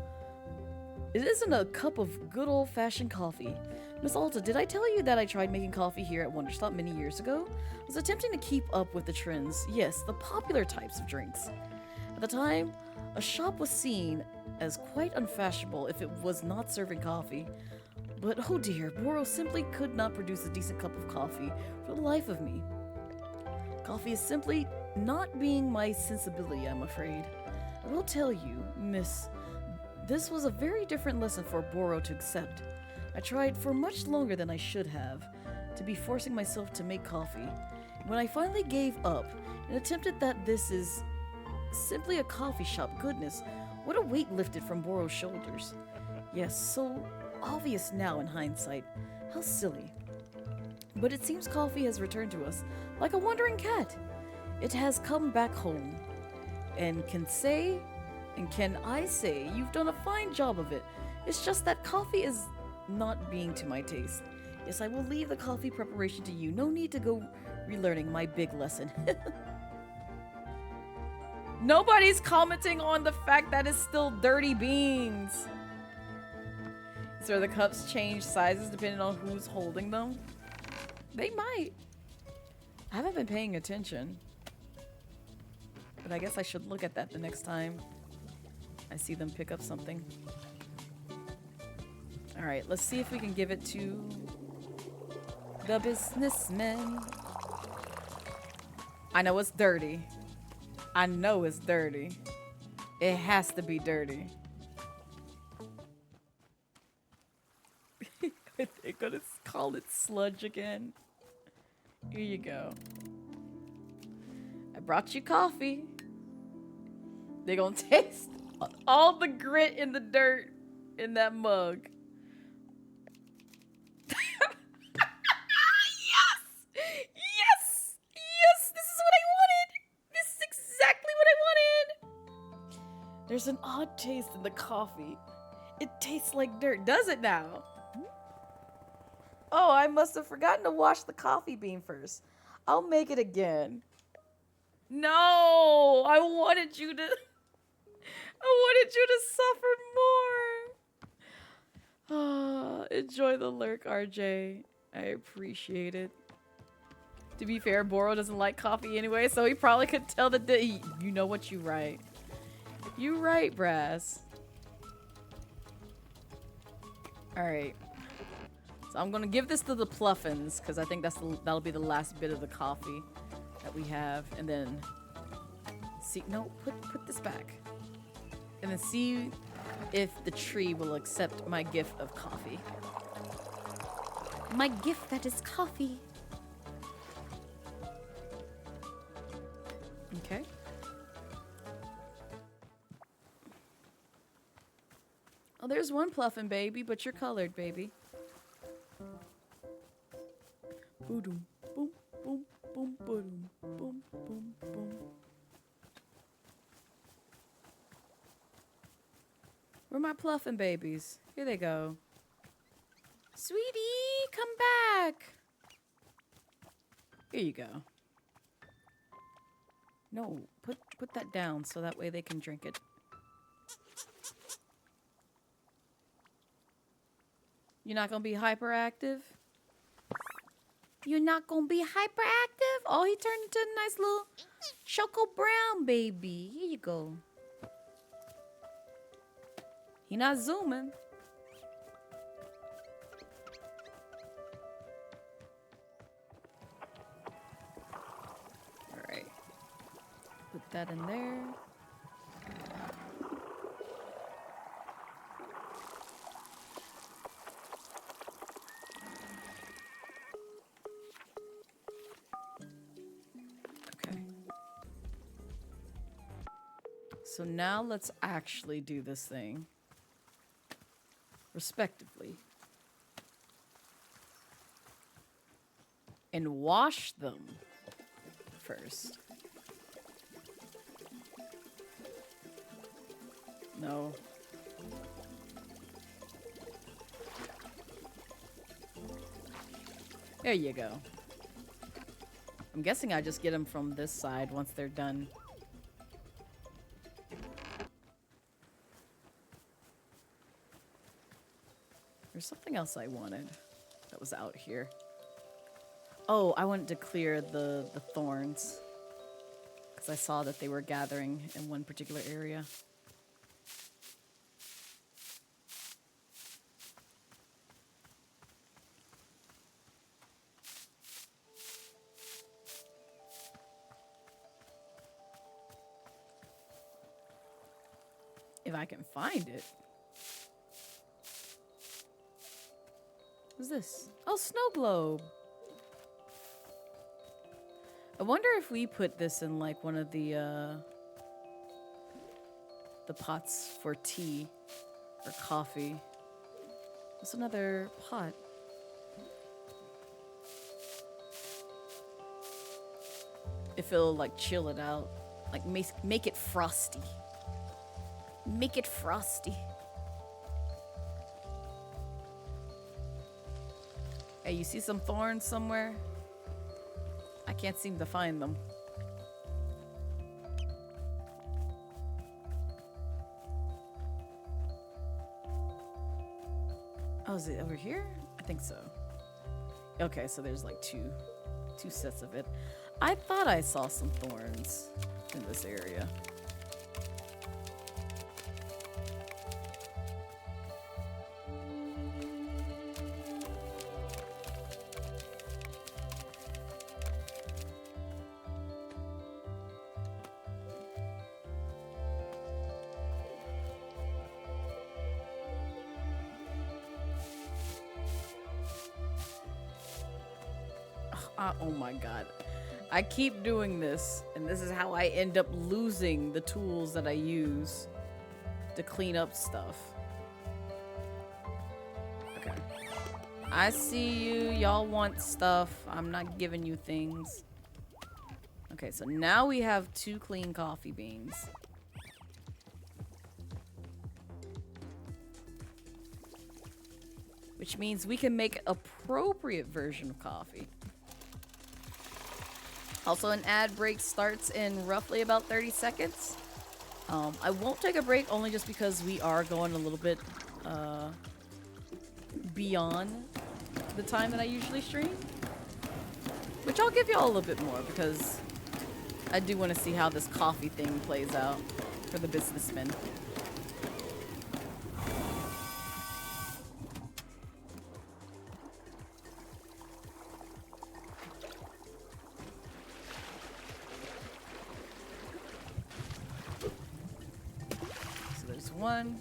It isn't a cup of good old-fashioned coffee. Miss Alta, did I tell you that I tried making coffee here at Wanderstop many years ago? I was attempting to keep up with the trends. Yes, the popular types of drinks. At the time, a shop was seen as quite unfashionable if it was not serving coffee. But oh dear, Boro simply could not produce a decent cup of coffee for the life of me. Coffee is simply not being my sensibility, I'm afraid. I will tell you, miss, this was a very different lesson for Boro to accept. I tried for much longer than I should have to be forcing myself to make coffee. When I finally gave up and attempted that this is simply a coffee shop, goodness, what a weight lifted from Boro's shoulders. Yes, so obvious now in hindsight. How silly. But it seems coffee has returned to us like a wandering cat. It has come back home. And can I say you've done a fine job of it. It's just that coffee is not being to my taste. Yes, I will leave the coffee preparation to you. No need to go relearning my big lesson. Nobody's commenting on the fact that it's still dirty beans. So the cups change sizes depending on who's holding them? They might. I haven't been paying attention. But I guess I should look at that the next time I see them pick up something. Alright, let's see if we can give it to the businessman. I know it's dirty. I know it's dirty. It has to be dirty. They're gonna call it sludge again. Here you go. I brought you coffee. They're gonna taste all the grit in the dirt in that mug. Yes! Yes! Yes! This is what I wanted! This is exactly what I wanted! There's an odd taste in the coffee. It tastes like dirt. Does it now? Oh, I must have forgotten to wash the coffee bean first. I'll make it again. No! I wanted you to suffer more. Enjoy the lurk, RJ. I appreciate it. To be fair, Boro doesn't like coffee anyway, so he probably could tell the you know what, you right. You right, Brass. Alright. So I'm gonna give this to the Pluffins, because I think that'll be the last bit of the coffee that we have. And then see, no, put this back. And then see if the tree will accept my gift of coffee. My gift that is coffee. Okay. Oh, there's one Pluffin, baby, but you're colored, baby. Boom, boom, boom, boom, boom, boom, boom, boom. Where are my pluffin' babies? Here they go. Sweetie, come back. Here you go. No, put that down so that way they can drink it. You're not gonna be hyperactive? You're not gonna be hyperactive? Oh, he turned into a nice little choco brown baby. Here you go. He not zooming. All right. Put that in there. So now let's actually do this thing. Respectively. And wash them first. No. There you go. I'm guessing I just get them from this side once they're done. There's something else I wanted that was out here. Oh, I wanted to clear the thorns. Because I saw that they were gathering in one particular area. If I can find it. What's this? Oh, snow globe. I wonder if we put this in like one of the pots for tea or coffee. What's another pot? If it'll like chill it out, like make it frosty. Make it frosty. Hey, you see some thorns somewhere? I can't seem to find them. Oh, is it over here? I think so. Okay, so there's like two sets of it. I thought I saw some thorns in this area. Oh my god. I keep doing this, and this is how I end up losing the tools that I use to clean up stuff. Okay. I see you. Y'all want stuff. I'm not giving you things. Okay, so now we have 2 clean coffee beans. Which means we can make an appropriate version of coffee. Also, an ad break starts in roughly about 30 seconds. I won't take a break only just because we are going a little bit beyond the time that I usually stream. Which I'll give y'all a little bit more because I do want to see how this coffee thing plays out for the businessmen. One.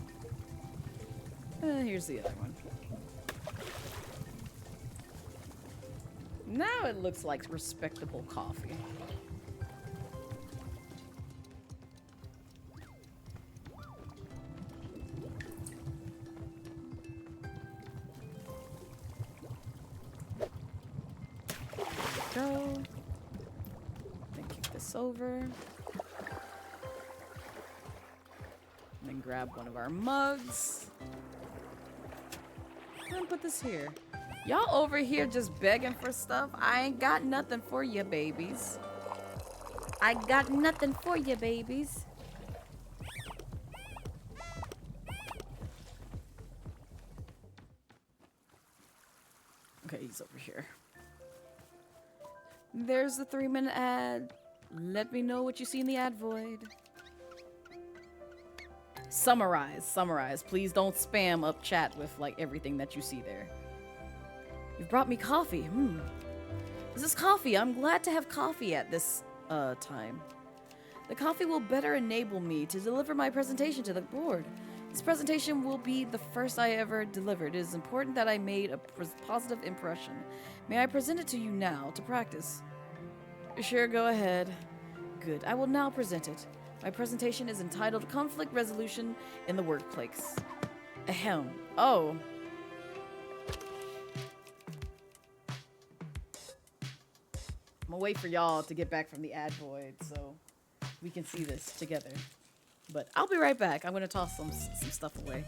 Here's the other one. Now it looks like respectable coffee. Go. Then kick this over. Then and grab one of our mugs. And put this here. Y'all over here just begging for stuff. I ain't got nothing for you, babies. I got nothing for you, babies. Okay, he's over here. There's the 3-minute ad. Let me know what you see in the ad void. Summarize. Please don't spam up chat with like everything that you see there. You've brought me coffee. This is coffee. I'm glad to have coffee at this time. The coffee will better enable me to deliver my presentation to the board. This presentation will be the first I ever delivered. It is important that I made a positive impression. May I present it to you now to practice? Sure, go ahead. Good. I will now present it. My presentation is entitled Conflict Resolution in the Workplace. Ahem. Oh. I'm gonna wait for y'all to get back from the ad void so we can see this together. But I'll be right back. I'm gonna toss some stuff away.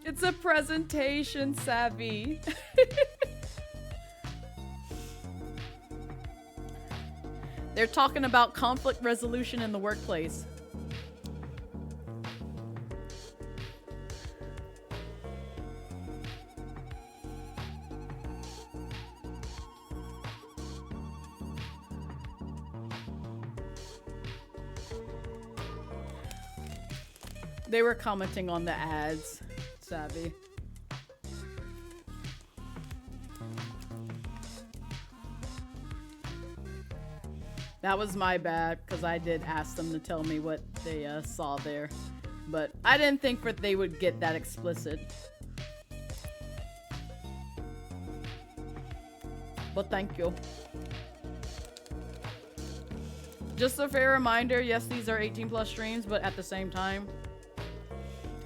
It's a presentation, Savvy. They're talking about conflict resolution in the workplace. They were commenting on the ads, Savvy. That was my bad, because I did ask them to tell me what they saw there. But I didn't think that they would get that explicit. But thank you. Just a fair reminder, yes, these are 18+ streams, but at the same time,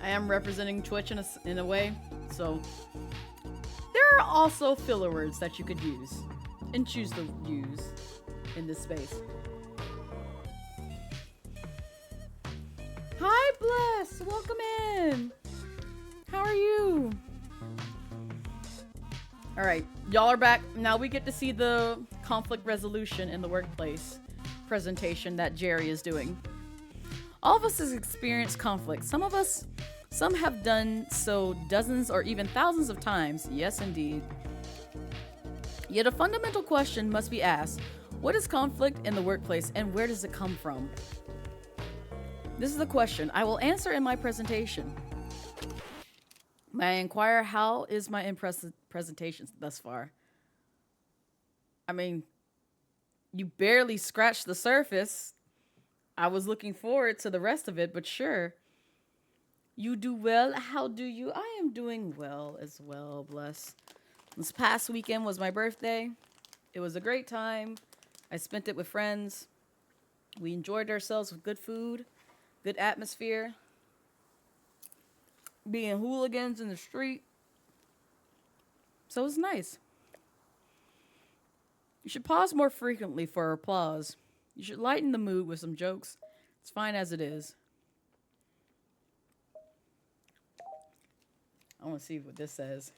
I am representing Twitch in a way, so there are also filler words that you could use and choose to use in this space. Hi, Bless! Welcome in! How are you? Alright, y'all are back. Now we get to see the conflict resolution in the workplace presentation that Jerry is doing. All of us has experienced conflict. Some have done so dozens or even thousands of times. Yes, indeed. Yet a fundamental question must be asked. What is conflict in the workplace and where does it come from? This is the question I will answer in my presentation. May I inquire, how is my presentation thus far? I mean, you barely scratched the surface. I was looking forward to the rest of it, but sure. You do well. How do you? I am doing well as well, bless. This past weekend was my birthday. It was a great time. I spent it with friends. We enjoyed ourselves with good food, good atmosphere, being hooligans in the street. So it was nice. You should pause more frequently for applause. You should lighten the mood with some jokes. It's fine as it is. I want to see what this says.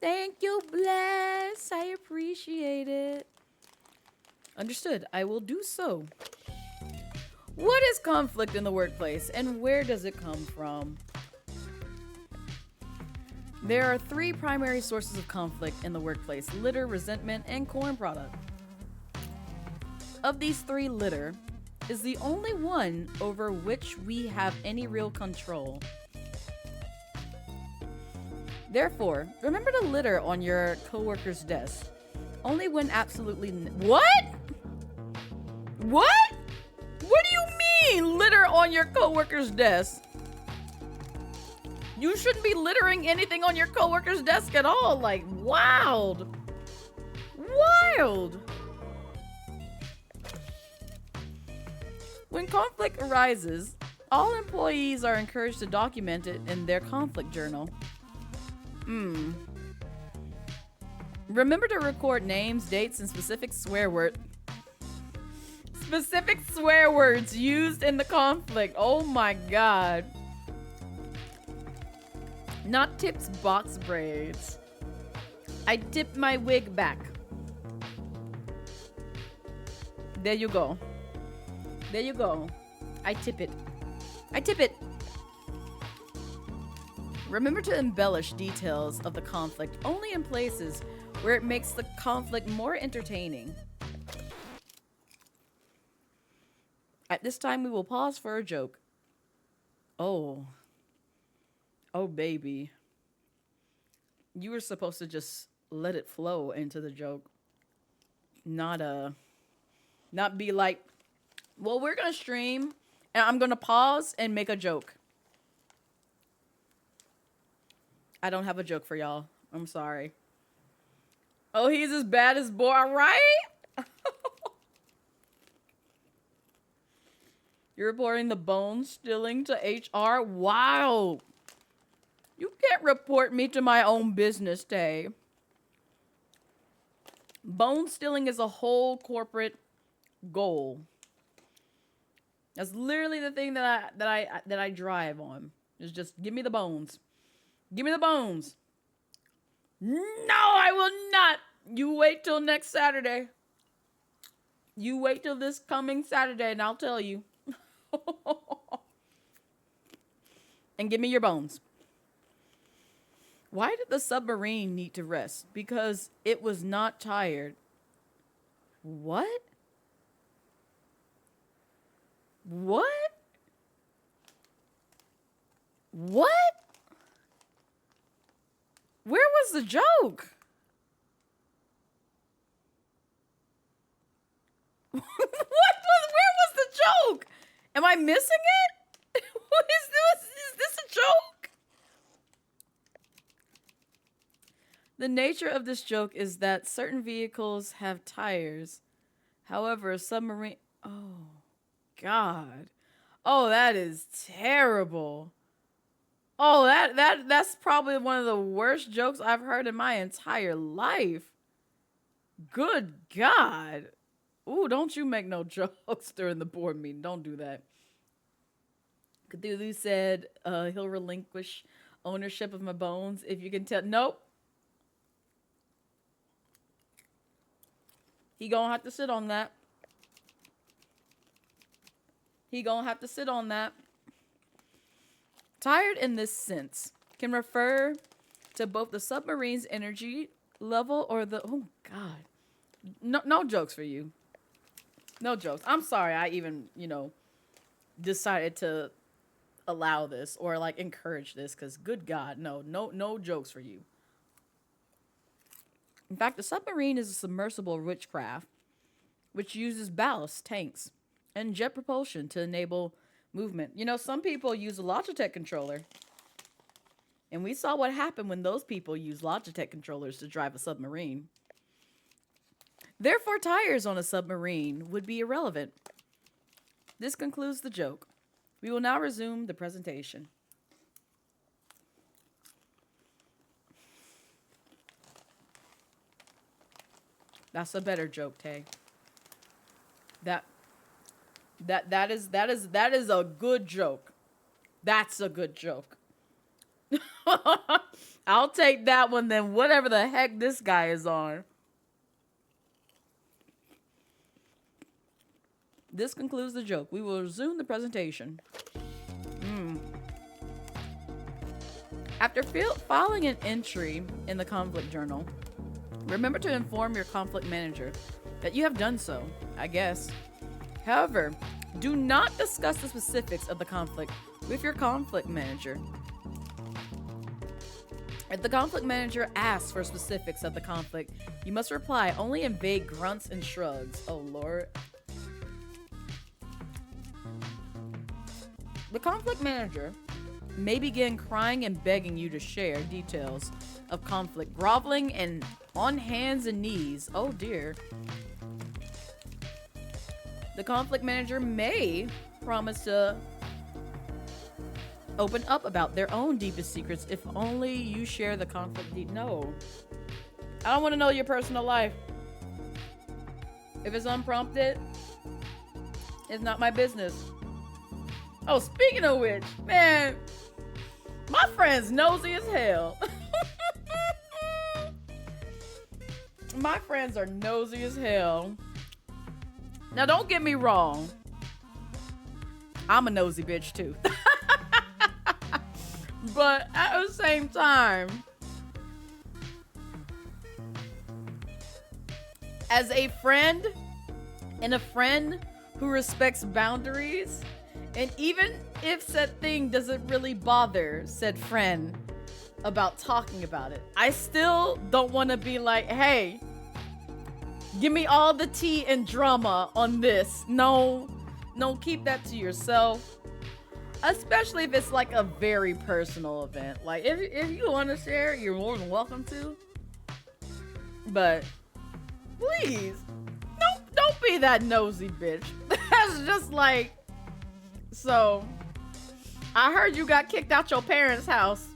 Thank you, Bless. I appreciate it. Understood. I will do so. What is conflict in the workplace and where does it come from? There are 3 primary sources of conflict in the workplace: litter, resentment, and corn product. Of these 3, litter is the only one over which we have any real control. Therefore, remember to litter on your coworker's desk. Only when absolutely... What? What? What do you mean, litter on your coworker's desk? You shouldn't be littering anything on your coworker's desk at all. Like, wild. Wild. When conflict arises, all employees are encouraged to document it in their conflict journal. Remember to record names, dates, and specific swear words used in the conflict. Oh my god. Not tips, box braids. I tip my wig back. There you go. There you go. I tip it. I tip it. Remember to embellish details of the conflict only in places where it makes the conflict more entertaining. At this time, we will pause for a joke. Oh. Oh, baby. You were supposed to just let it flow into the joke. Not be like, well, we're going to stream and I'm going to pause and make a joke. I don't have a joke for y'all. I'm sorry. Oh, he's as bad as boy, right? You're reporting the bone stealing to HR? Wow. You can't report me to my own business, Tay. Bone stealing is a whole corporate goal. That's literally the thing that I drive on. Is just give me the bones. Give me the bones. No, I will not. You wait till next Saturday. You wait till this coming Saturday and I'll tell you. And give me your bones. Why did the submarine need to rest? Because it was not tired. What? What? What? Where was the joke? Where was the joke? Am I missing it? What is this? Is this a joke? The nature of this joke is that certain vehicles have tires. However, a submarine... Oh, God. Oh, that is terrible. Oh, that's probably one of the worst jokes I've heard in my entire life. Good God. Ooh, don't you make no jokes during the board meeting. Don't do that. Cthulhu said he'll relinquish ownership of my bones if you can tell. Nope. He gonna have to sit on that. He gonna have to sit on that. Tired in this sense can refer to both the submarine's energy level or the... Oh, God. No jokes for you. No jokes. I'm sorry I even, decided to allow this or, encourage this because, good God, no jokes for you. In fact, the submarine is a submersible witchcraft which uses ballast, tanks, and jet propulsion to enable movement. Some people use a Logitech controller. And we saw what happened when those people used Logitech controllers to drive a submarine. Therefore, tires on a submarine would be irrelevant. This concludes the joke. We will now resume the presentation. That's a better joke, Tay. That is a good joke. That's a good joke. I'll take that one then, whatever the heck this guy is on. This concludes the joke. We will resume the presentation. After filing an entry in the conflict journal, remember to inform your conflict manager that you have done so, I guess. However, do not discuss the specifics of the conflict with your conflict manager. If the conflict manager asks for specifics of the conflict, you must reply only in vague grunts and shrugs. Oh, Lord. The conflict manager may begin crying and begging you to share details of conflict, groveling and on hands and knees. Oh, dear. The conflict manager may promise to open up about their own deepest secrets if only you share the conflict. No. I don't want to know your personal life. If it's unprompted, it's not my business. Oh, speaking of which, man, my friend's nosy as hell. My friends are nosy as hell. Now, don't get me wrong. I'm a nosy bitch, too. But at the same time, as a friend and a friend who respects boundaries, and even if said thing doesn't really bother said friend about talking about it, I still don't want to be like, hey, give me all the tea and drama on this. No, keep that to yourself. Especially if it's like a very personal event. Like, if you want to share, you're more than welcome to. But please, don't be that nosy bitch. That's just like, so I heard you got kicked out your parents' house.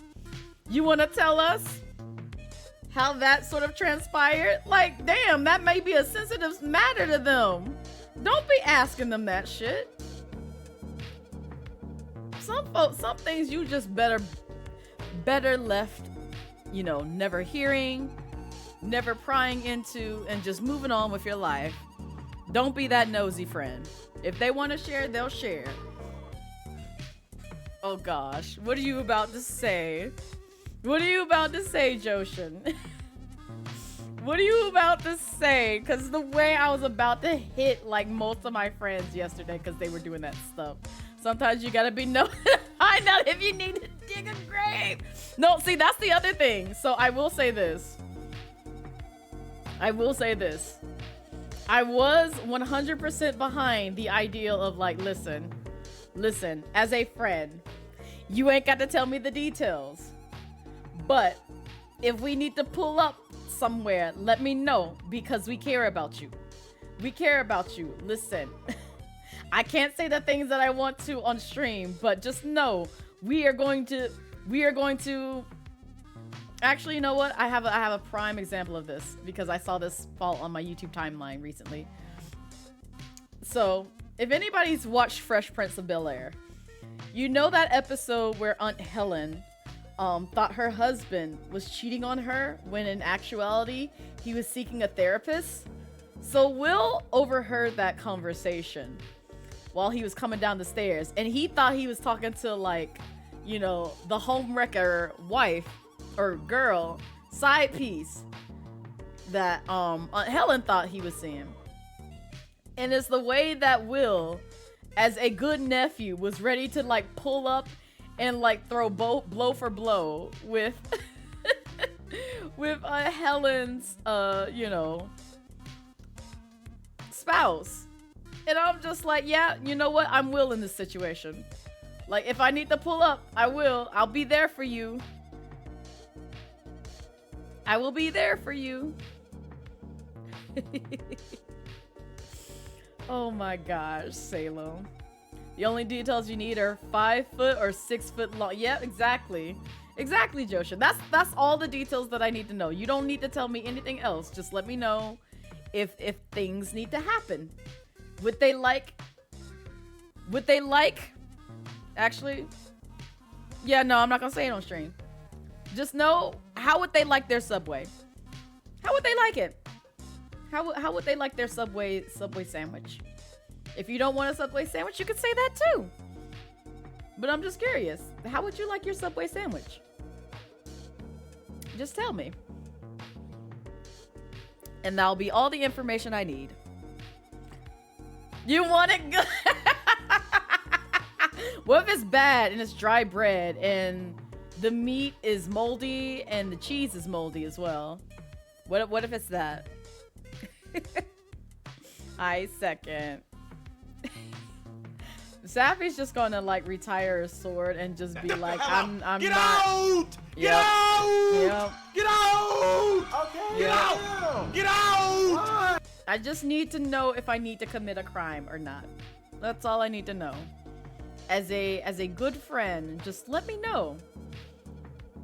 You want to tell us how that sort of transpired? Like, damn, that may be a sensitive matter to them. Don't be asking them that shit. Some things you just better left, never hearing, never prying into, and just moving on with your life. Don't be that nosy friend. If they want to share, they'll share. Oh gosh, what are you about to say? What are you about to say, Joshin? What are you about to say? Because the way I was about to hit like most of my friends yesterday because they were doing that stuff. Sometimes you gotta be I know if you need to dig a grave. No, see, that's the other thing. So I will say this. I was 100% behind the ideal of like, listen, as a friend, you ain't got to tell me the details. But if we need to pull up somewhere, let me know because we care about you. We care about you. Listen. I can't say the things that I want to on stream, but just know we are going to actually, you know what? I have a prime example of this because I saw this fall on my YouTube timeline recently. So, if anybody's watched Fresh Prince of Bel-Air, you know that episode where Aunt Helen thought her husband was cheating on her when in actuality he was seeking a therapist? So Will overheard that conversation while he was coming down the stairs, and he thought he was talking to like, the homewrecker wife or girl side piece that Aunt Helen thought he was seeing. And it's the way that Will, as a good nephew, was ready to like pull up and like throw blow for blow with with Helen's spouse. And I'm just like, yeah, you know what? I'm Will in this situation. Like, if I need to pull up, I will. I'll be there for you. I will be there for you. Oh my gosh, Salem. The only details you need are 5 foot or 6 foot long. Yeah, exactly. Exactly, Josha. That's all the details that I need to know. You don't need to tell me anything else. Just let me know if things need to happen. Would they like actually? Yeah, no, I'm not gonna say it on stream. Just know, how would they like their Subway? How would they like it? How would they like their Subway sandwich? If you don't want a Subway sandwich, you could say that too. But I'm just curious. How would you like your Subway sandwich? Just tell me. And that'll be all the information I need. You want it good? What if it's bad and it's dry bread and the meat is moldy and the cheese is moldy as well? What if it's that? I second. Sappy's just gonna like retire his sword and just be like, I'm Get not. out! Get Yep. out! Yep. Get out! Okay. Get out! Get out! I just need to know if I need to commit a crime or not. That's all I need to know. As a good friend, just let me know.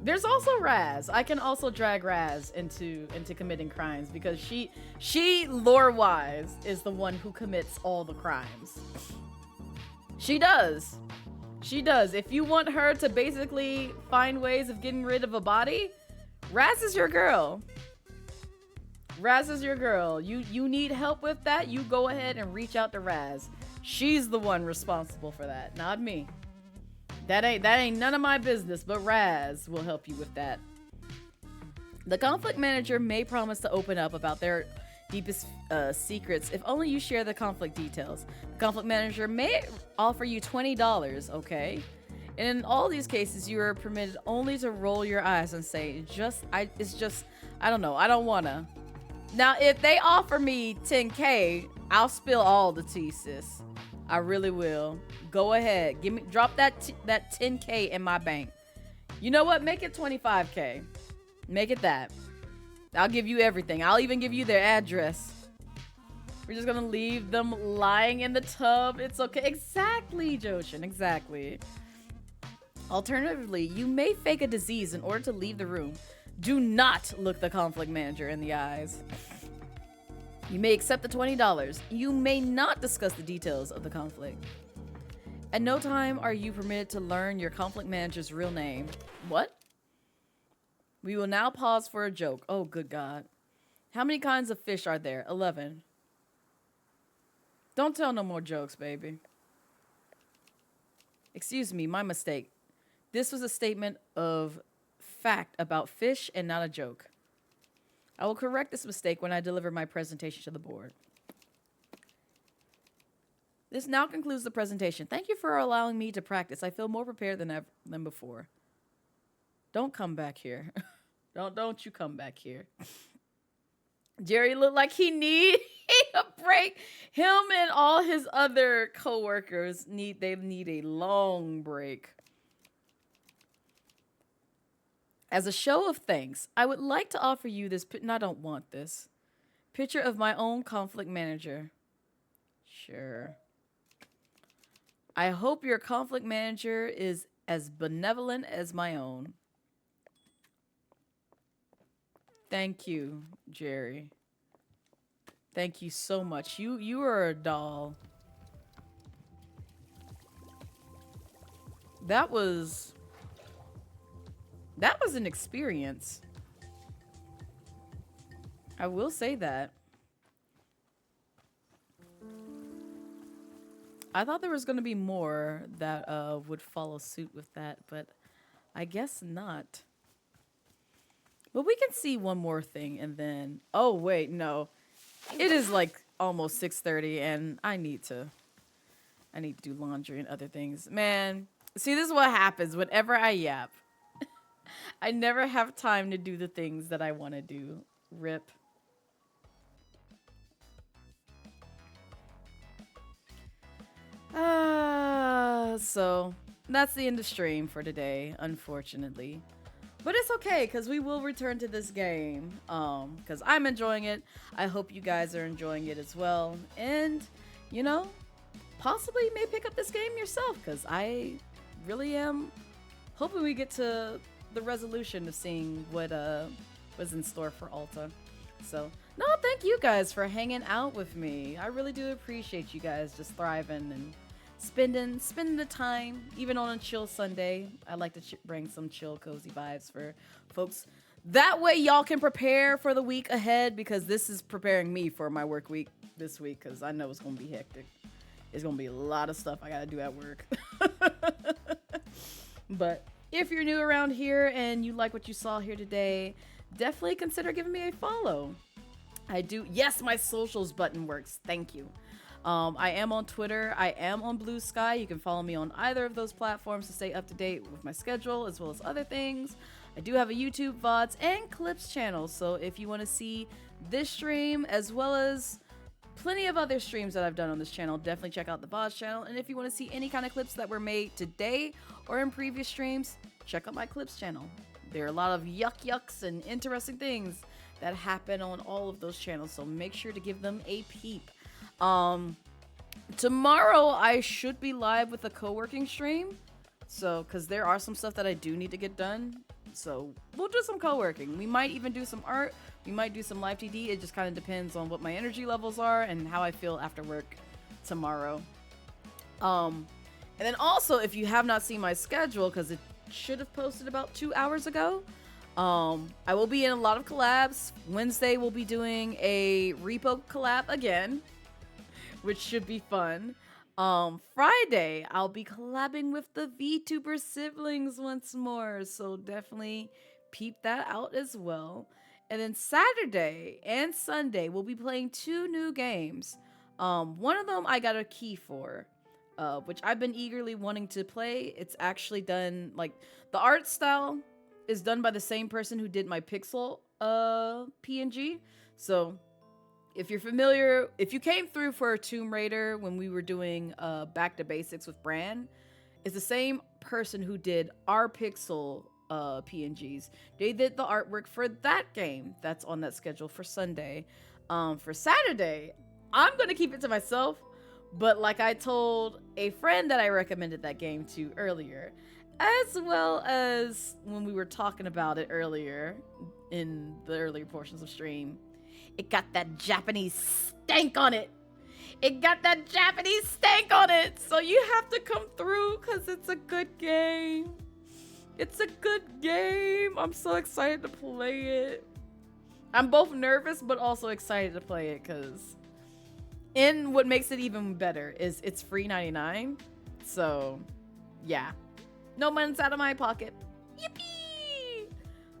There's also Raz. I can also drag Raz into committing crimes because she lore-wise is the one who commits all the crimes. She does. She does. If you want her to basically find ways of getting rid of a body, Raz is your girl. Raz is your girl. You need help with that, you go ahead and reach out to Raz. She's the one responsible for that, not me. That ain't none of my business, but Raz will help you with that. The conflict manager may promise to open up about their deepest secrets if only you share the conflict details. The conflict manager may offer you $20, okay? And in all these cases, you are permitted only to roll your eyes and say, I don't know, I don't wanna. Now, if they offer me 10K, I'll spill all the tea, sis. I really will. Go ahead. Drop that 10K in my bank. You know what? Make it 25K. Make it that. I'll give you everything. I'll even give you their address. We're just gonna leave them lying in the tub. It's okay. Exactly, Joshin. Exactly. Alternatively, you may fake a disease in order to leave the room. Do not look the conflict manager in the eyes. You may accept the $20. You may not discuss the details of the conflict. At no time are you permitted to learn your conflict manager's real name. What? We will now pause for a joke. Oh, good God. How many kinds of fish are there? 11. Don't tell no more jokes, baby. Excuse me, my mistake. This was a statement of fact about fish and not a joke. I will correct this mistake when I deliver my presentation to the board. This now concludes the presentation. Thank you for allowing me to practice. I feel more prepared than before. Don't come back here. Don't you come back here. Jerry looked like he need a break. Him and all his other coworkers need a long break. As a show of thanks, I would like to offer you this, and I don't want this, picture of my own conflict manager. Sure. I hope your conflict manager is as benevolent as my own. Thank you, Jerry. Thank you so much. You are a doll. That was an experience. I will say that. I thought there was going to be more that would follow suit with that, but I guess not. But we can see one more thing and then... Oh, wait, no. It is like almost 6:30 and I need to do laundry and other things. Man, see, this is what happens whenever I yap. I never have time to do the things that I want to do. Rip. So that's the end of stream for today, unfortunately. But it's okay, because we will return to this game. Because I'm enjoying it. I hope you guys are enjoying it as well. And, you know, possibly you may pick up this game yourself, because I really am hoping we get to the resolution of seeing what was in store for Alta. So, no, thank you guys for hanging out with me. I really do appreciate you guys just thriving and spending the time, even on a chill Sunday. I like to bring some chill, cozy vibes for folks. That way y'all can prepare for the week ahead, because this is preparing me for my work week this week, because I know it's going to be hectic. It's going to be a lot of stuff I got to do at work. But if you're new around here and you like what you saw here today, definitely consider giving me a follow. I do. Yes, my socials button works. Thank you. I am on Twitter. I am on Blue Sky. You can follow me on either of those platforms to stay up to date with my schedule as well as other things. I do have a YouTube VODs and Clips channel. So if you want to see this stream as well as plenty of other streams that I've done on this channel, definitely check out the VODs channel. And if you want to see any kind of clips that were made today or in previous streams, check out my Clips channel. There are a lot of yucks and interesting things that happen on all of those channels. So make sure to give them a peep. Tomorrow I should be live with a co-working stream, so because there are some stuff that I do need to get done, so we'll do some co-working. We might even do some art, we might do some live TD. It just kind of depends on what my energy levels are and how I feel after work tomorrow. And then also, if you have not seen my schedule, because it should have posted about 2 hours ago, I will be in a lot of collabs. Wednesday we'll be doing a repo collab again, which should be fun. Friday, I'll be collabing with the Vtuber siblings once more, so definitely peep that out as well. And then Saturday and Sunday, we'll be playing 2 new games. One of them I got a key for, which I've been eagerly wanting to play. It's actually done, like, the art style is done by the same person who did my Pixel PNG. So if you're familiar, if you came through for Tomb Raider when we were doing Back to Basics with Bran, it's the same person who did our Pixel PNGs. They did the artwork for that game that's on that schedule for Sunday. For Saturday, I'm going to keep it to myself, but like I told a friend that I recommended that game to earlier, as well as when we were talking about it earlier in the earlier portions of stream, it got that Japanese stank on it. It got that Japanese stank on it. So you have to come through because it's a good game. It's a good game. I'm so excited to play it. I'm both nervous but also excited to play it because, and what makes it even better is it's free 99. So yeah, no money's out of my pocket. Yippee!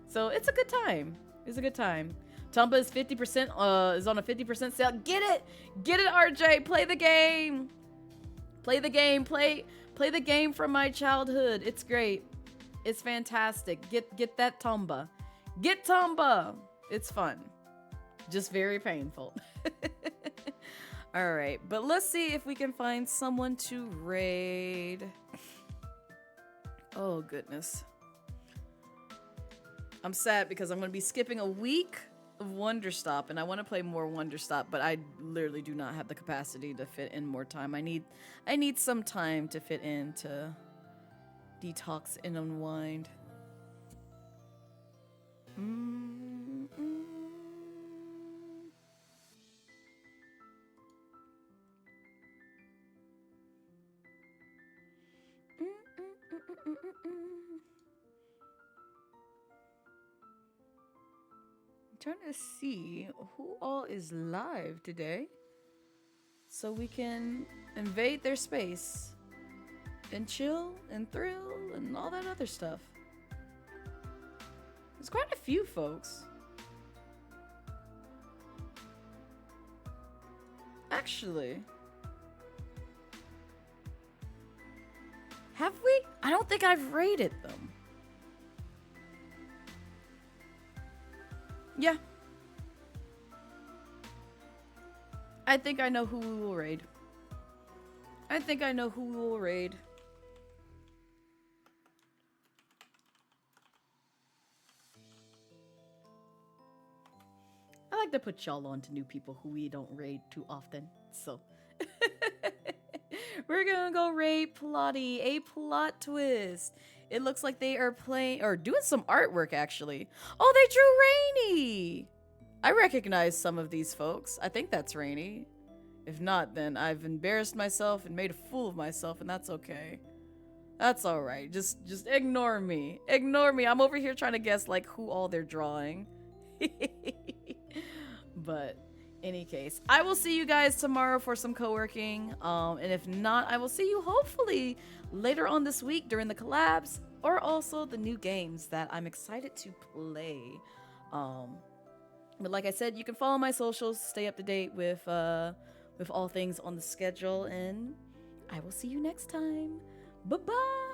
So it's a good time. It's a good time. Tumba is 50%, is on a 50% sale. Get it, RJ. Play the game. Play the game. Play the game from my childhood. It's great. It's fantastic. Get that Tumba. Get Tumba. It's fun. Just very painful. All right, but let's see if we can find someone to raid. Oh goodness. I'm sad because I'm going to be skipping a week of Wanderstop, and I want to play more Wanderstop, but I literally do not have the capacity to fit in more time. I need some time to fit in to detox and unwind. Trying to see who all is live today so we can invade their space and chill and thrill and all that other stuff. There's quite a few folks. Actually, have we? I don't think I've raided them. Yeah. I think I know who we will raid. like to put y'all on to new people who we don't raid too often. So we're gonna go raid Plotty, a plot twist. It looks like they are playing or doing some artwork actually. Oh, they drew Rainy. I recognize some of these folks. I think that's Rainy. If not, then I've embarrassed myself and made a fool of myself, and that's okay. That's all right. Just ignore me. Ignore me. I'm over here trying to guess like who all they're drawing. But any case, I will see you guys tomorrow for some co-working. And if not, I will see you hopefully later on this week during the collabs or also the new games that I'm excited to play. But like I said, you can follow my socials, stay up to date with all things on the schedule, and I will see you next time. Bye-bye!